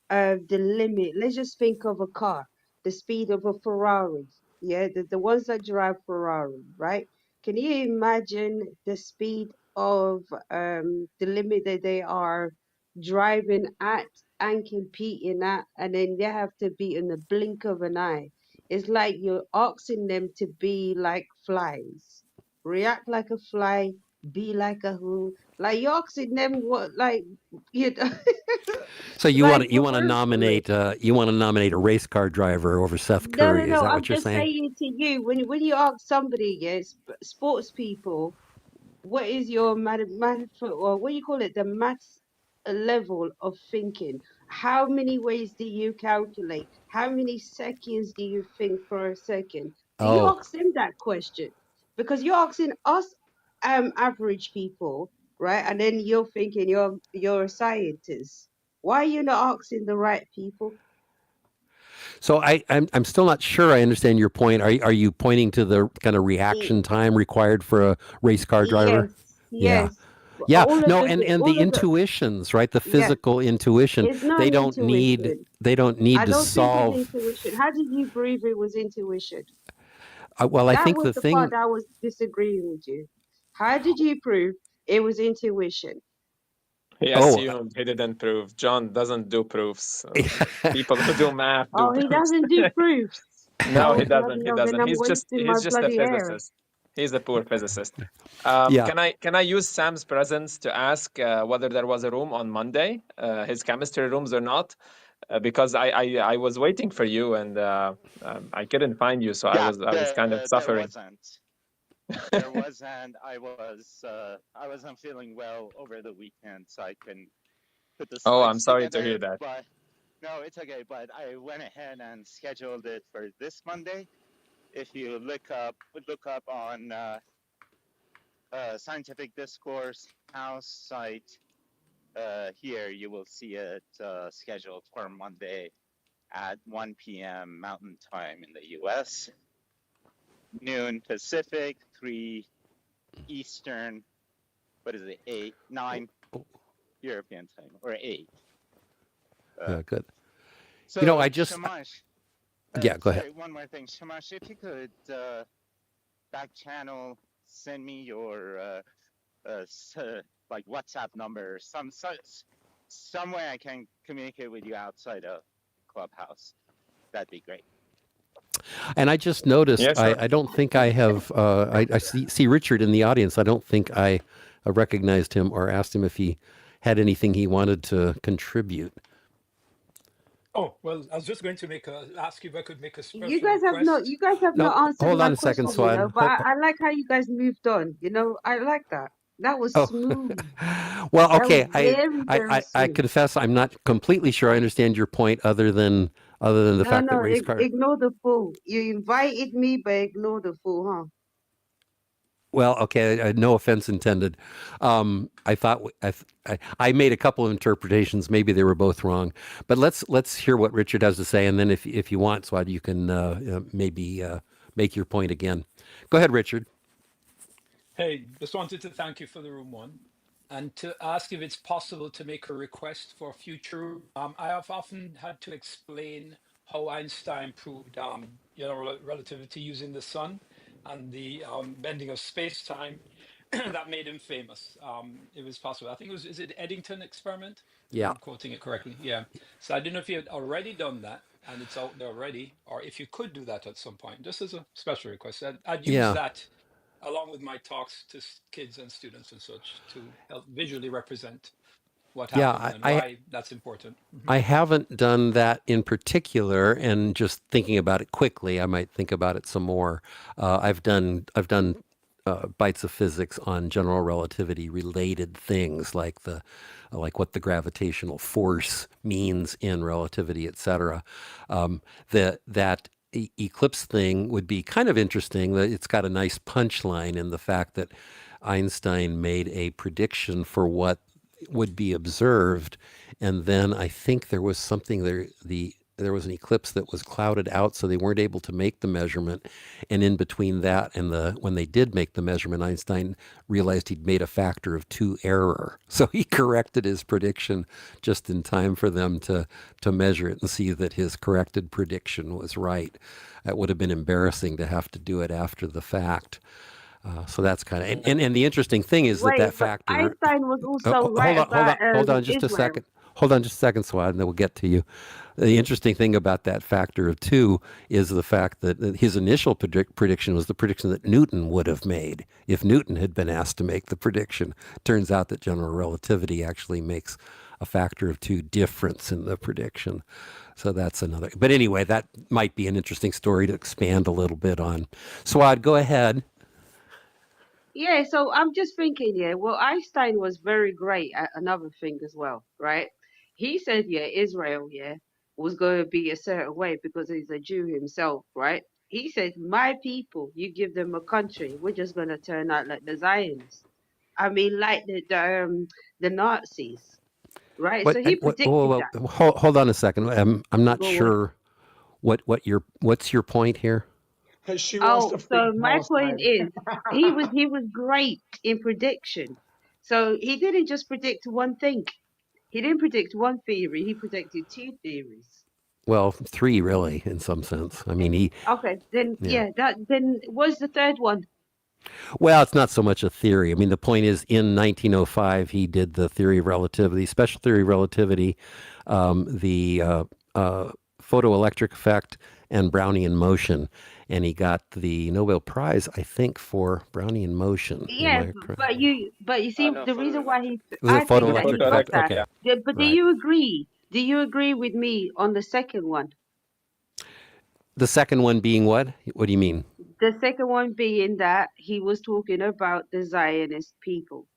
the limit. Let's just think of a car, the speed of a Ferrari. Yeah, the ones that drive Ferrari, right? Can you imagine the speed of the limit that they are driving at and competing at, and then they have to be in the blink of an eye. It's like you're asking them to be like flies, react like a fly, be like a who. Like you're asking them what, like you know. So Like you want to reversely. nominate a race car driver over Seth No, no, Curry? Is no. that I'm what you're just saying? saying to you, when you ask somebody, yes, sports people, what is your or what do you call it, the maths level of thinking? How many ways do you calculate? How many seconds do you think for a second? Do you Oh, ask them that question? Because you're asking us, average people, right? And then you're thinking you're a scientist. Why are you not asking the right people? so I'm still not sure I understand your point. Are you pointing to the kind of E- reaction time required for a race car driver? Yes, Yeah. yes. But Yeah, no, and the all of the, intuitions, right? The yeah, physical intuition. it's not intuition. They don't need I to don't think it's solve. intuition. How did you prove it was intuition? Well, I That think was the the part thing. that I was disagreeing with you. How did you prove it was intuition? He Oh, assumed, he didn't prove. John doesn't do proofs. People who do math do Oh, he proofs. doesn't do proofs. No, Oh, he bloody doesn't. He hell, then doesn't. I'm wasting my He's just a bloody hair. physicist. He's a poor physicist. yeah. Can I use Sam's presence to ask whether there was a room on Monday, his chemistry rooms or not? Because I was waiting for you and I couldn't find you, so Yeah, I was kind of there suffering. wasn't. There wasn't. I wasn't feeling well over the weekend, so I couldn't put the Oh, I'm slides sorry to together. hear that. But no, it's okay. But I went ahead and scheduled it for this Monday. If you look up on Scientific Discourse House site here, you will see it scheduled for Monday at 1 p.m. Mountain Time in the U.S., noon Pacific, 3 Eastern. What is it? 9 European time, or 8. Good. So I just. Shamash, Yeah, go ahead. sorry, one more thing, Shamash, if you could back channel, send me your like WhatsApp number, some way I can communicate with you outside of Clubhouse. That'd be great. And I just noticed, Yeah, sure. I don't think I have, I see Richard in the audience. I don't think I recognized him or asked him if he had anything he wanted to contribute. Oh, well, I was just going to ask if I could make a You special guys have request. No, not answered hold my on a second, question, Swad. but I like how you guys moved on. I like that. That was Oh, smooth. well, That was okay. very, very I smooth. confess I'm not completely sure I understand your point other than the No, fact that no, race car. ignore the fool. You invited me, but ignore the fool, huh? Well, okay, no offense intended. I thought I made a couple of interpretations. Maybe they were both wrong, but let's hear what Richard has to say, and then if you want, Swad, you can maybe make your point again. Go ahead, Richard. Hey, just wanted to thank you for the room one and to ask if it's possible to make a request for future. I have often had to explain how Einstein proved, relativity using the sun. and the bending of space-time that made him famous. It was possible. I think it was, is it Eddington experiment? If Yeah. I'm quoting it correctly. Yeah. So I don't know if you had already done that and it's out there already, or if you could do that at some point, just as a special request. I'd use Yeah. that along with my talks to kids and students and such to help visually represent what happened Yeah. and I why that's important. I haven't done that in particular, and just thinking about it quickly, I might think about it some more. I've done bites of physics on general relativity related things, like what the gravitational force means in relativity, etc. That eclipse thing would be kind of interesting. That it's got a nice punchline in the fact that Einstein made a prediction for what would be observed, and then I think there was something there. There was an eclipse that was clouded out, so they weren't able to make the measurement. And in between that and the when they did make the measurement, Einstein realized he'd made a factor of 2 error. So he corrected his prediction just in time for them to measure it and see that his corrected prediction was right. That would have been embarrassing to have to do it after the fact. So that's kind of and the interesting thing is that Wait, that but factor. Einstein was also Hold right on, hold on, about hold on just a Israel. second. Hold on just a second, Swad, and then we'll get to you. The interesting thing about that factor of 2 is the fact that his initial prediction was the prediction that Newton would have made if Newton had been asked to make the prediction. Turns out that general relativity actually makes a factor of 2 difference in the prediction. So that's another. But anyway, that might be an interesting story to expand a little bit on. Swad, go ahead. Yeah, so I'm just thinking, yeah, well, Einstein was very great at another thing as well, right? He said, yeah, Israel, yeah, was going to be a certain way because he's a Jew himself, right? He said, my people, you give them a country, we're just going to turn out like the Zionists. I mean, like the Nazis, right? So he predicted that. Hold on a second. I'm not Go on. sure what's your point here. Because she wants to Oh, free so my point Palestine. is, he was great in prediction. So he didn't just predict one thing. He didn't predict one theory, he predicted 2 theories. Well, 3 really, in some sense. I mean, he, Okay, then yeah. yeah, that then what's the third one? Well, it's not so much a theory. I mean, the point is, in 1905, he did the theory of relativity, special theory of relativity, the photoelectric effect, and Brownian motion, and he got the Nobel Prize, I think, for Brownian motion. Am Yeah, I correct? but you see No, the reason why he photoelectric. Was it I think The that he photoelectric got effect? photoelectric, that. Okay, yeah. But do right. you agree? Do you agree with me on the second one? The second one being what? What do you mean? The second one being that he was talking about the Zionist people.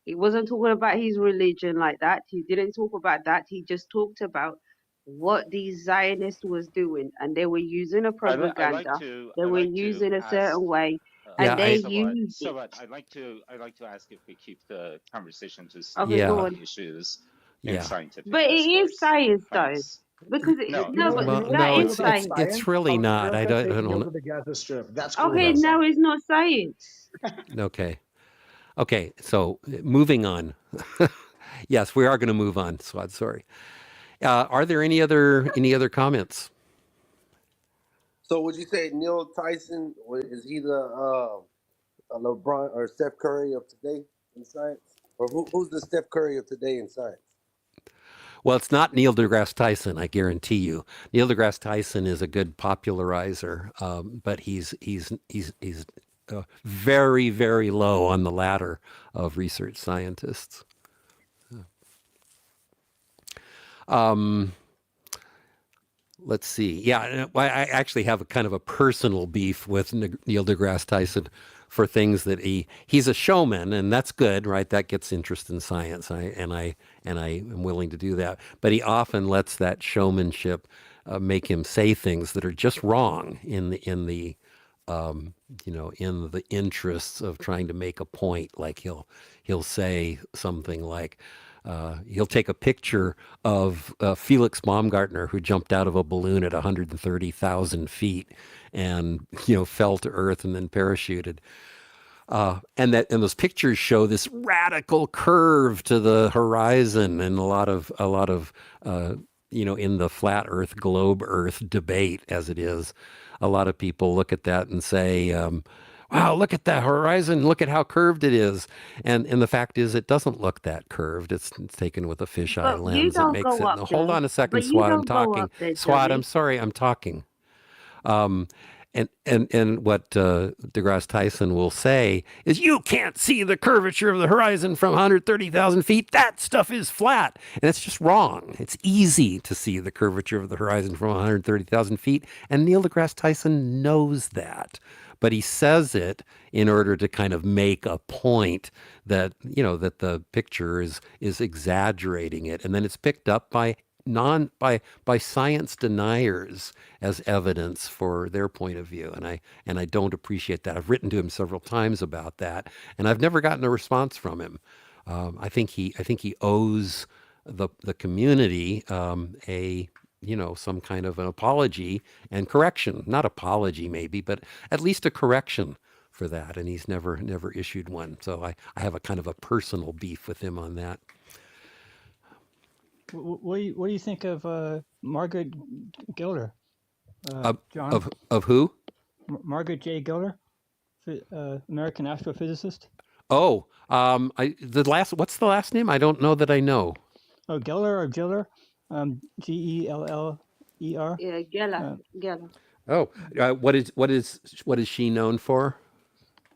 He wasn't talking about his religion like that. He didn't talk about that. He just talked about what these Zionists was doing, and they were using a propaganda. They I were like to using a ask certain way, Yeah, and they I used it. Sawat, I'd like to ask if we keep the conversation to Okay, specific go yeah, on. issues in yeah. scientific But it is discourse. science, though, Thanks. because No, You no, know, but you Well, know what's that no, good is it's about it's science. it's science? really not. I America don't. I taking don't know. over the Gaza Strip. That's cool Okay, about No. now science. it's not science. Okay. Okay. So moving on. Yes, we are going to move on. Swad, sorry. Are there any other comments? So would you say Neil Tyson is he the LeBron or Steph Curry of today in science, or who's the Steph Curry of today in science? Well, it's not Neil deGrasse Tyson, I guarantee you. Neil deGrasse Tyson is a good popularizer, but he's very, very low on the ladder of research scientists. Let's see. Yeah, I actually have a kind of a personal beef with Neil deGrasse Tyson for things that he's a showman, and that's good, right? That gets interest in science, I am willing to do that. But he often lets that showmanship make him say things that are just wrong in the interests of trying to make a point. Like he'll say something like, he'll take a picture of Felix Baumgartner, who jumped out of a balloon at 130,000 feet and fell to earth and then parachuted. And those pictures show this radical curve to the horizon, and a lot of in the flat Earth, globe Earth debate as it is, a lot of people look at that and say, wow, look at that horizon, look at how curved it is. And the fact is, it doesn't look that curved. It's taken with a fisheye But you lens. It don't makes go it. up Now, hold there. on a second, But you Swat. I'm don't go talking. up there, Swat, I'm Johnny. sorry, I'm talking. And what deGrasse Tyson will say is, you can't see the curvature of the horizon from 130,000 feet. That stuff is flat. And it's just wrong. It's easy to see the curvature of the horizon from 130,000 feet. And Neil deGrasse Tyson knows that. But he says it in order to kind of make a point that, that the picture is exaggerating it. And then it's picked up by by science deniers as evidence for their point of view, and I don't appreciate that. I've written to him several times about that, and I've never gotten a response from him. I think he owes the community a some kind of an apology and correction. Not apology maybe, but at least a correction for that, and he's never issued one. So I have a kind of a personal beef with him on that. What do you think of Margaret Gilder, John? Of who? Margaret J. Gilder, American astrophysicist. Oh, what's the last name? I don't know that I know. Oh, Geller or Giller, Geller. Yeah, Geller. Oh, what is she known for?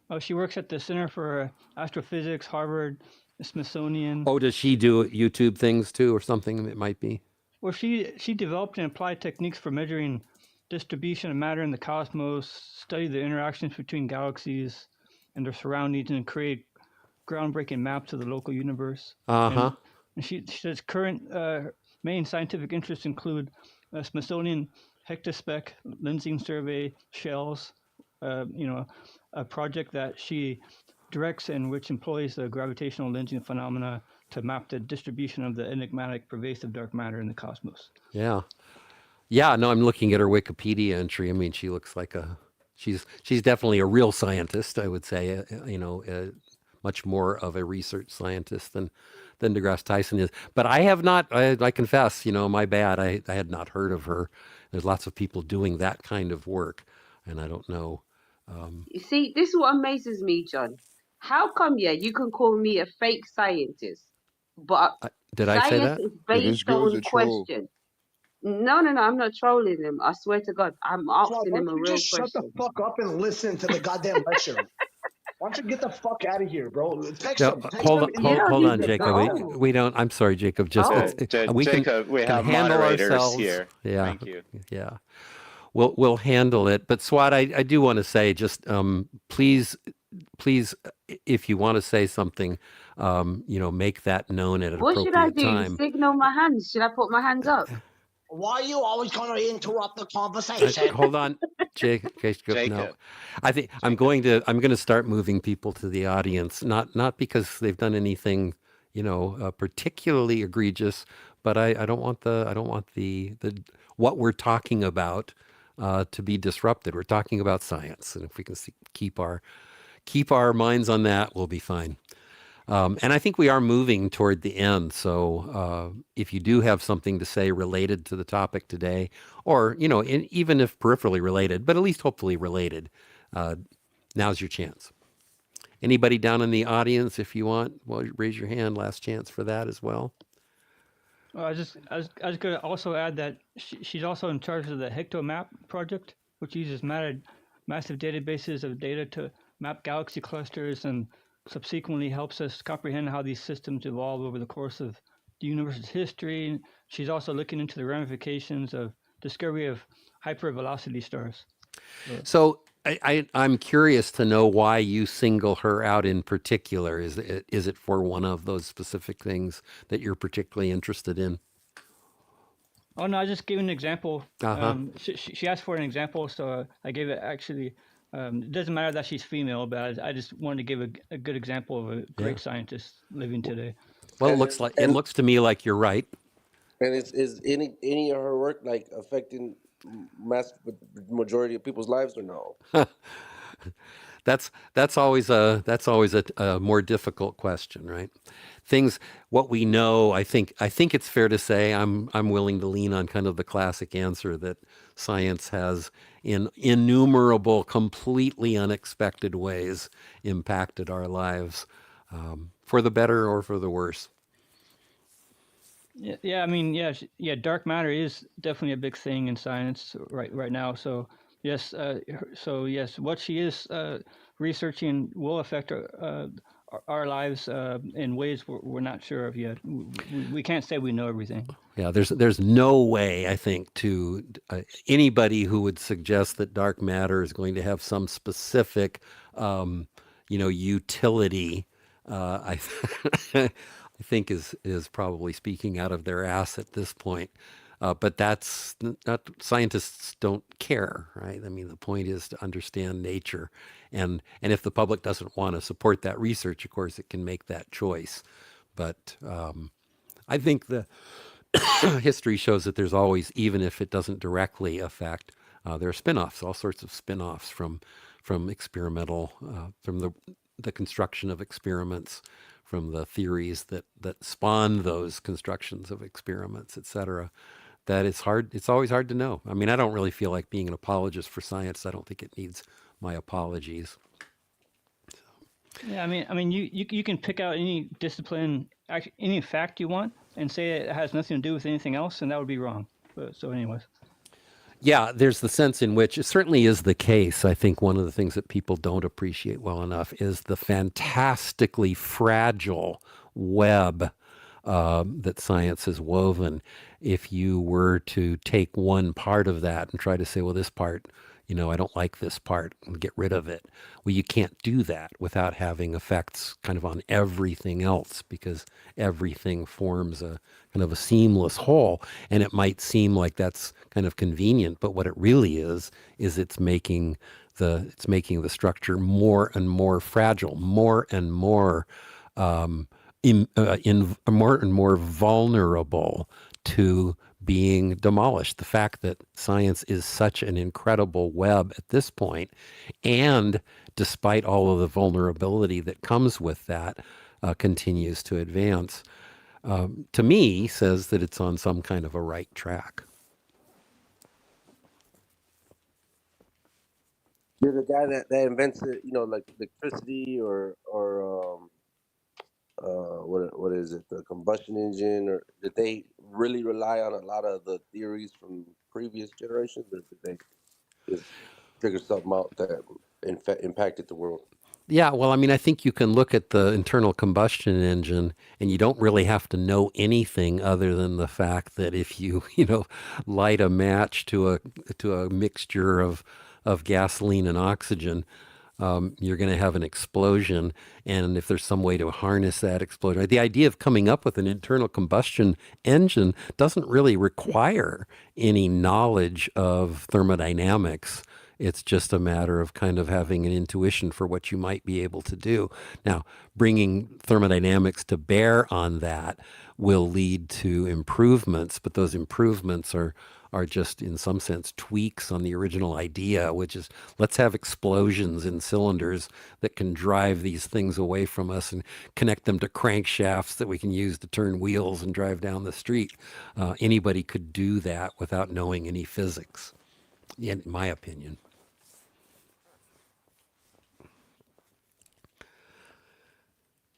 Oh, she works at the Center for Astrophysics, Harvard, Smithsonian. Oh, does she do YouTube things too, or something? It might be. Well, she developed and applied techniques for measuring distribution of matter in the cosmos, studied the interactions between galaxies and their surroundings, and create groundbreaking maps of the local universe. And she says current main scientific interests include Smithsonian hectospec lensing survey shells, a project that she directs and which employs the gravitational lensing phenomena to map the distribution of the enigmatic pervasive dark matter in the cosmos. Yeah. No, I'm looking at her Wikipedia entry. I mean, she looks like she's definitely a real scientist. I would say, much more of a research scientist than deGrasse Tyson is. But I have not. I confess, my bad. I had not heard of her. There's lots of people doing that kind of work, and I don't know. You see, this is what amazes me, John. How come, you can call me a fake scientist, but did I say science that? is Yeah, this based girl's on a troll. question. No, I'm not trolling him. I swear to God, I'm Why asking him don't a you real just shut the question. fuck up and listen to the goddamn lecture? Why don't you get the fuck out of here, bro? Text No, him. Text hold him on, and You hold, don't hold need on, to Jacob. go. We don't. I'm sorry, Jacob. Just Oh, we Jacob, we can have handle moderators ourselves. here. Yeah, Thank you. yeah. We'll handle it. But Swat, I do want to say, just please, if you want to say something, make that known at an what should I appropriate do? time. Signal my hands? Should I put my hands up? why are you always going to interrupt the conversation? Hold on, Jacob. No, Jacob, I think I'm going to start moving people to the audience. Not because they've done anything, particularly egregious, but I don't want the what we're talking about to be disrupted. We're talking about science, and if we can keep our minds on that, we'll be fine. And I think we are moving toward the end. So if you do have something to say related to the topic today, or, even if peripherally related, but at least hopefully related, now's your chance. Anybody down in the audience, if you want, well, raise your hand. Last chance for that as well. Well, I was going to also add that she's also in charge of the HectoMap project, which uses massive databases of data to map galaxy clusters and subsequently helps us comprehend how these systems evolve over the course of the universe's history. She's also looking into the ramifications of discovery of hypervelocity stars. So I'm curious to know why you single her out in particular. Is it for one of those specific things that you're particularly interested in? Oh no, I just gave an example. Uh-huh. She asked for an example, so I gave it. Actually, it doesn't matter that she's female, but I just wanted to give a good example of a great scientist living today. Well, And it looks to me like you're right. and is any of her work like affecting mass majority of people's lives or no? that's always a more difficult question, right? Things what we know, I think it's fair to say I'm willing to lean on kind of the classic answer that science has in innumerable, completely unexpected ways impacted our lives, for the better or for the worse. Yeah, yeah. I mean, yeah, yeah. Dark matter is definitely a big thing in science right now. So yes, yes, what she is researching will affect our lives in ways we're not sure of yet. We can't say we know everything. Yeah, there's no way I think to anybody who would suggest that dark matter is going to have some specific, utility. I I think is probably speaking out of their ass at this point. But that's not scientists don't care, right? I mean, the point is to understand nature, and if the public doesn't want to support that research, of course, it can make that choice. But I think the history shows that there's always, even if it doesn't directly affect, there are spin-offs, all sorts of spin-offs from experimental, from the construction of experiments, from the theories that spawn those constructions of experiments, et cetera. That it's hard. It's always hard to know. I mean, I don't really feel like being an apologist for science. I don't think it needs my apologies. Yeah, I mean, you can pick out any discipline, actually, any fact you want, and say it has nothing to do with anything else, and that would be wrong. But, so, anyways. Yeah, there's the sense in which it certainly is the case. I think one of the things that people don't appreciate well enough is the fantastically fragile web that science has woven. If you were to take one part of that and try to say, well, this part, I don't like this part, and get rid of it. Well, you can't do that without having effects kind of on everything else, because everything forms a kind of a seamless whole. And it might seem like that's kind of convenient, but what it really is it's making the structure more and more fragile, more and more more and more vulnerable to being demolished. The fact that science is such an incredible web at this point, and despite all of the vulnerability that comes with that, continues to advance, to me, says that it's on some kind of a right track. You're the guy that invented, like electricity or what is it, the combustion engine, or did they really rely on a lot of the theories from previous generations, or did they just figure something out that impacted the world? Yeah, well, I mean, I think you can look at the internal combustion engine, and you don't really have to know anything other than the fact that if you, light a match to a mixture of gasoline and oxygen, you're going to have an explosion. And if there's some way to harness that explosion, the idea of coming up with an internal combustion engine doesn't really require any knowledge of thermodynamics. It's just a matter of kind of having an intuition for what you might be able to do. Now, bringing thermodynamics to bear on that will lead to improvements, but those improvements are just in some sense tweaks on the original idea, which is let's have explosions in cylinders that can drive these things away from us and connect them to crankshafts that we can use to turn wheels and drive down the street. Anybody could do that without knowing any physics, in my opinion.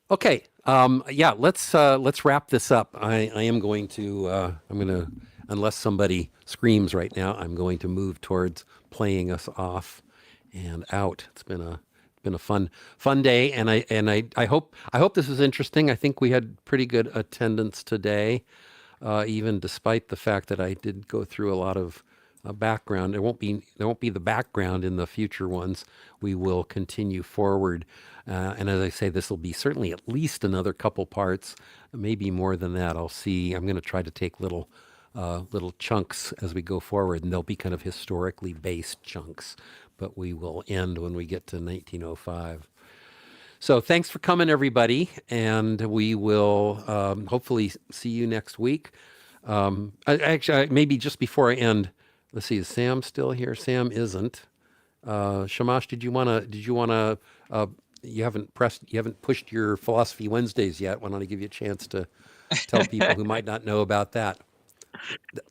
Okay, yeah, let's wrap this up. I am going to unless somebody screams right now, I'm going to move towards playing us off and out. It's been a fun day, and I hope this was interesting. I think we had pretty good attendance today, even despite the fact that I did go through a lot of background. There won't be the background in the future ones. We will continue forward, and as I say, this will be certainly at least another couple parts, maybe more than that. I'll see. I'm going to try to take little chunks as we go forward, and they'll be kind of historically based chunks. But we will end when we get to 1905. So thanks for coming, everybody, and we will hopefully see you next week. Actually, maybe just before I end, let's see, is Sam still here? Sam isn't. Shamash, did you wanna? You haven't pushed your Philosophy Wednesdays yet. Why don't I give you a chance to tell people who might not know about that?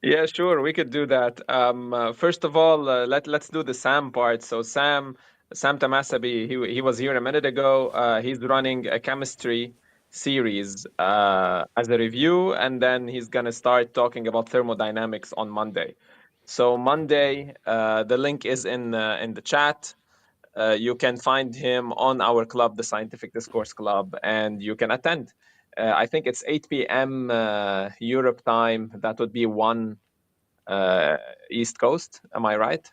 Yeah, sure, we could do that. First of all, let's do the Sam part. So Sam Tamasabi, he was here a minute ago. He's running a chemistry series as a review, and then he's gonna start talking about thermodynamics on Monday. So Monday, the link is in the chat. You can find him on our club, the Scientific Discourse Club, and you can attend. I think it's 8 p.m. Europe time. That would be 1 East Coast. Am I right?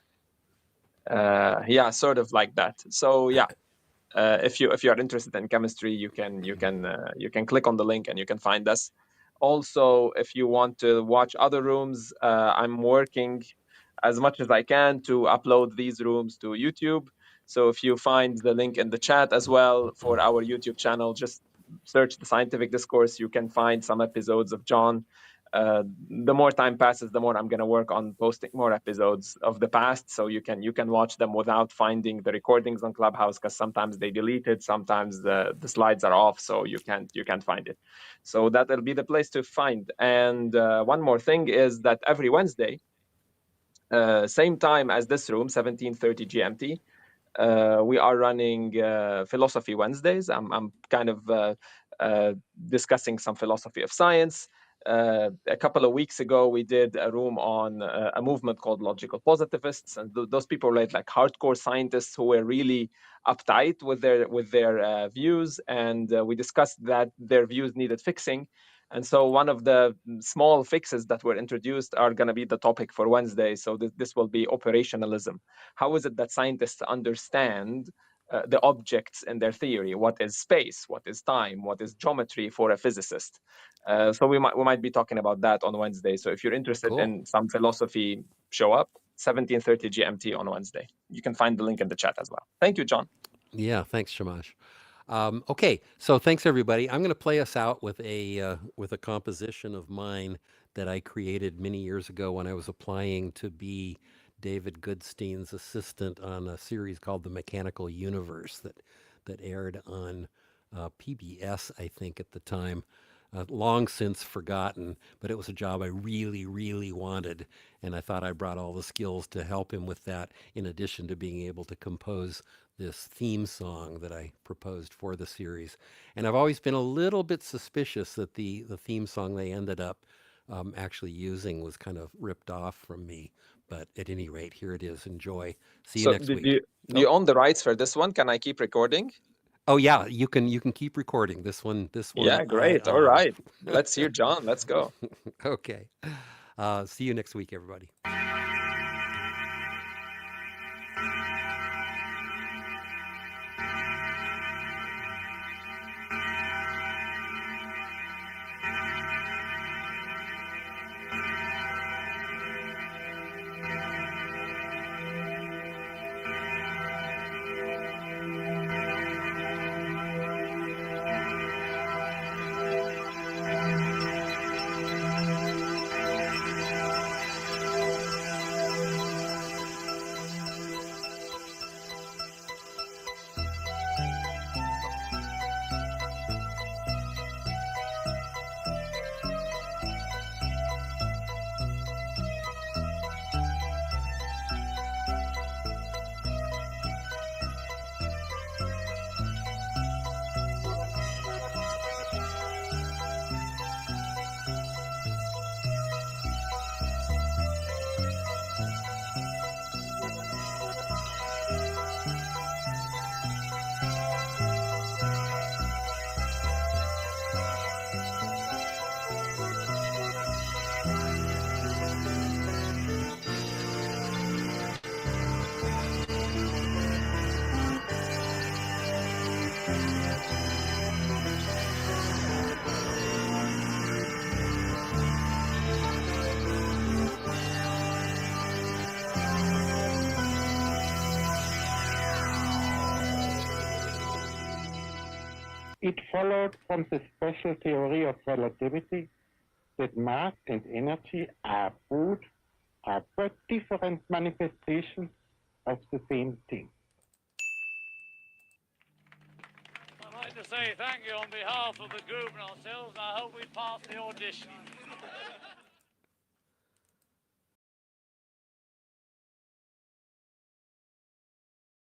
Yeah, sort of like that. So yeah, if you are interested in chemistry, you can click on the link and you can find us. Also, if you want to watch other rooms, I'm working as much as I can to upload these rooms to YouTube. So if you find the link in the chat as well for our YouTube channel, just search the Scientific Discourse. You can find some episodes of John. The more time passes, the more I'm going to work on posting more episodes of the past, so you can watch them without finding the recordings on Clubhouse, because sometimes they delete it, sometimes the slides are off, so you can't find it. So that'll be the place to find. And one more thing is that every Wednesday, same time as this room, 17:30 GMT, we are running Philosophy Wednesdays. I'm kind of discussing some philosophy of science. A couple of weeks ago, we did a room on a movement called logical positivists, and those people were like hardcore scientists who were really uptight with their views, and we discussed that their views needed fixing. And so one of the small fixes that were introduced are going to be the topic for Wednesday. So this will be operationalism. How is it that scientists understand the objects in their theory? What is space? What is time? What is geometry for a physicist? So we might be talking about that on Wednesday. So if you're interested Cool. in some philosophy, show up 17:30 GMT on Wednesday. You can find the link in the chat as well. Thank you, John. Yeah, thanks, Shamash. Okay, so thanks everybody. I'm going to play us out with a composition of mine that I created many years ago when I was applying to be David Goodstein's assistant on a series called The Mechanical Universe that aired on PBS, I think, at the time. Long since forgotten, but it was a job I really, really wanted, and I thought I brought all the skills to help him with that, in addition to being able to compose this theme song that I proposed for the series. And I've always been a little bit suspicious that the theme song they ended up actually using was kind of ripped off from me. But at any rate, here it is. Enjoy. See you So next week. do you own the rights for this one? Can I keep recording? Oh yeah, you can keep recording this one. This one Yeah, I great. All own. right. Let's hear John. Let's go. Okay. See you next week, everybody. It followed from the special theory of relativity that mass and energy are but different manifestations That's the same thing. I'd like to say thank you on behalf of the group and ourselves. I hope we pass the audition.